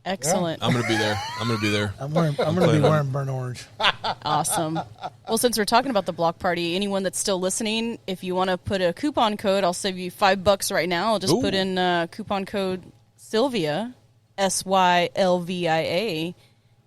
Excellent. I'm going to be there. I'm going to be wearing burnt orange. Awesome. Well, since we're talking about the block party, anyone that's still listening, if you want to put a coupon code, I'll save you $5 right now. I'll just put in coupon code Sylvia, Sylvia,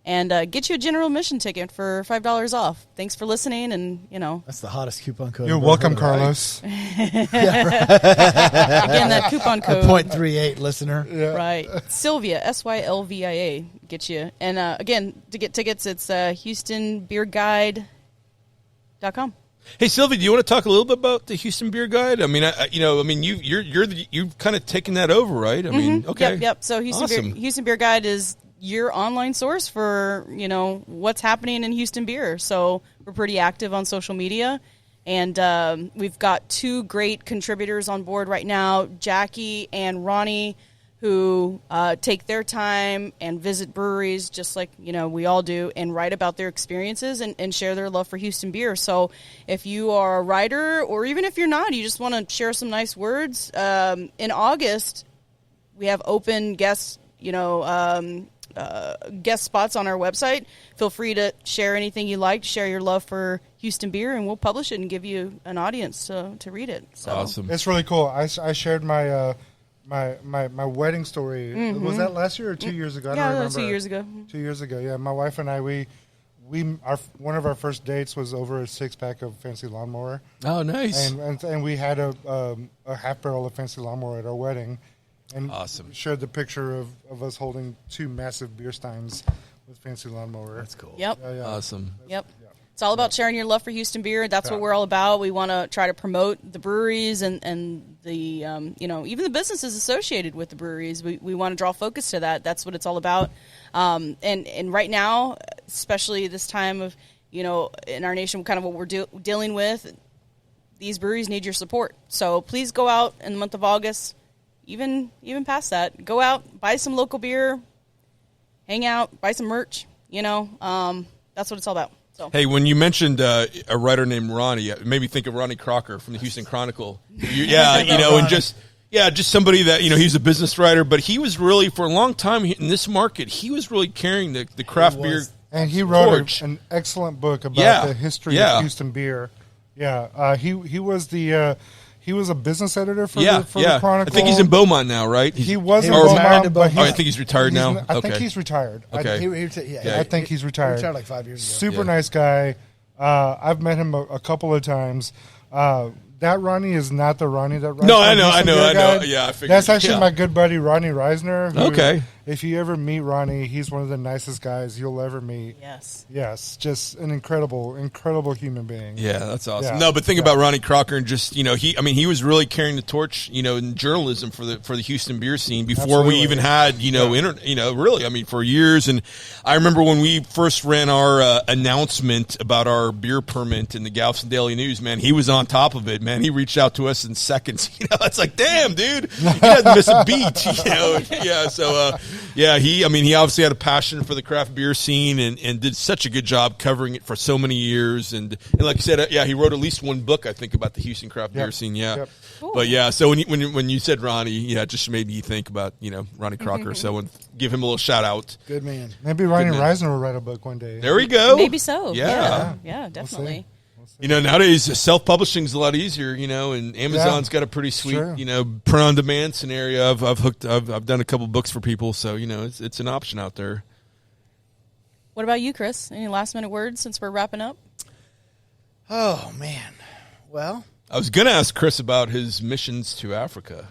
and get you a general admission ticket for $5 off. Thanks for listening, and That's the hottest coupon code. You're welcome, Carlos. Again, that coupon code. A .38 listener. Yeah. Right. Sylvia, Sylvia, get you. And again, to get tickets, it's HoustonBeerGuide.com. Hey, Sylvia, do you want to talk a little bit about the Houston Beer Guide? I mean, you've kind of taken that over, right? I mean, okay. Yep. So Houston Beer Guide is your online source for, what's happening in Houston beer. So we're pretty active on social media. And we've got 2 great contributors on board right now, Jackie and Ronnie, who take their time and visit breweries just like, we all do, and write about their experiences and share their love for Houston beer. So if you are a writer, or even if you're not, you just want to share some nice words, in August, we have open guest spots on our website. Feel free to share anything you like, share your love for Houston beer, and we'll publish it and give you an audience to read it. So. Awesome. It's really cool. I shared my my wedding story. Mm-hmm. Was that last year or 2 years ago? I don't Yeah, remember. 2 years ago. 2 years ago, yeah. My wife and I, one of our first dates was over a 6-pack of Fancy Lawnmower. Oh, nice. And we had a half barrel of Fancy Lawnmower at our wedding. And awesome. Showed the picture of us holding 2 massive beer steins with Fancy Lawnmower. That's cool. Yep. Yeah. Awesome. Yep. It's all about sharing your love for Houston beer. That's what we're all about. We want to try to promote the breweries and the even the businesses associated with the breweries. We want to draw focus to that. That's what it's all about. And right now, especially this time of in our nation, kind of what we're dealing with, these breweries need your support. So please go out in the month of August, even past that. Go out, buy some local beer, hang out, buy some merch. That's what it's all about. So. Hey, when you mentioned a writer named Ronnie, it made me think of Ronnie Crocker from the Houston Chronicle. And just somebody that, he's a business writer, but he was really, for a long time in this market, he was really carrying the craft beer. And he wrote an excellent book about the history of Houston beer. Yeah, he was he was a business editor for the Chronicle. I think he's in Beaumont now, right? He was in Beaumont, but I think he's retired now. I think he's retired. Okay. I think he's retired. He retired like 5 years ago. Super nice guy. I've met him a couple of times. That Ronnie is not the Ronnie that writes. No, I know. Yeah, I figured. That's actually my good buddy Ronnie Reisner. Who, okay. If you ever meet Ronnie, he's one of the nicest guys you'll ever meet. Yes, just an incredible human being. Yeah, that's awesome. Yeah. No, but think about Ronnie Crocker and just he was really carrying the torch, in journalism for the Houston beer scene before we even had really, for years. And I remember when we first ran our announcement about our beer permit in the Galveston Daily News. Man, he was on top of it. Man, he reached out to us in seconds. It's like, damn, dude, you didn't miss a beat. Yeah. So. He obviously had a passion for the craft beer scene and did such a good job covering it for so many years. And like I said, he wrote at least one book, I think, about the Houston craft beer scene. Yeah. Yep. Cool. But so when you said Ronnie, it just made me think about, Ronnie Crocker. So give him a little shout out. Good man. Maybe Ronnie Reisner will write a book one day. There we go. Maybe so. Yeah, definitely. Nowadays self-publishing is a lot easier, and Amazon's got a pretty sweet, print-on-demand scenario. I've done a couple books for people, so it's an option out there. What about you, Chris? Any last-minute words since we're wrapping up? Oh man, well, I was going to ask Chris about his missions to Africa.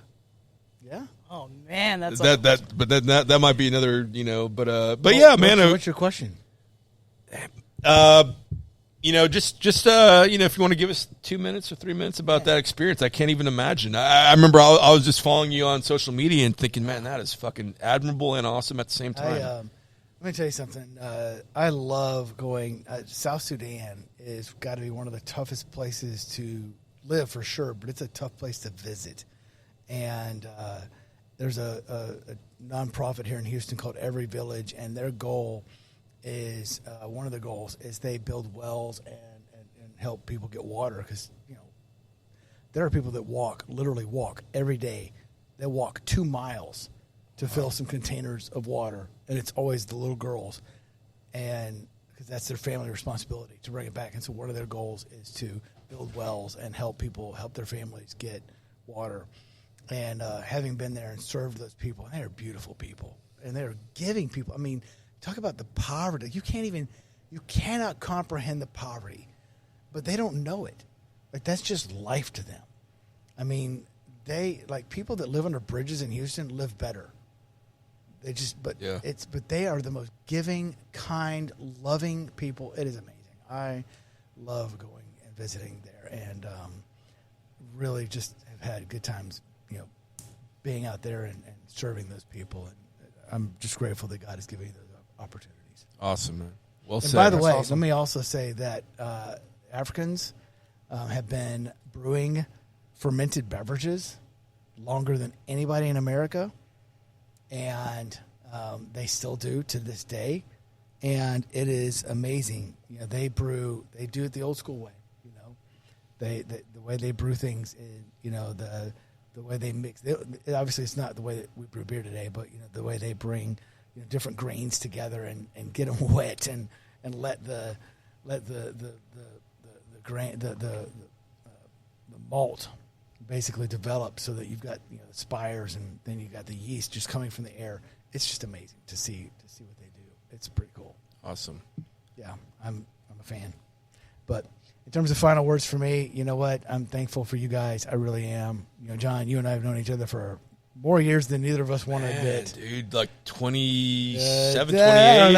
Yeah. Oh man, that's that might be another, but yeah, man. What's your question? If you want to give us 2 minutes or 3 minutes about that experience, I can't even imagine. I remember I was just following you on social media and thinking, man, that is fucking admirable and awesome at the same time. Let me tell you something. I love going. South Sudan is got to be one of the toughest places to live for sure, but it's a tough place to visit. And there's a nonprofit here in Houston called Every Village, and their goal is one of the goals is they build wells and help people get water because there are people that literally walk every day. They walk 2 miles to fill some containers of water, and it's always the little girls, and because that's their family responsibility to bring it back. And so one of their goals is to build wells and help their families get water. And having been there and served those people, and they are beautiful people, and they're giving people. I mean, talk about the poverty. You cannot comprehend the poverty, but they don't know it. Like, that's just life to them. I mean, people that live under bridges in Houston live better. But they are the most giving, kind, loving people. It is amazing. I love going and visiting there, and really just have had good times, being out there and serving those people. And I'm just grateful that God has given me those opportunities. Awesome, man. Well and said. by the way, awesome. let me also say that Africans have been brewing fermented beverages longer than anybody in America, and they still do to this day, and it is amazing. They do it the old school way. The way they brew things is, the way they mix. Obviously, it's not the way that we brew beer today, but the way they bring different grains together and get them wet and let the grain the malt basically develop so that you've got the spires, and then you've got the yeast just coming from the air. It's just amazing to see what they do. It's pretty cool. Awesome. Yeah, I'm a fan. But in terms of final words for me, you know what? I'm thankful for you guys. I really am. John, you and I have known each other for more years than neither of us want to admit. Dude, like 27, 28.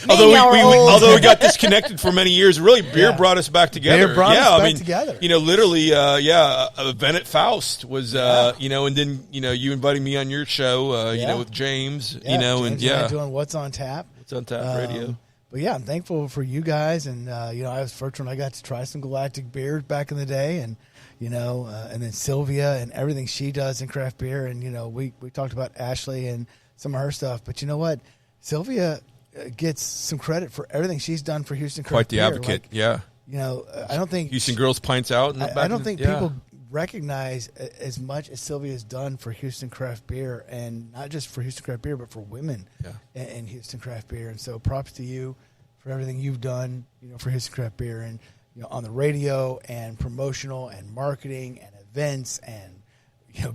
Although we got disconnected for many years, really beer brought us back together. Beer brought us back together. Literally, Event at Faust was, and then, you invited me on your show, with James, James and I doing What's on Tap. What's on Tap Radio. But yeah, I'm thankful for you guys, and I was first when I got to try some Galactic beers back in the day, and and then Sylvia and everything she does in craft beer, and we talked about Ashley and some of her stuff, but you know what, Sylvia gets some credit for everything she's done for Houston craft beer. Quite the advocate, yeah. I don't think Houston Girls Pints Out. I don't think people recognize as much as Sylvia has done for Houston craft beer, and not just for Houston craft beer, but for women in Houston craft beer. And so props to you for everything you've done, for Houston craft beer, and on the radio and promotional and marketing and events and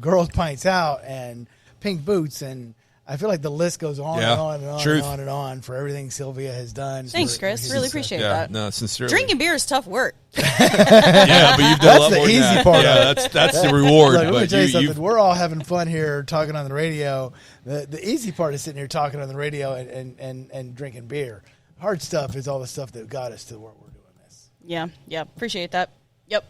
Girls Pints Out and Pink Boots, and I feel like the list goes on and on and on and on and on for everything Sylvia has done. Thanks, Chris. Really appreciate that. No, sincerely. Drinking beer is tough work. Yeah, but you've done a lot more than that. That's the easy part. Yeah, that's the reward. Look, let me tell you something. We're all having fun here talking on the radio. The easy part is sitting here talking on the radio and drinking beer. Hard stuff is all the stuff that got us to where we're doing this. Yeah. Appreciate that. Yep.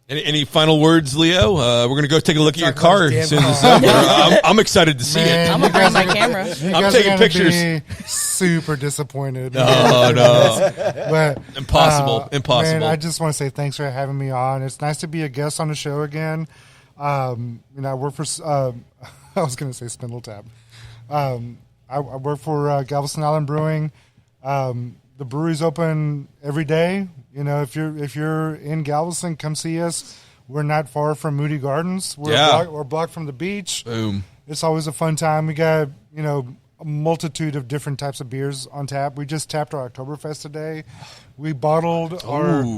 Any final words, Leo? We're going to go take a look at your car as soon as it's over. I'm excited to see it. I'm going to bring my camera. I'm taking pictures. Be super disappointed. No. But Impossible. Man, I just want to say thanks for having me on. It's nice to be a guest on the show again. I work for, I was going to say Spindle Tap. I work for Galveston Island Brewing. The brewery's open every day. If you're in Galveston, come see us. We're not far from Moody Gardens. We're blocked from the beach. Boom. It's always a fun time. We got a multitude of different types of beers on tap. We just tapped our Oktoberfest today. We bottled our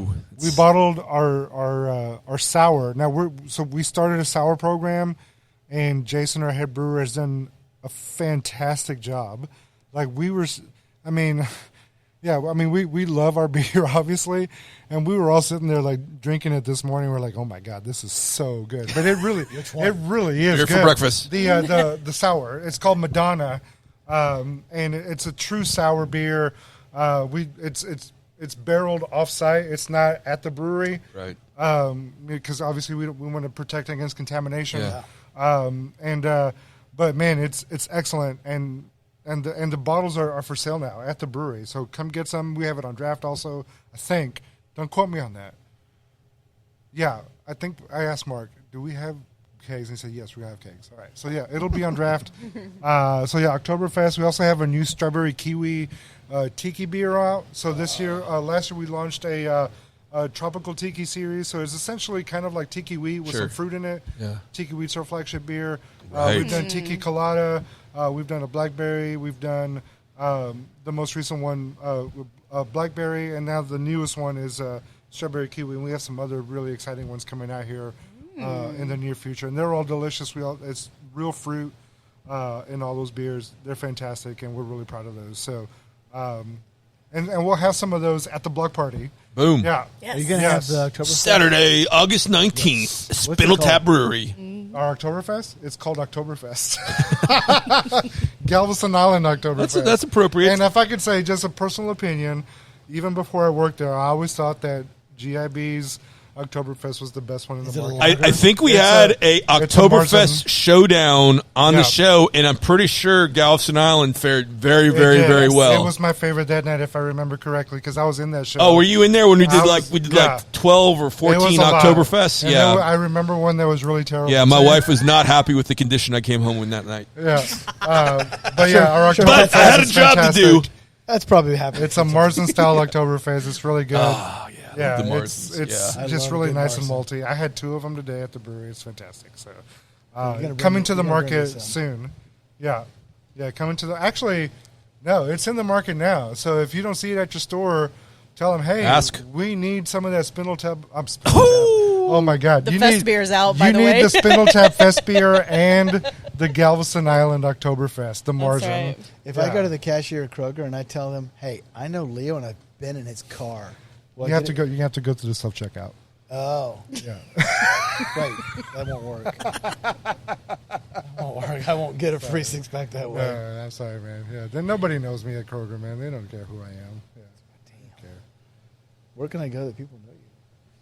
sour. Now we started a sour program, and Jason, our head brewer, has done a fantastic job. We love our beer, obviously, and we were all sitting there drinking it this morning. We're like, oh my god, this is so good. But it really is Beer good. for breakfast. The sour. It's called Madonna, and it's a true sour beer. It's barreled off-site. It's not at the brewery, right? Because obviously we want to protect against contamination. Yeah. But man, it's excellent, and the bottles are for sale now at the brewery. So come get some. We have it on draft also, I think. Don't quote me on that. Yeah, I think I asked Mark, do we have kegs? And he said, yes, we have kegs. All right. So yeah, it'll be on draft. Oktoberfest. We also have a new strawberry kiwi tiki beer out. So this year, last year we launched a tropical tiki series. So it's essentially kind of like tiki wheat with some fruit in it. Yeah. Tiki wheat's our flagship beer. We've done tiki colada. We've done a blackberry. We've done the most recent one, blackberry, and now the newest one is strawberry kiwi, and we have some other really exciting ones coming out here in the near future. And they're all delicious. It's real fruit in all those beers. They're fantastic, and we're really proud of those. So, and we'll have some of those at the block party. Boom. Yeah. Are you going to have the Oktoberfest? Saturday, August 19th, Spindle Tap Brewery. Our Oktoberfest? It's called Oktoberfest. Galveston Island Oktoberfest. That's appropriate. And if I could say just a personal opinion, even before I worked there, I always thought that GIB's Oktoberfest was the best one in the market. I think we had a Oktoberfest showdown on the show, and I'm pretty sure Galveston Island fared very, very, very well. It was my favorite that night, if I remember correctly, because I was in that show. Oh, were you in there when we did like 12 or 14 Oktoberfests? And yeah, I remember one that was really terrible. Yeah, my wife was not happy with the condition I came home in that night. Yeah, but yeah, our Oktoberfest but I had a job fantastic. to do. That's probably happening. It's a Marzen style Oktoberfest. It's really good. Oh, yeah, yeah, the it's Marzens, just really nice and malty. I had 2 of them today at the brewery. It's fantastic. So, coming to the market soon. Yeah, coming to the. Actually, no, it's in the market now. So if you don't see it at your store, tell them, hey, we need some of that Spindle Tap. Oh my God, the Fest beer's out. By the way, you need the Spindle Tap Fest beer and the Galveston Island Oktoberfest, the Marzen. Right. If I go to the cashier at Kroger and I tell them, hey, I know Leo and I've been in his car. You have to go. You have to go through the self checkout. Oh, yeah. Wait, that won't work. I won't get a free 6-pack that way. No, I'm sorry, man. Yeah, then nobody knows me at Kroger, man. They don't care who I am. Yeah, damn. Care. Where can I go that people know you?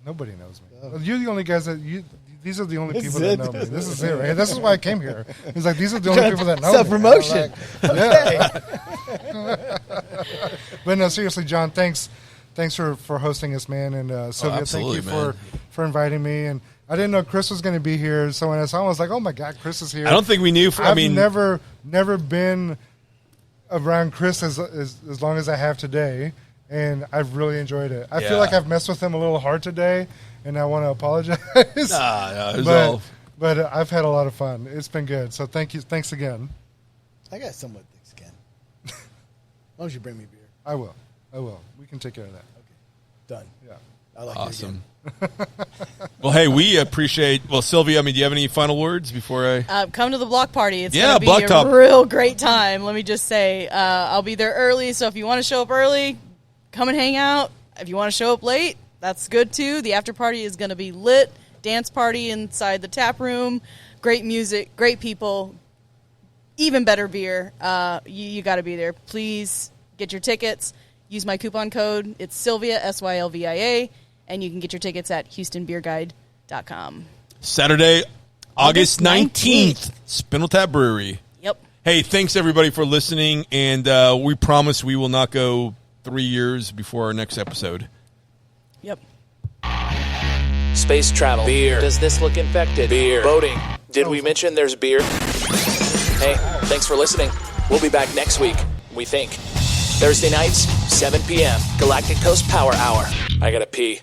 Nobody knows me. Well, you're the only guys that you. These are the only people that know me. This is it, right? This is why I came here. It's like these are the only people that know me. Self-promotion. Yeah. But no, seriously, John. Thanks for hosting us, man. And Sylvia, thank you for inviting me. And I didn't know Chris was going to be here. So when I saw him, I was like, oh my God, Chris is here. I don't think we knew. I've never been around Chris as long as I have today. And I've really enjoyed it. I feel like I've messed with him a little hard today, and I want to apologize. But I've had a lot of fun. It's been good. So thank you. Thanks again. I got somewhat thick skin. As long as you bring me beer. I will. We can take care of that. Okay. Done. Yeah. I like awesome. Well, hey, we appreciate. Well, Sylvia, do you have any final words before I come to the block party? It's going to be a real great time. Let me just say, I'll be there early. So if you want to show up early, come and hang out. If you want to show up late, that's good too. The after party is going to be lit. Dance party inside the tap room. Great music, great people, even better beer. You got to be there. Please get your tickets. Use my coupon code. It's Sylvia, Sylvia, and you can get your tickets at HoustonBeerGuide.com. Saturday, August 19th, Spindle Tap Brewery. Yep. Hey, thanks everybody for listening, and we promise we will not go 3 years before our next episode. Yep. Space travel. Beer. Does this look infected? Beer. Boating. Did we mention there's beer? Hey, thanks for listening. We'll be back next week, we think. Thursday nights, 7 p.m., Galactic Coast Power Hour. I gotta pee.